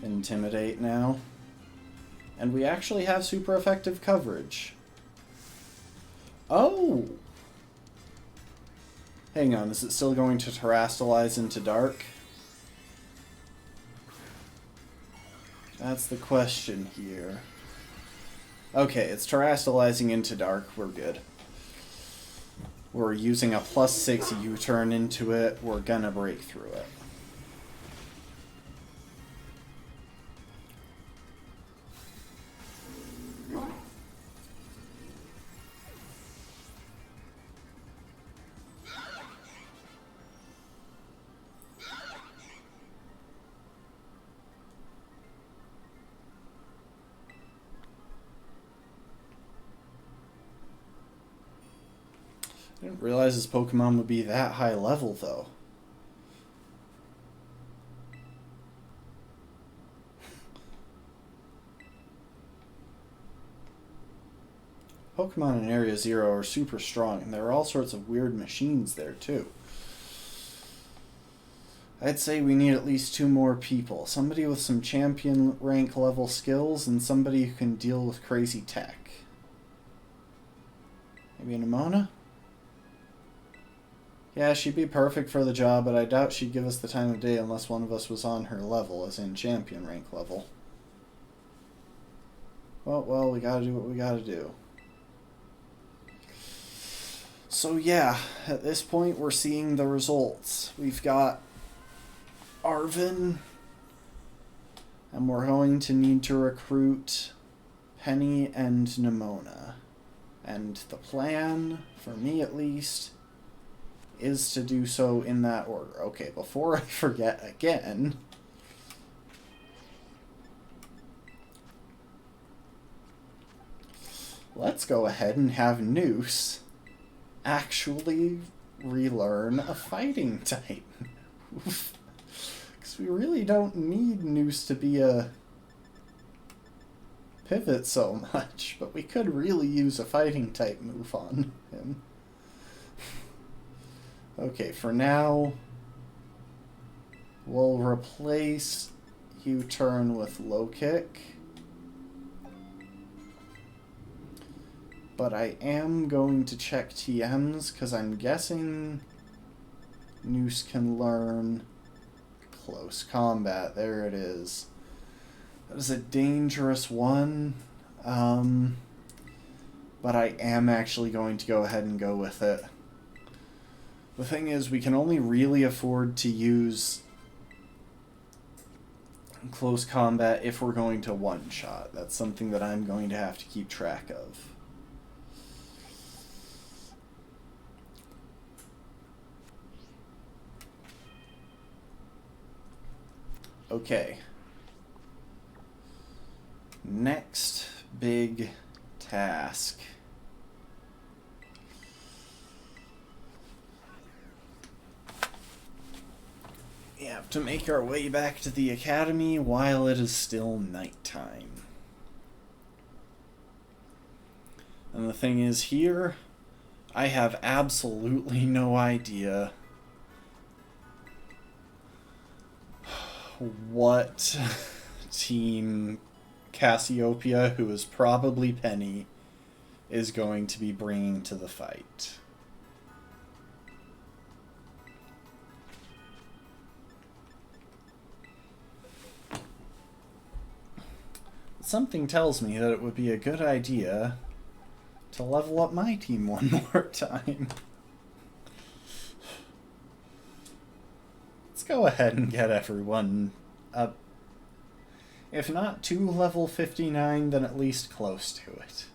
Intimidate now. And we actually have super effective coverage. Oh! Hang on, is it still going to terastalize into dark? That's the question here. Okay, it's terastalizing into dark. We're good. We're using a +6 U-turn into it. We're gonna break through it. I didn't realize this Pokemon would be that high level, though. Pokemon in Area Zero are super strong, and there are all sorts of weird machines there, too. I'd say we need at least 2 more people. Somebody with some champion rank level skills, and somebody who can deal with crazy tech. Maybe an Nimona? Yeah, she'd be perfect for the job, but I doubt she'd give us the time of day unless one of us was on her level, as in champion rank level. Well, we gotta do what we gotta do. So yeah, at this point we're seeing the results. We've got Arven, and we're going to need to recruit Penny and Nimona. And the plan, for me at least, is to do so in that order. Okay, before I forget again, let's go ahead and have Noose actually relearn a fighting type. Because we really don't need Noose to be a pivot so much, but we could really use a fighting type move on him. Okay, for now, we'll replace U-turn with low kick. But I am going to check TMs, because I'm guessing Noose can learn close combat. There it is. That is a dangerous one. But I am actually going to go ahead and go with it. The thing is, we can only really afford to use close combat if we're going to one-shot. That's something that I'm going to have to keep track of. Okay. Next big task. We have to make our way back to the academy while it is still nighttime. And the thing is, here, I have absolutely no idea what Team Cassiopeia, who is probably Penny, is going to be bringing to the fight. Something tells me that it would be a good idea to level up my team one more time. Let's go ahead and get everyone up. If not to level 59, then at least close to it.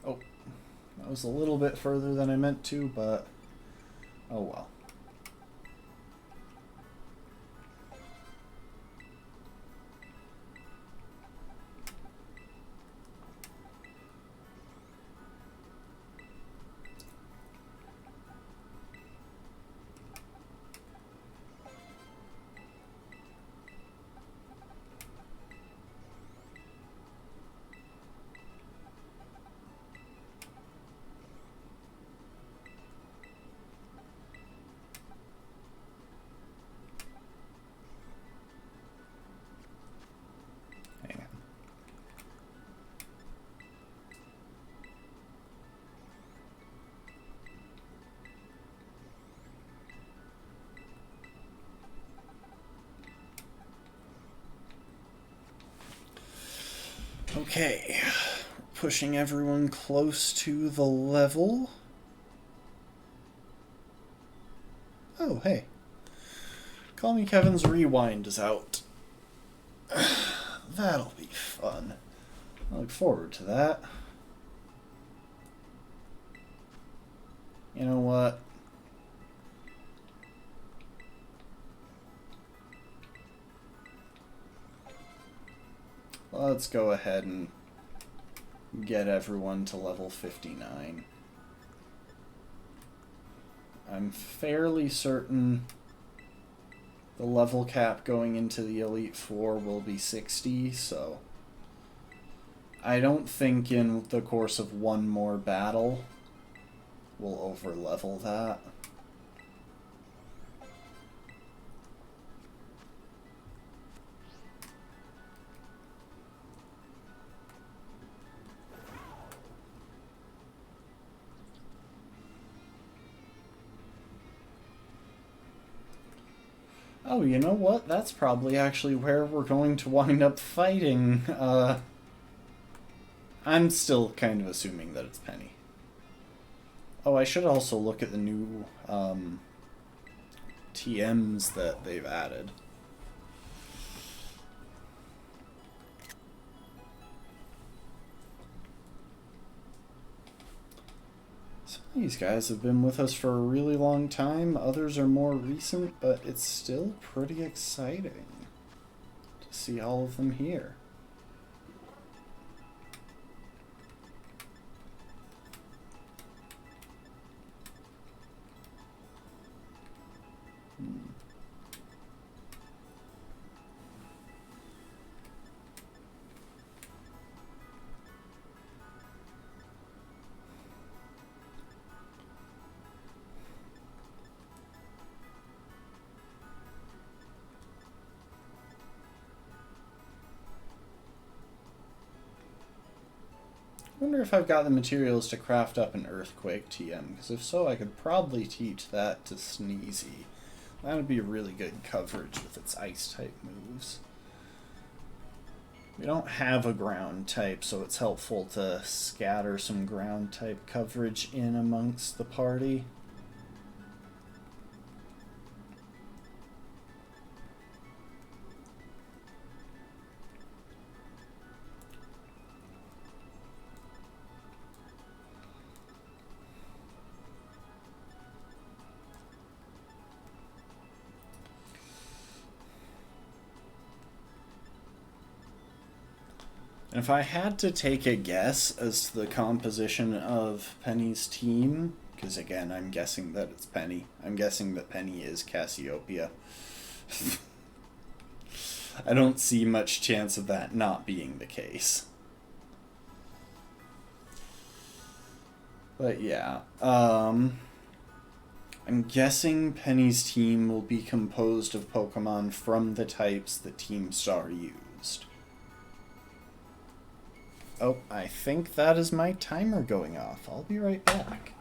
Oh, that was a little bit further than I meant to, but oh well. Okay, pushing everyone close to the level. Oh, hey. Call Me Kevin's Rewind is out. That'll be fun. I look forward to that. You know what? Let's go ahead and get everyone to level 59. I'm fairly certain the level cap going into the Elite Four will be 60, so I don't think in the course of one more battle we'll over-level that. Oh, you know what? That's probably actually where we're going to wind up fighting. I'm still kind of assuming that it's Penny. Oh, I should also look at the new TMs that they've added. These guys have been with us for a really long time. Others are more recent, but it's still pretty exciting to see all of them here. I wonder if I've got the materials to craft up an Earthquake TM, because if so, I could probably teach that to Sneezy. That would be really good coverage with its Ice-type moves. We don't have a Ground type, so it's helpful to scatter some Ground-type coverage in amongst the party. And if I had to take a guess as to the composition of Penny's team, because again, I'm guessing that it's Penny. I'm guessing that Penny is Cassiopeia. I don't see much chance of that not being the case. But yeah, I'm guessing Penny's team will be composed of Pokemon from the types that Team Star used. Oh, I think that is my timer going off. I'll be right back.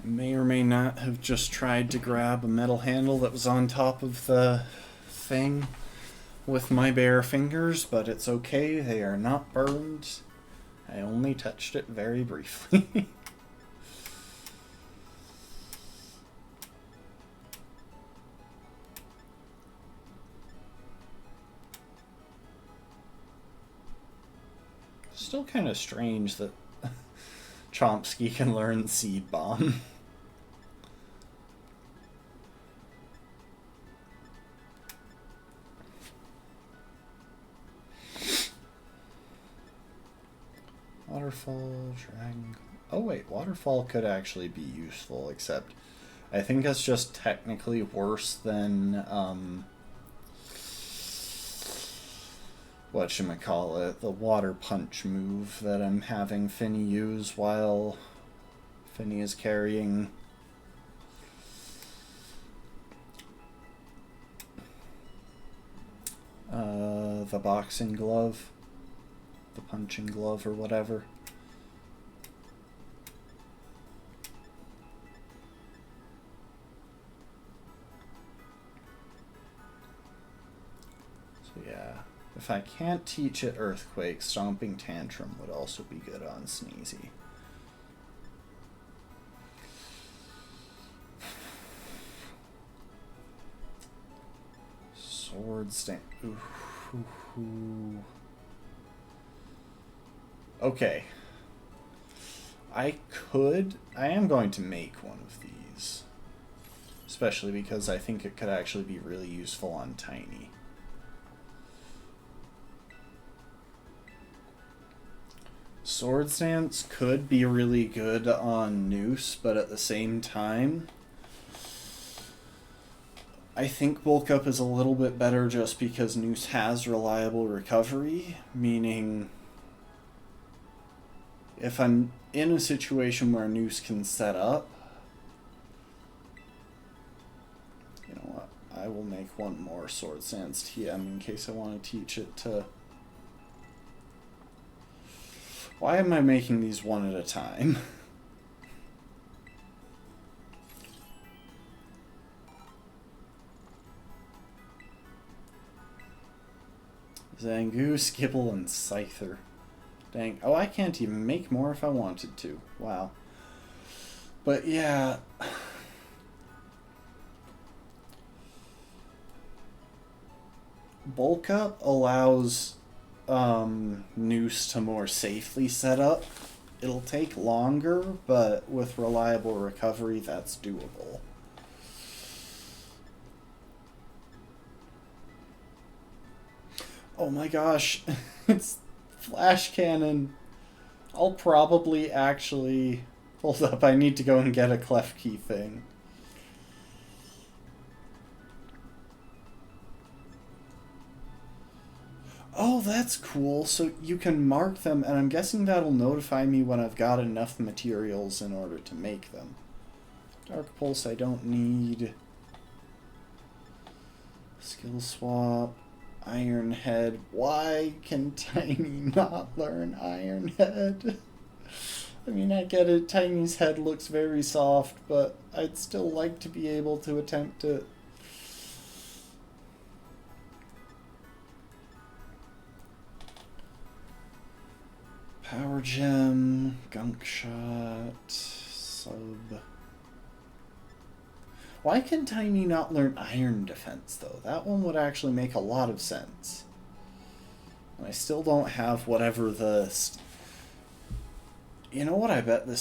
May or may not have just tried to grab a metal handle that was on top of the thing with my bare fingers, but it's okay, they are not burned. I only touched it very briefly. Still kind of strange that Chomsky can learn Seed Bomb. Waterfall, Dragon... Oh wait, Waterfall could actually be useful, except I think that's just technically worse than, whatchamacallit, the Water Punch move that I'm having Finny use while Finny is carrying the boxing glove. The punching glove or whatever. So yeah, if I can't teach it Earthquake, Stomping Tantrum would also be good on Sneezy. Sword Stand. Ooh. Okay. I am going to make one of these. Especially because I think it could actually be really useful on Tiny. Sword Stance could be really good on Noose, but at the same time, I think Bulk Up is a little bit better just because Noose has reliable recovery, meaning if I'm in a situation where Noose can set up, you know what, I will make one more Sword Stance TM in case I want to teach it to... Why am I making these one at a time? Zangoose, Skibble, and Scyther. Dang. Oh, I can't even make more if I wanted to. Wow. But yeah. Bulk Up allows Noose to more safely set up. It'll take longer, but with reliable recovery, that's doable. Oh my gosh. It's Flash Cannon. I'll probably actually... Hold up, I need to go and get a Klefki thing. Oh, that's cool. So you can mark them, and I'm guessing that'll notify me when I've got enough materials in order to make them. Dark Pulse I don't need. Skill Swap. Iron Head. Why can Tiny not learn Iron Head? I mean, I get it, Tiny's head looks very soft, but I'd still like to be able to attempt it. Power Gem, Gunk Shot, Sub. Why can Tiny not learn Iron Defense, though? That one would actually make a lot of sense. And I still don't have whatever the... You know what I bet the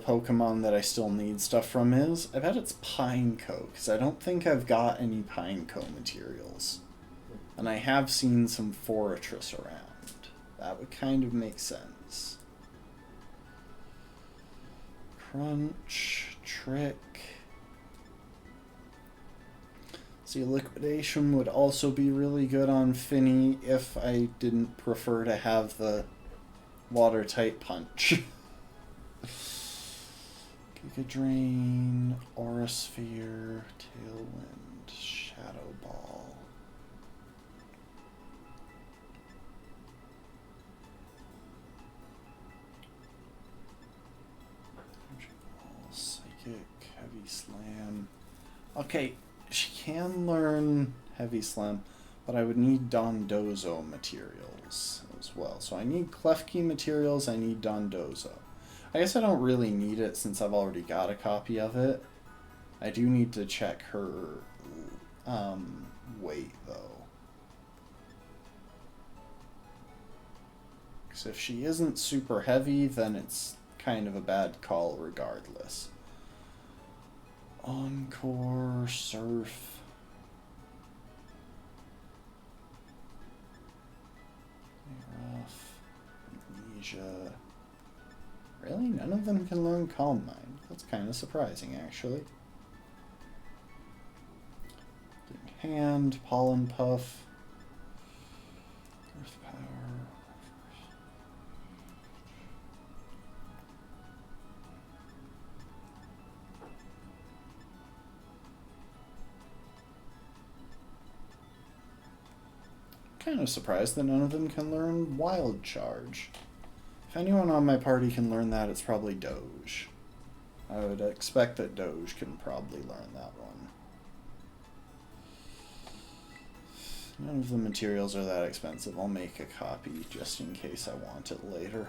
Pokemon that I still need stuff from is? I bet it's Pineco, because I don't think I've got any Pineco materials. And I have seen some Fortress around. That would kind of make sense. Crunch, Trick. See, Liquidation would also be really good on Finny if I didn't prefer to have the Water-type Punch. Giga Drain, Aura Sphere, Tailwind, Shadow Ball. Psychic, Heavy Slam. Okay, she can learn Heavy Slam, but I would need Dondozo materials as well. So I need Klefki materials, I need Dondozo. I guess I don't really need it since I've already got a copy of it. I do need to check her weight, though. Because if she isn't super heavy, then it's kind of a bad call regardless. Encore, Surf. Rough, Amnesia. Really? None of them can learn Calm Mind. That's kind of surprising, actually. Hand, Pollen Puff. Earth Power. Kind of surprised that none of them can learn Wild Charge. If anyone on my party can learn that, it's probably Doge. I would expect that Doge can probably learn that one. None of the materials are that expensive. I'll make a copy just in case I want it later.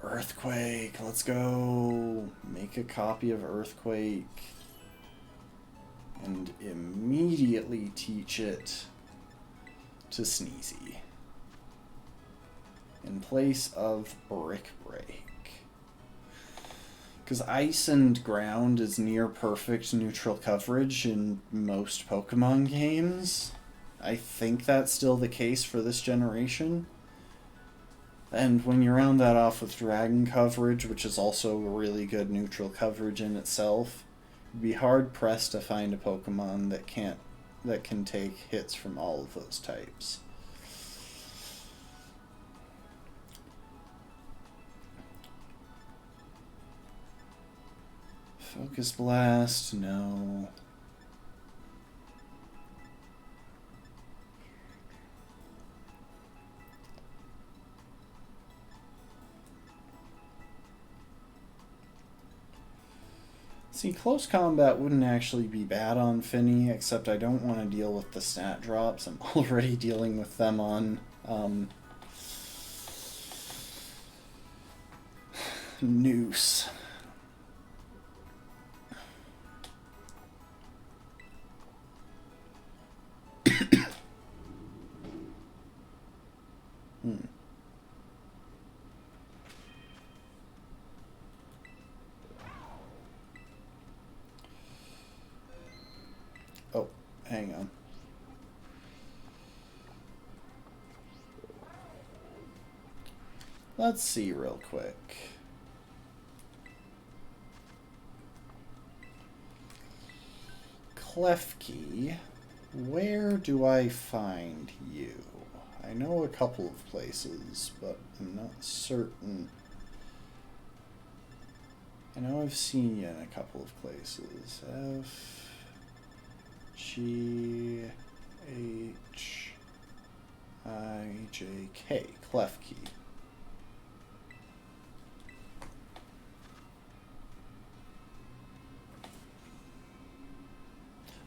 Earthquake, let's go. Make a copy of Earthquake and immediately teach it to Sneezy in place of Brick Break. Because Ice and Ground is near perfect neutral coverage in most Pokemon games. I think that's still the case for this generation. And when you round that off with Dragon coverage, which is also really good neutral coverage in itself, you'd be hard-pressed to find a Pokemon that can take hits from all of those types. Focus Blast, no. See, Close Combat wouldn't actually be bad on Finny, except I don't want to deal with the stat drops. I'm already dealing with them on Noose. Oh, hang on. Let's see real quick. Klefki, where do I find you? I know a couple of places, but I'm not certain I know I've seen you in a couple of places. F, G, H, I, J, K. Clef key.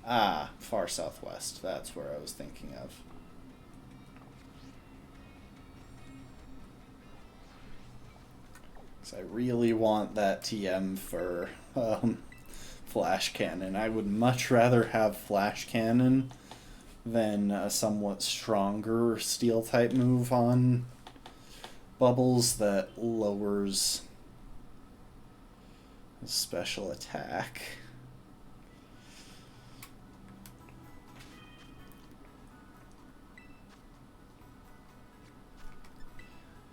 Ah, far southwest. That's where I was thinking of. I really want that TM for flash cannon. I would much rather have flash cannon than a somewhat stronger steel type move on Bubbles that lowers special attack.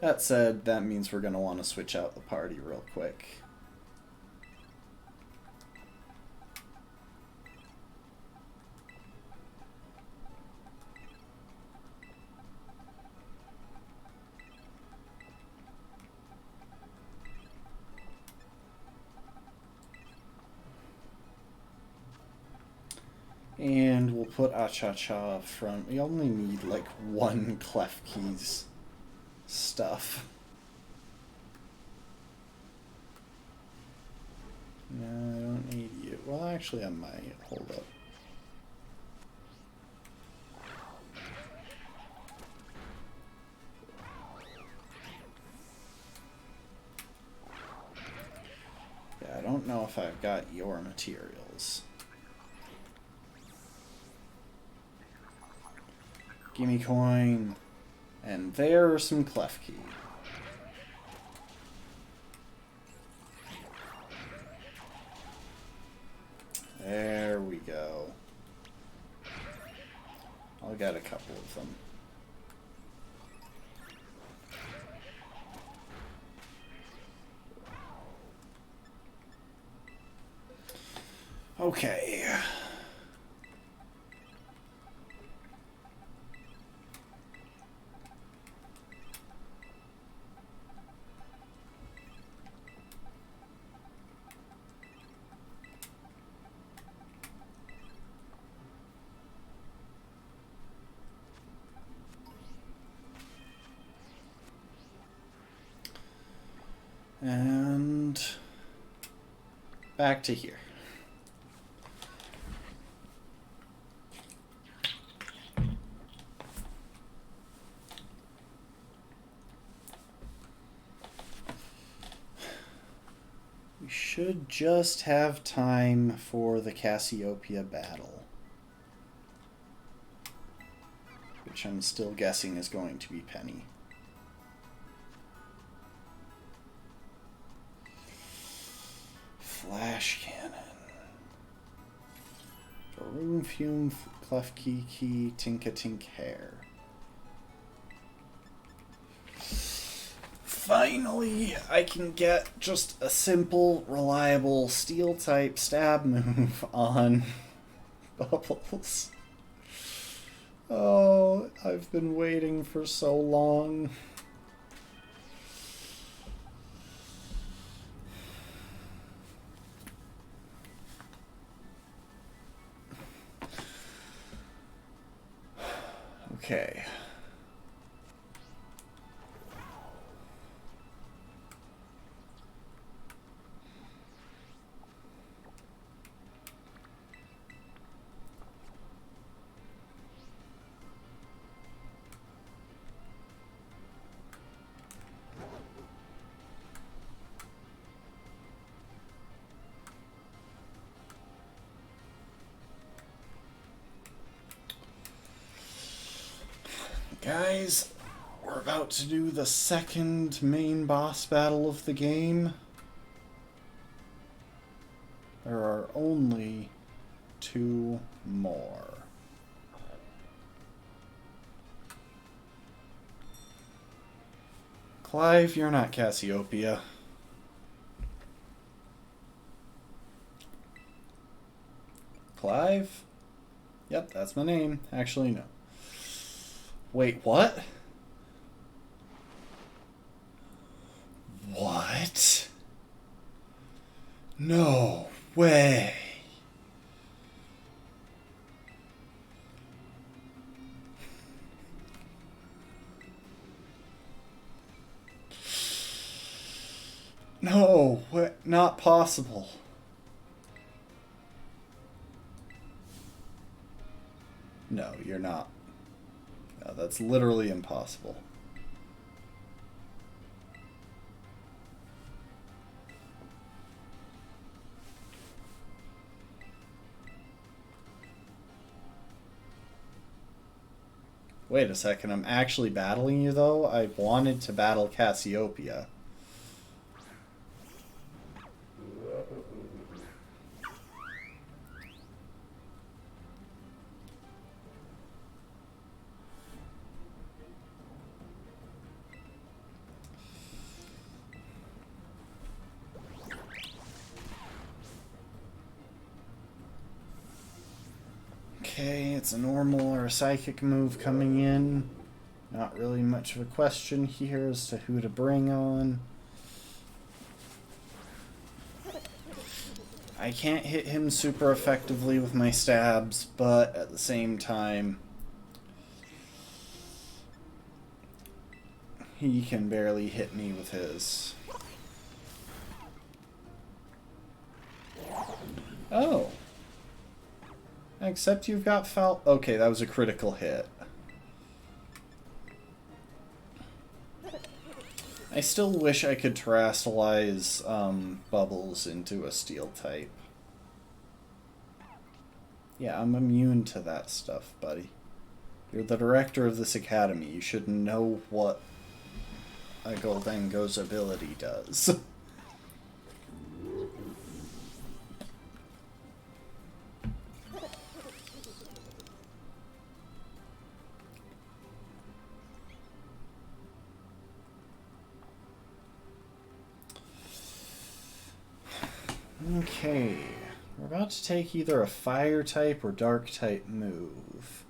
That said, that means we're going to want to switch out the party real quick. And we'll put Acha-Cha up front. We only need like one Clef Keys stuff. No, I don't need you. Well, actually, I might. Hold up. Yeah, I don't know if I've got your materials. Gimme coin. And there's some Clef Key. There we go. I'll get a couple of them. Okay. And back to here. We should just have time for the Cassiopeia battle, which I'm still guessing is going to be Penny. Flash cannon. Baroon fume, clef key, tinka tink hair. Finally, I can get just a simple, reliable steel type stab move on Bubbles. Oh, I've been waiting for so long. Okay. Guys, we're about to do the second main boss battle of the game. There are only 2 more. Clive, you're not Cassiopeia. Clive? Yep, that's my name. Actually, no. Wait, what? What? No way. No, what? Not possible. No, you're not. No, that's literally impossible. Wait a second, I'm actually battling you though? I wanted to battle Cassiopeia. Okay, it's a normal or a psychic move coming in. Not really much of a question here as to who to bring on. I can't hit him super effectively with my stabs, but at the same time, he can barely hit me with his. Oh. Except you've got foul. Okay, that was a critical hit. I still wish I could terrasilize Bubbles into a steel type. Yeah, I'm immune to that stuff, buddy. You're the director of this academy. You should know what a Goldengo's ability does. Okay, we're about to take either a fire type or dark type move.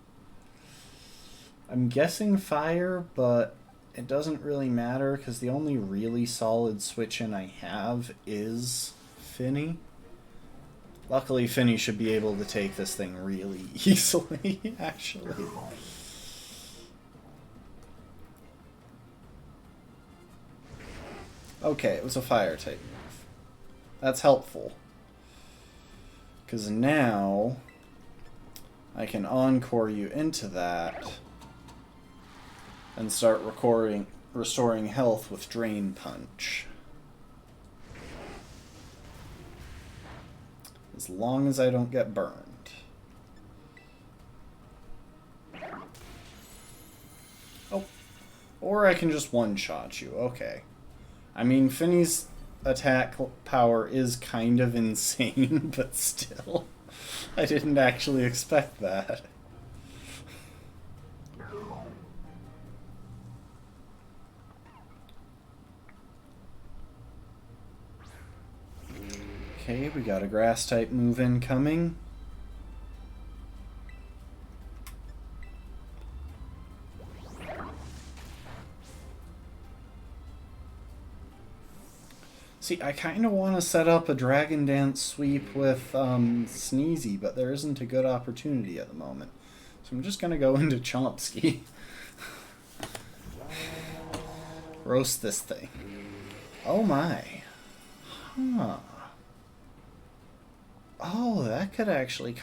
I'm guessing fire, but it doesn't really matter because the only really solid switch in I have is Finny. Luckily, Finny should be able to take this thing really easily, actually. Okay, it was a fire type move. That's helpful. Because now I can encore you into that and start restoring health with Drain Punch. As long as I don't get burned. Oh. Or I can just one-shot you. Okay. I mean, Finny's attack power is kind of insane, but still. I didn't actually expect that. Okay, we got a grass type move incoming. See, I kind of want to set up a Dragon Dance sweep with Sneezy, but there isn't a good opportunity at the moment. So I'm just going to go into Chomsky. Roast this thing. Oh my. Huh. Oh, that could actually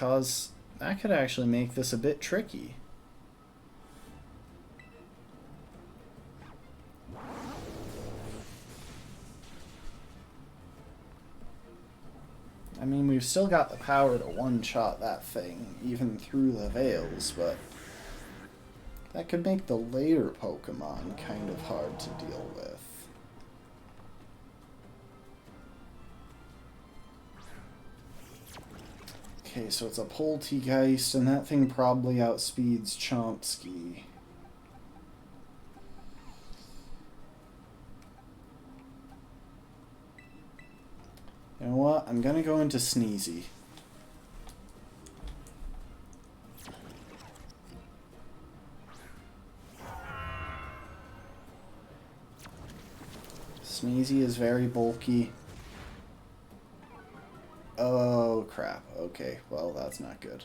make this a bit tricky. I mean, we've still got the power to one-shot that thing, even through the veils, but that could make the later Pokemon kind of hard to deal with. Okay, so it's a Poltegeist, and that thing probably outspeeds Chomsky. You know what? I'm gonna go into Sneezy. Sneezy is very bulky. Oh, crap. Okay, well, that's not good.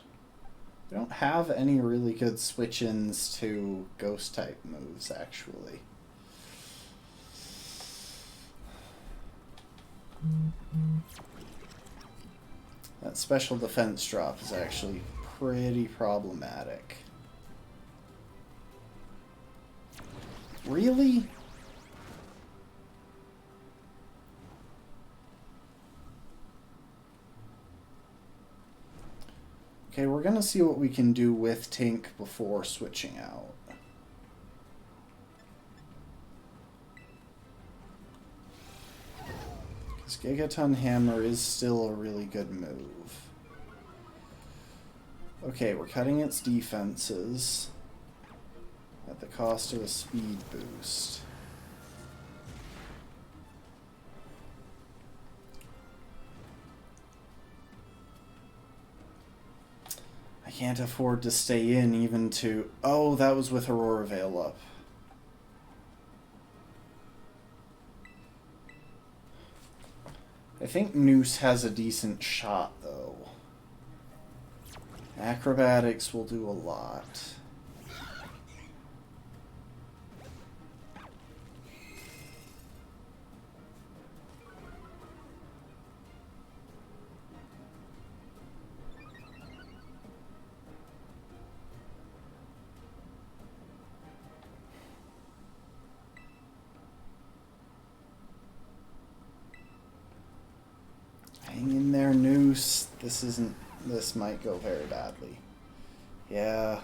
We don't have any really good switch-ins to ghost-type moves, actually. That special defense drop is actually pretty problematic. Really? Okay, we're gonna see what we can do with Tink before switching out. Because Gigaton Hammer is still a really good move. Okay, we're cutting its defenses at the cost of a speed boost. I can't afford to stay in even to... Oh, that was with Aurora Veil up. I think Noose has a decent shot, though. Acrobatics will do a lot. Hang in there, Noose. This might go very badly. Yeah.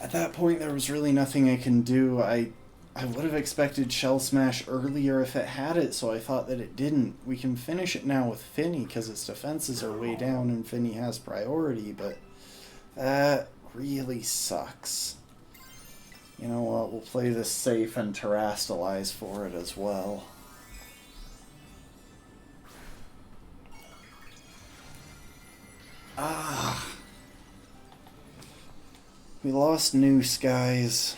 At that point, there was really nothing I can do. I would have expected Shell Smash earlier if it had it, so I thought that it didn't. We can finish it now with Finny, because its defenses are way down and Finny has priority, but that really sucks. You know what, we'll play this safe and Terrastalize for it as well. Ah. We lost Noose, guys.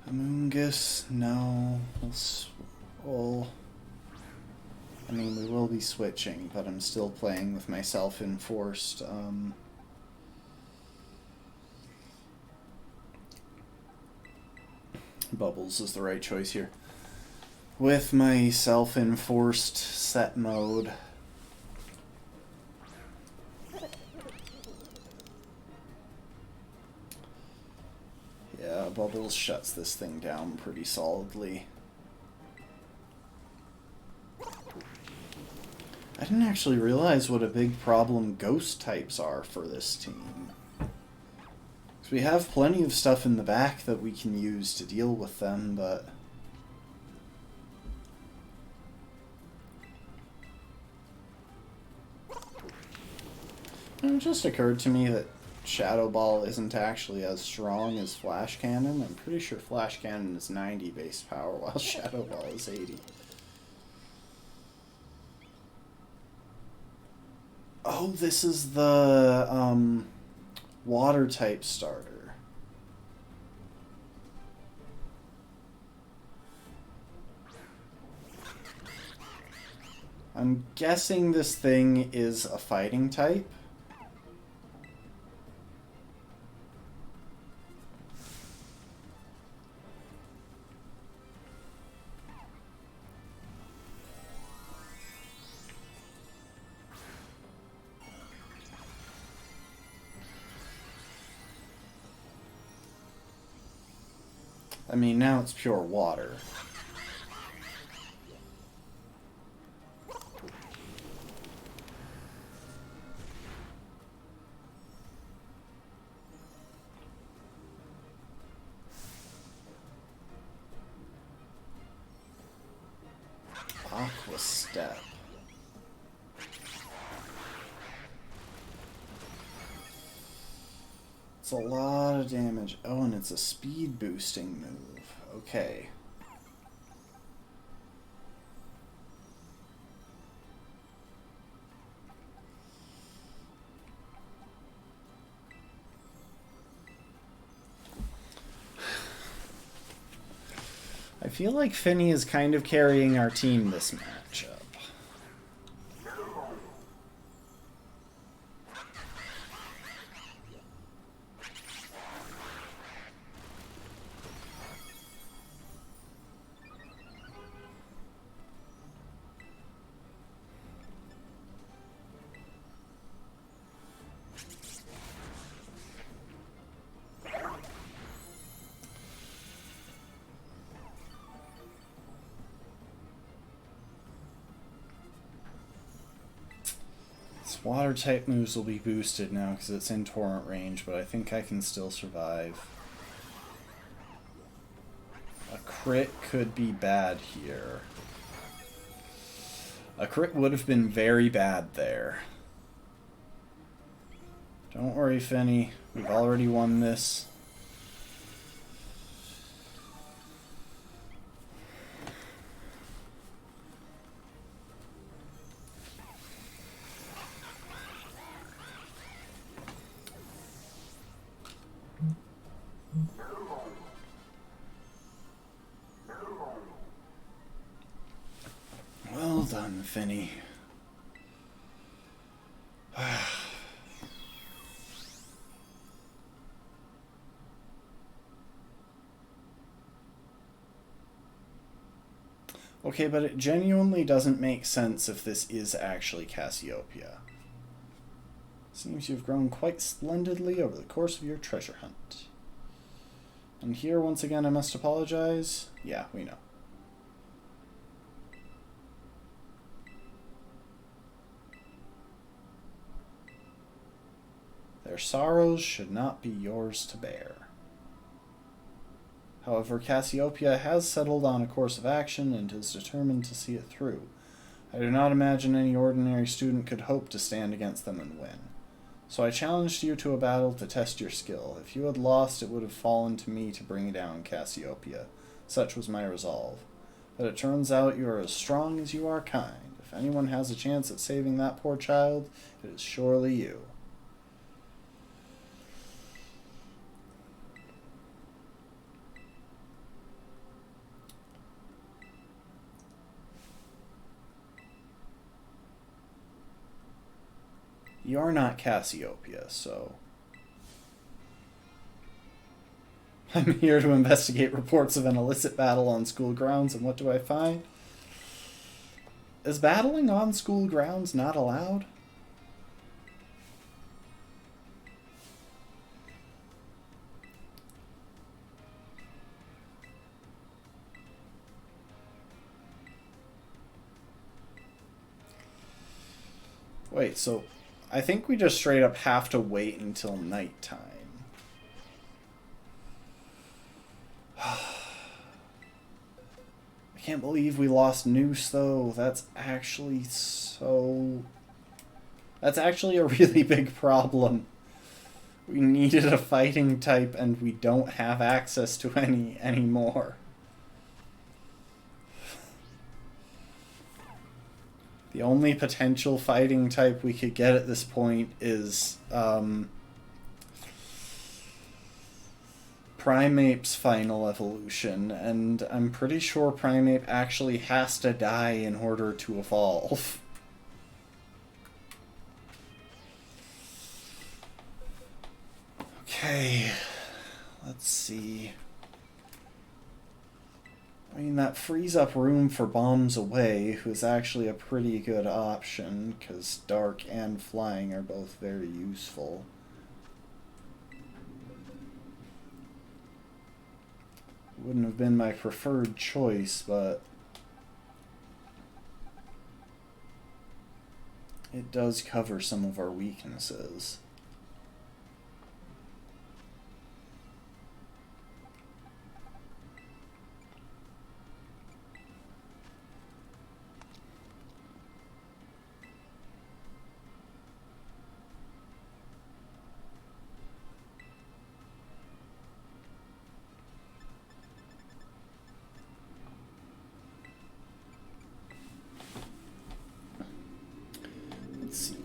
Amoongus, no. I mean, we will be switching, but I'm still playing with my self-enforced, Bubbles is the right choice here. With my self-enforced set mode. Yeah, Bubbles shuts this thing down pretty solidly. I didn't actually realize what a big problem ghost types are for this team. Because we have plenty of stuff in the back that we can use to deal with them, but... It just occurred to me that Shadow Ball isn't actually as strong as Flash Cannon. I'm pretty sure Flash Cannon is 90 base power, while Shadow Ball is 80. Oh, this is the water type starter. I'm guessing this thing is a fighting type. I mean, now it's pure water. Aqua Step. It's a lot of damage. Oh, and it's a speed boosting move. Okay. feel like Finny is kind of carrying our team this matchup. Water type moves will be boosted now because it's in torrent range, but I think I can still survive. A crit could be bad here. A crit would have been very bad there. Don't worry, Finny. We've already won this. Well done, Finny. Okay, but it genuinely doesn't make sense if this is actually Cassiopeia. Seems you've grown quite splendidly over the course of your treasure hunt. And here, once again, I must apologize. Yeah, we know. Their sorrows should not be yours to bear. However, Cassiopeia has settled on a course of action and is determined to see it through. I do not imagine any ordinary student could hope to stand against them and win. So I challenged you to a battle to test your skill. If you had lost, it would have fallen to me to bring down Cassiopeia. Such was my resolve. But it turns out you are as strong as you are kind. If anyone has a chance at saving that poor child, it is surely you. You're not Cassiopeia, so... I'm here to investigate reports of an illicit battle on school grounds, and what do I find? Is battling on school grounds not allowed? Wait, so... I think we just straight up have to wait until nighttime. I can't believe we lost Noose, though. That's actually so... That's actually a really big problem. We needed a fighting type, and we don't have access to any anymore. The only potential fighting type we could get at this point is Primeape's final evolution, and I'm pretty sure Primeape actually has to die in order to evolve. Okay, let's see. I mean, that frees up room for Bombs Away, who's actually a pretty good option, because Dark and Flying are both very useful. Wouldn't have been my preferred choice, but it does cover some of our weaknesses.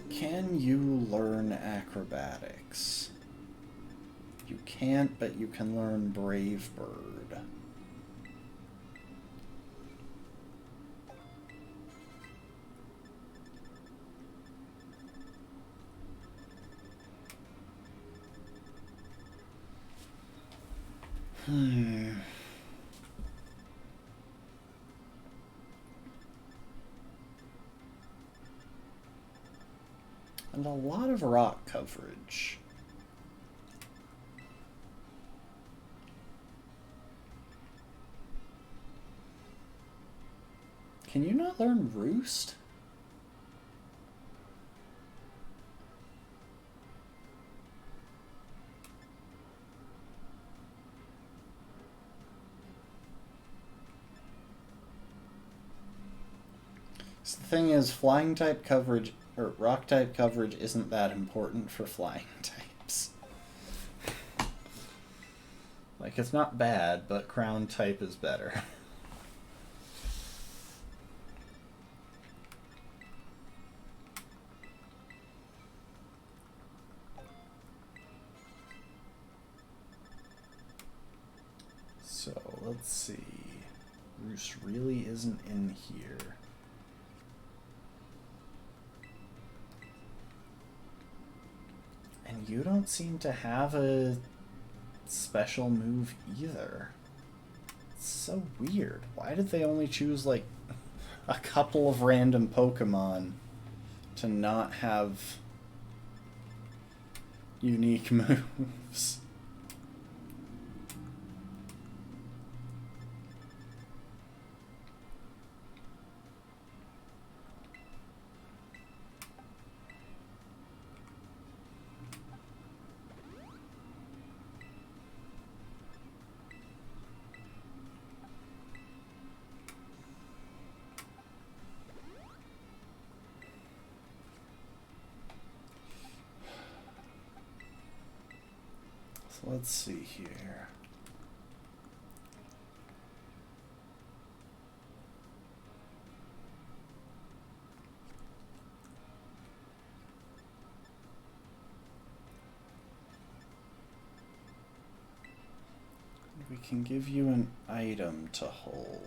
Can you learn acrobatics? You can't, but you can learn Brave Bird. And a lot of rock coverage. Can you not learn Roost? So the thing is, flying type coverage, or rock type coverage, isn't that important for flying types. Like, it's not bad, but crown type is better. So, let's see. Roost really isn't in here. And you don't seem to have a special move either. It's so weird. Why did they only choose, like, a couple of random Pokemon to not have unique moves? Let's see here. We can give you an item to hold.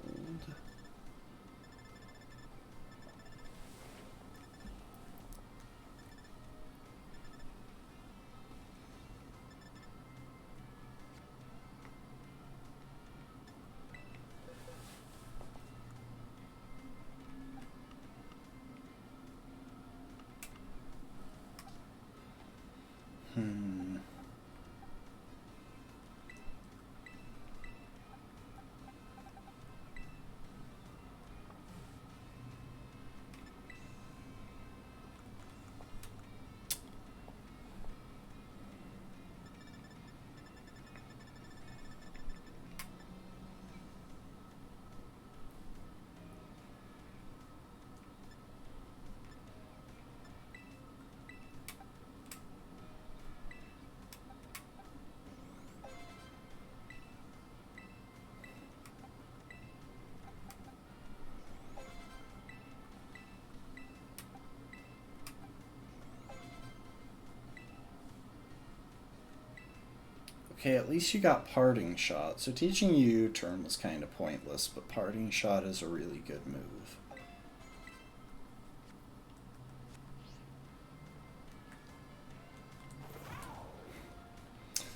Okay, at least you got Parting Shot. So teaching you U-turn was kind of pointless, but Parting Shot is a really good move.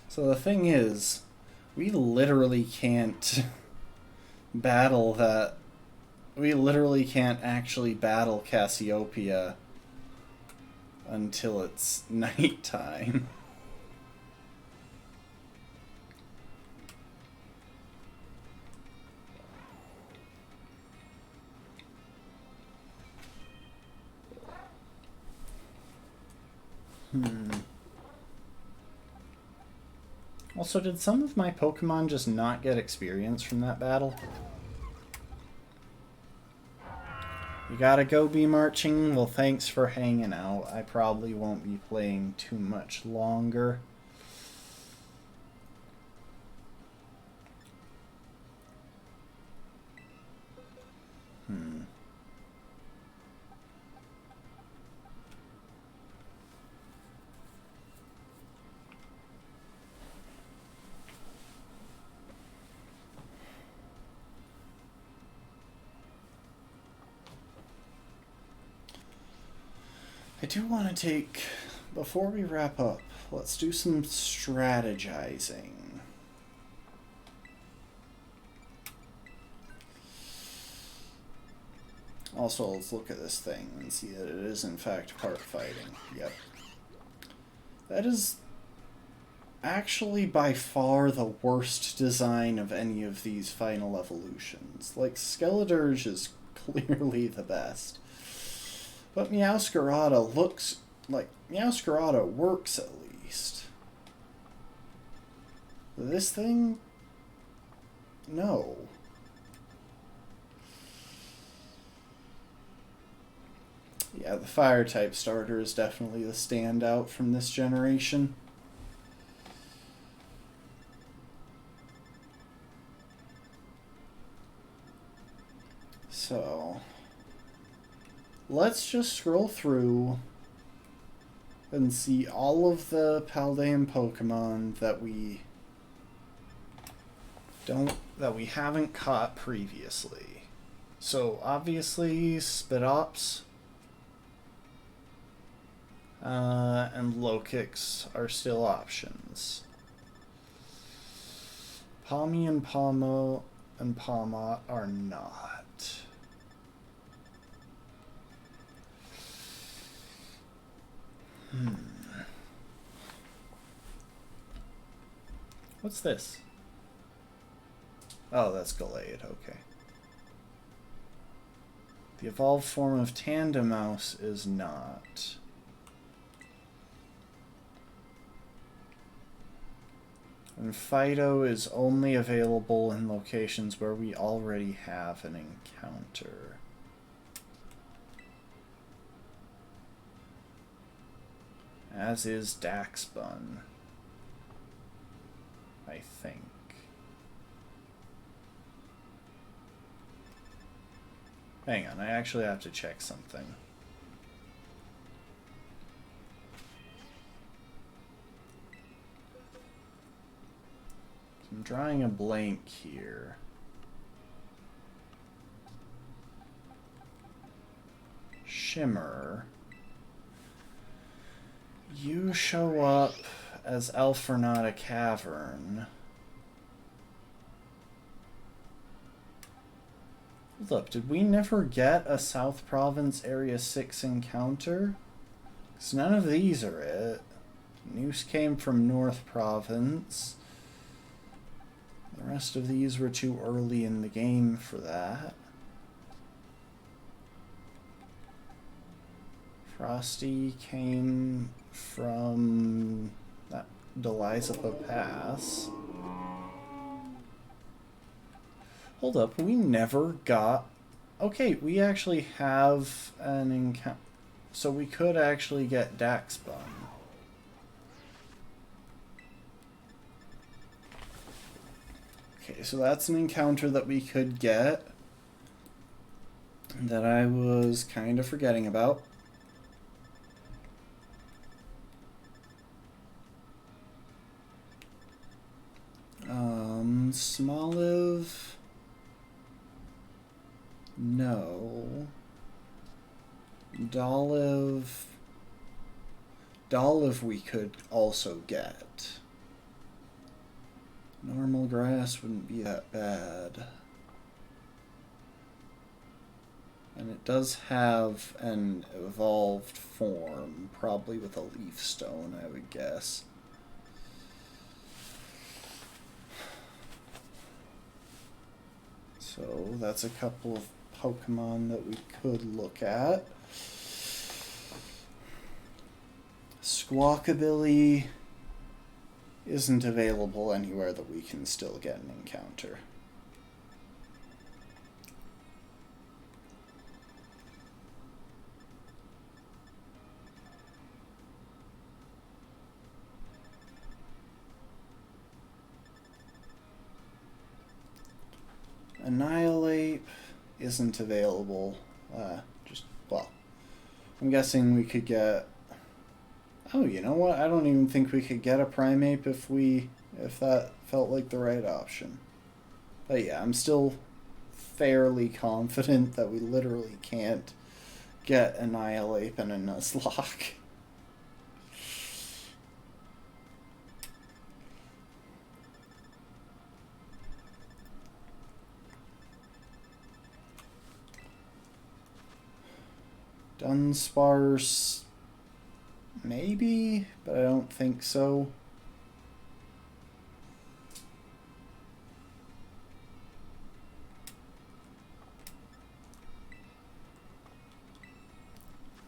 So the thing is, we literally can't battle that. We literally can't actually battle Cassiopeia until it's nighttime. Also, did some of my Pokemon just not get experience from that battle? You gotta go be marching? Well, thanks for hanging out. I probably won't be playing too much longer. I do want to take, before we wrap up, let's do some strategizing. Also, let's look at this thing and see that it is in fact park fighting. Yep. That is actually by far the worst design of any of these final evolutions. Like, Skeledirge is clearly the best. But Meowscarada looks like Meowscarada works at least. This thing? No. Yeah, the fire type starter is definitely the standout from this generation. So, let's just scroll through and see all of the Paldean Pokemon that we haven't caught previously. So obviously Spidops and Lokix are still options. Palmy and Palmo and Palmot are not. What's this? Oh, that's Gallade, okay. The evolved form of Tandemaus is not. And Fido is only available in locations where we already have an encounter. As is Daxbun, I think. Hang on, I actually have to check something. I'm drawing a blank here. Shimmer. You show up as Alfornata Cavern. Look, did we never get a South Province Area 6 encounter? Because none of these are it. Noose came from North Province. The rest of these were too early in the game for that. Frosty came from that Delizapa Pass. Hold up, we never got... Okay, we actually have an encounter. So we could actually get Daxbun. Okay, so that's an encounter that we could get that I was kind of forgetting about. Smoliv... No. Dolliv we could also get. Normal grass wouldn't be that bad. And it does have an evolved form, probably with a leaf stone, I would guess. So that's a couple of Pokemon that we could look at. Squawkabilly isn't available anywhere that we can still get an encounter. Annihilate isn't available. Well, I'm guessing we could get... Oh, you know what? I don't even think we could get a Primeape if that felt like the right option. But yeah, I'm still fairly confident that we literally can't get Annihilate and a Nuzlocke. Dunsparce, maybe, but I don't think so.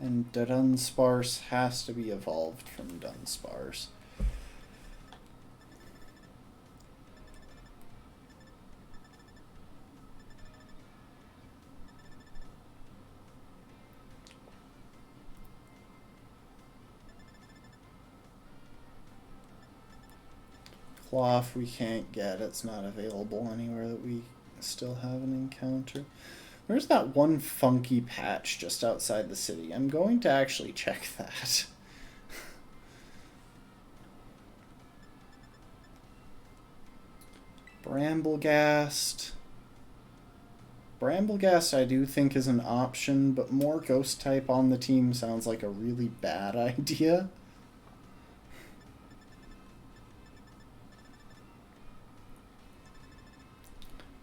And Dunsparce has to be evolved from Dunsparce. Cloth we can't get. It's not available anywhere that we still have an encounter. Where's that one funky patch just outside the city? I'm going to actually check that. Bramblegast. Bramblegast I do think is an option, but more ghost type on the team sounds like a really bad idea.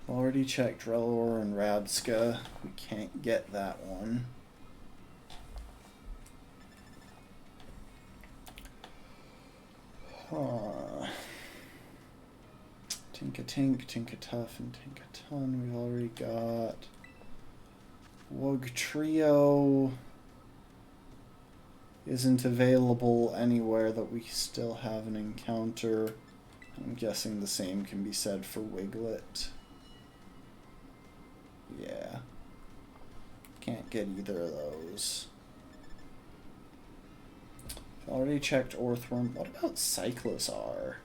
Already checked Relor and Radska. We can't get that one. Tinkatink, Tinkatuff, and Tinkaton we've already got. Wugtrio isn't available anywhere that we still have an encounter. I'm guessing the same can be said for Wiglet. Yeah. Can't get either of those. Already checked Orthworm. What about Cyclozar?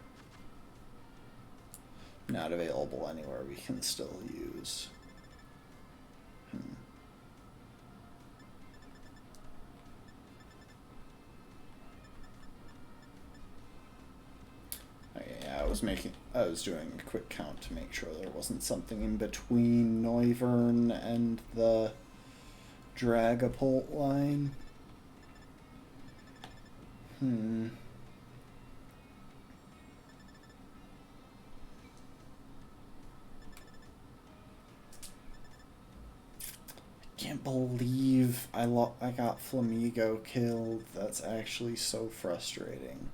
Not available anywhere we can still use. Yeah, I was doing a quick count to make sure there wasn't something in between Noivern and the Dragapult line. Can't believe I got Flamigo killed. That's actually so frustrating.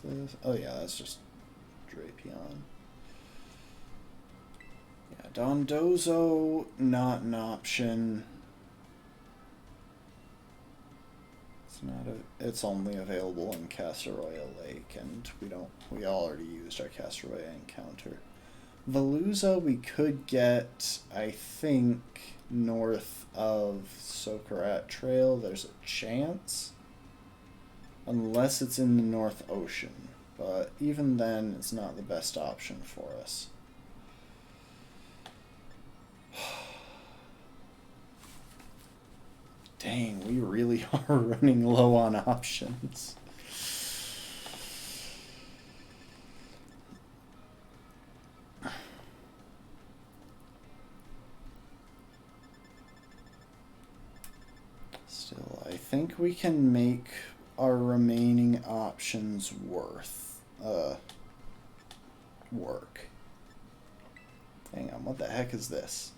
What's this? Oh yeah, that's just Drapion. Yeah, Dondozo, not an option. It's only available in Casaroya Lake, and we already used our Casaroya encounter. Veluza we could get, I think, north of Sokarat Trail. There's a chance. Unless it's in the North Ocean. But even then, it's not the best option for us. Dang, we really are running low on options. Still, I think we can make our remaining options work. Hang on, what the heck is this?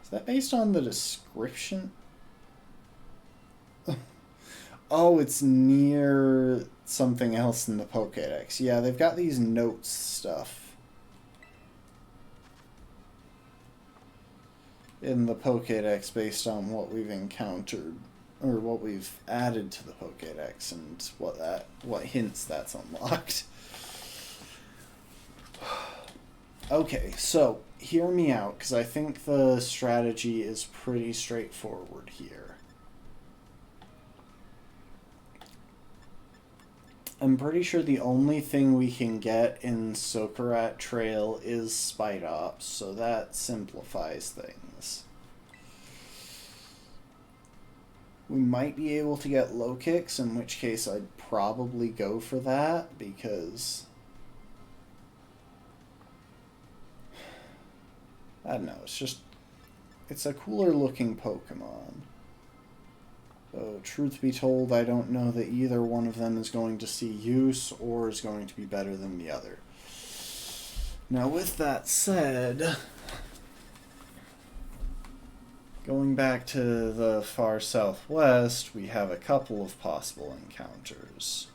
Is that based on the description? Oh, it's near something else in the Pokédex. Yeah, they've got these notes stuff in the Pokédex based on what we've encountered or what we've added to the Pokédex and what hints that's unlocked. Okay, so hear me out, because I think the strategy is pretty straightforward here. I'm pretty sure the only thing we can get in Sokarat Trail is Spidops, so that simplifies things. We might be able to get Low Kicks, in which case I'd probably go for that, because I don't know, it's a cooler looking Pokemon. Though, truth be told, I don't know that either one of them is going to see use or is going to be better than the other. Now, with that said, going back to the far southwest, we have a couple of possible encounters.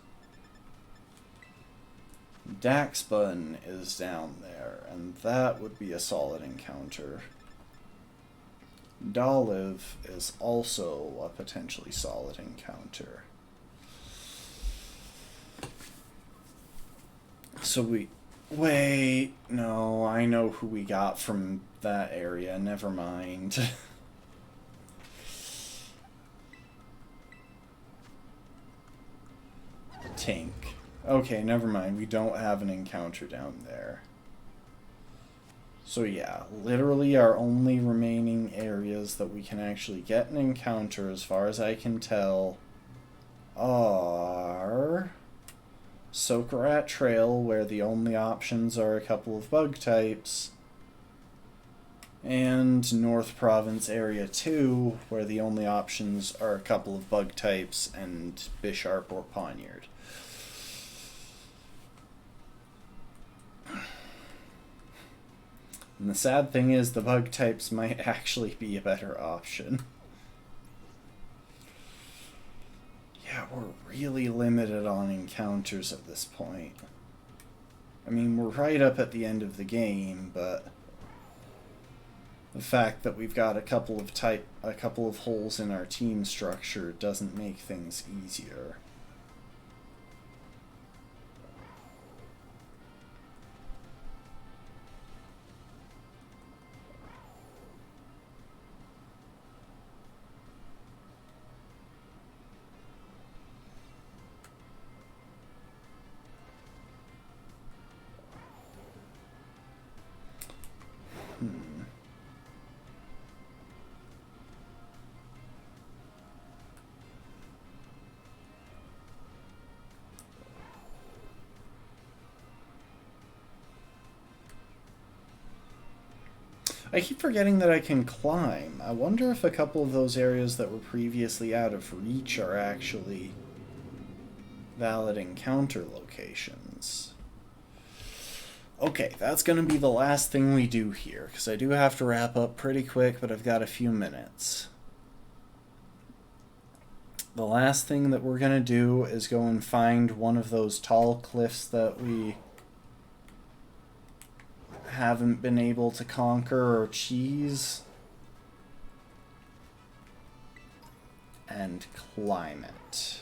Daxbun is down there, and that would be a solid encounter. Doliv is also a potentially solid encounter. So we... Wait, no, I know who we got from that area, never mind. Tink. Okay, never mind, we don't have an encounter down there. So yeah, literally our only remaining areas that we can actually get an encounter, as far as I can tell, are Sokarat Trail, where the only options are a couple of bug types, and North Province Area 2, where the only options are a couple of bug types and Bisharp or Poniard. And the sad thing is, the bug types might actually be a better option. Yeah, we're really limited on encounters at this point. I mean, we're right up at the end of the game, but the fact that we've got a couple of holes in our team structure doesn't make things easier. I keep forgetting that I can climb. I wonder if a couple of those areas that were previously out of reach are actually valid encounter locations. Okay, that's going to be the last thing we do here, because I do have to wrap up pretty quick, but I've got a few minutes. The last thing that we're going to do is go and find one of those tall cliffs that we haven't been able to conquer or cheese, and climb it.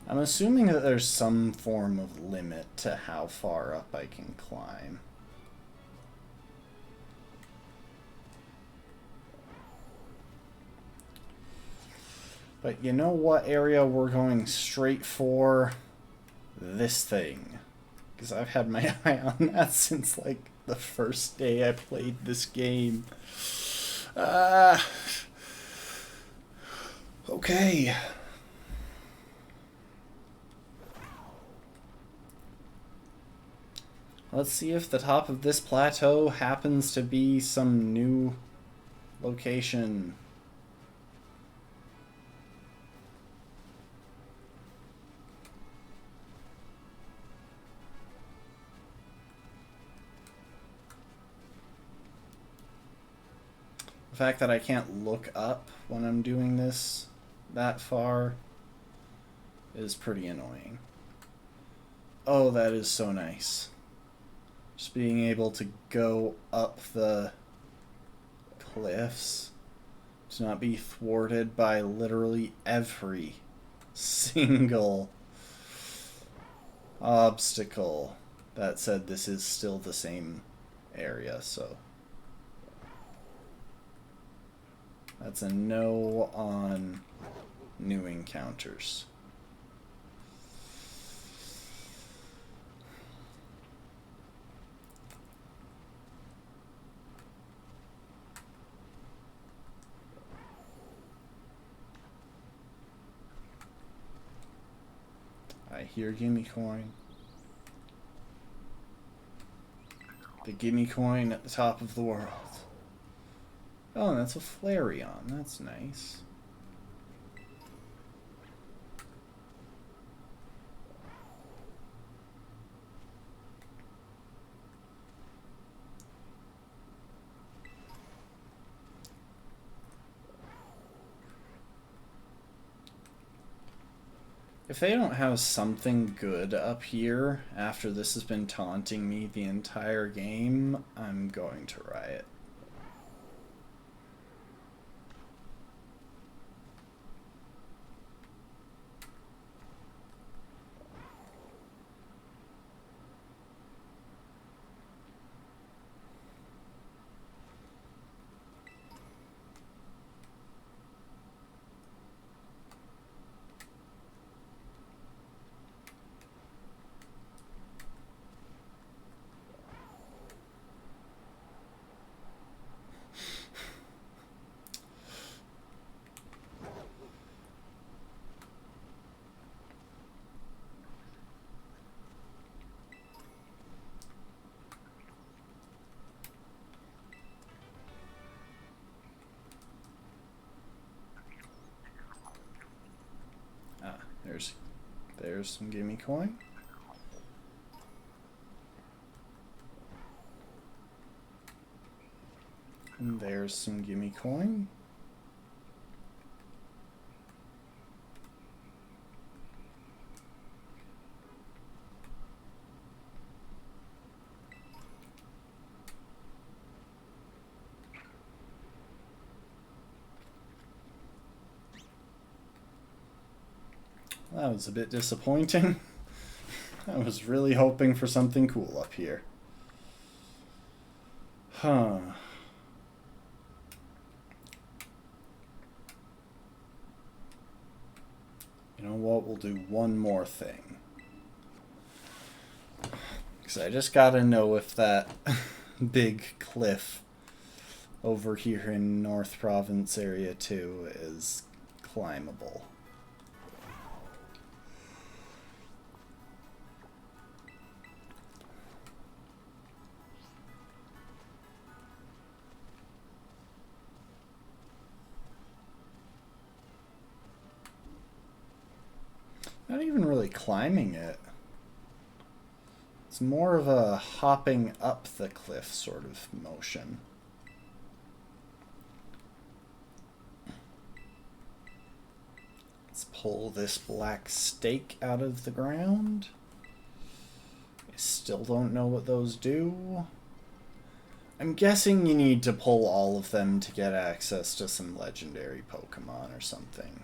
I'm assuming that there's some form of limit to how far up I can climb. But you know what area we're going straight for? This thing. Because I've had my eye on that since, like, the first day I played this game. Okay. Let's see if the top of this plateau happens to be some new location. The fact that I can't look up when I'm doing this that far is pretty annoying. Oh, that is so nice. Just being able to go up the cliffs, to not be thwarted by literally every single obstacle. That said, this is still the same area, so that's a no on new encounters. I hear gimme coin. The gimme coin at the top of the world. Oh, and that's a Flareon. That's nice. If they don't have something good up here after this has been taunting me the entire game, I'm going to riot. There's some gimme coin. And there's some gimme coin. That was a bit disappointing. I was really hoping for something cool up here. Huh. You know what? We'll do one more thing. Because I just gotta know if that big cliff over here in North Province Area 2 is climbable. Not even really climbing it. It's more of a hopping up the cliff sort of motion. Let's pull this black stake out of the ground. I still don't know what those do. I'm guessing you need to pull all of them to get access to some legendary Pokemon or something.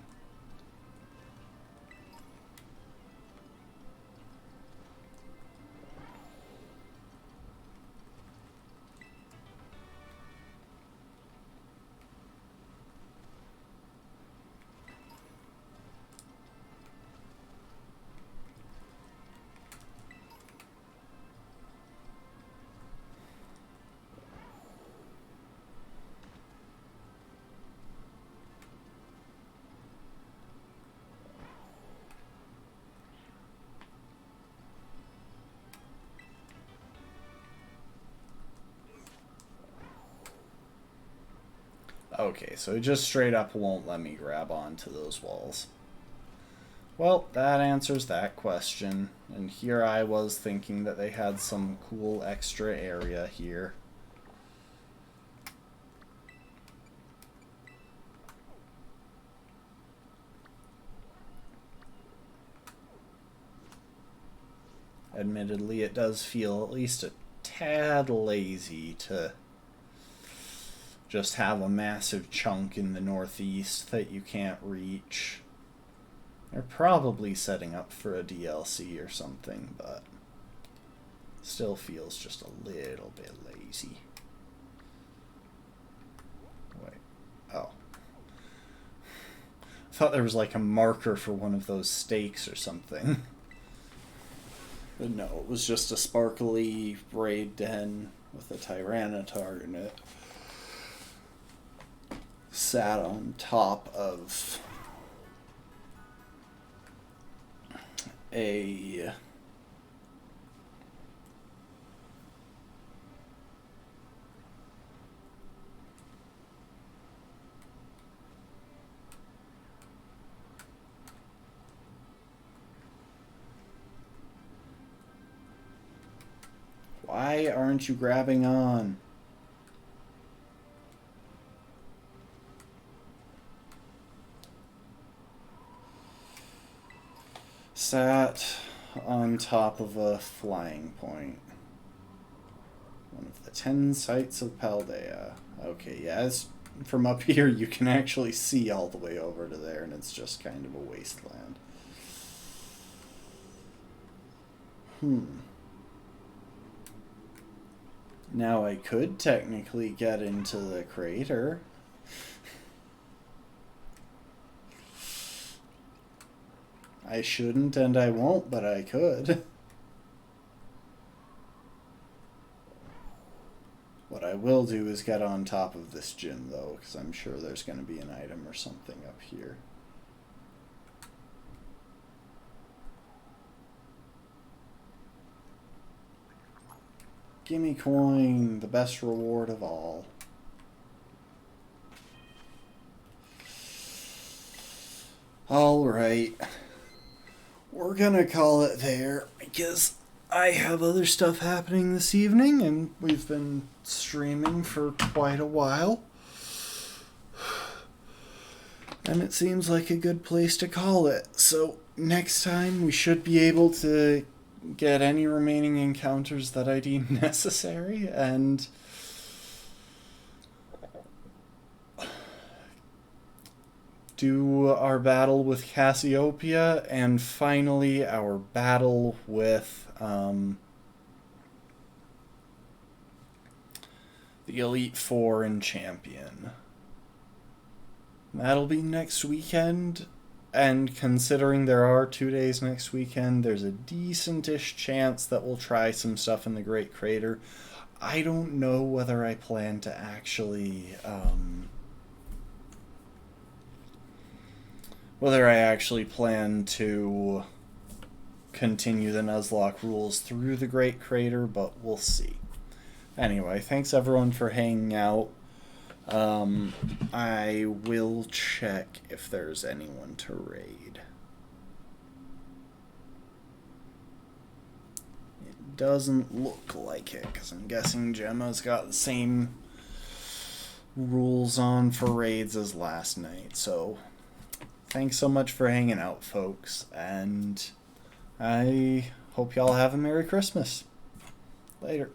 Okay, so it just straight up won't let me grab onto those walls. Well, that answers that question. And here I was thinking that they had some cool extra area here. Admittedly, it does feel at least a tad lazy to just have a massive chunk in the northeast that you can't reach. They're probably setting up for a DLC or something, but still feels just a little bit lazy. Wait. Oh. I thought there was like a marker for one of those stakes or something. But no, it was just a sparkly raid den with a Tyranitar in it. Sat on top of a Why aren't you grabbing on? Sat on top of a flying point. One of the 10 sites of Paldea. Okay, yeah, from up here you can actually see all the way over to there, and it's just kind of a wasteland. Now I could technically get into the crater. I shouldn't and I won't, but I could. What I will do is get on top of this gym, though, because I'm sure there's going to be an item or something up here. Gimme coin, the best reward of all. Alright. We're gonna call it there, because I have other stuff happening this evening, and we've been streaming for quite a while. And it seems like a good place to call it. So next time we should be able to get any remaining encounters that I deem necessary, and do our battle with Cassiopeia, and finally our battle with the Elite Four and Champion. That'll be next weekend, and considering there are 2 days next weekend, there's a decentish chance that we'll try some stuff in the Great Crater. I don't know whether I plan to actually plan to continue the Nuzlocke rules through the Great Crater, but we'll see. Anyway, thanks everyone for hanging out. I will check if there's anyone to raid. It doesn't look like it, because I'm guessing Gemma's got the same rules on for raids as last night. So thanks so much for hanging out, folks, and I hope y'all have a Merry Christmas. Later.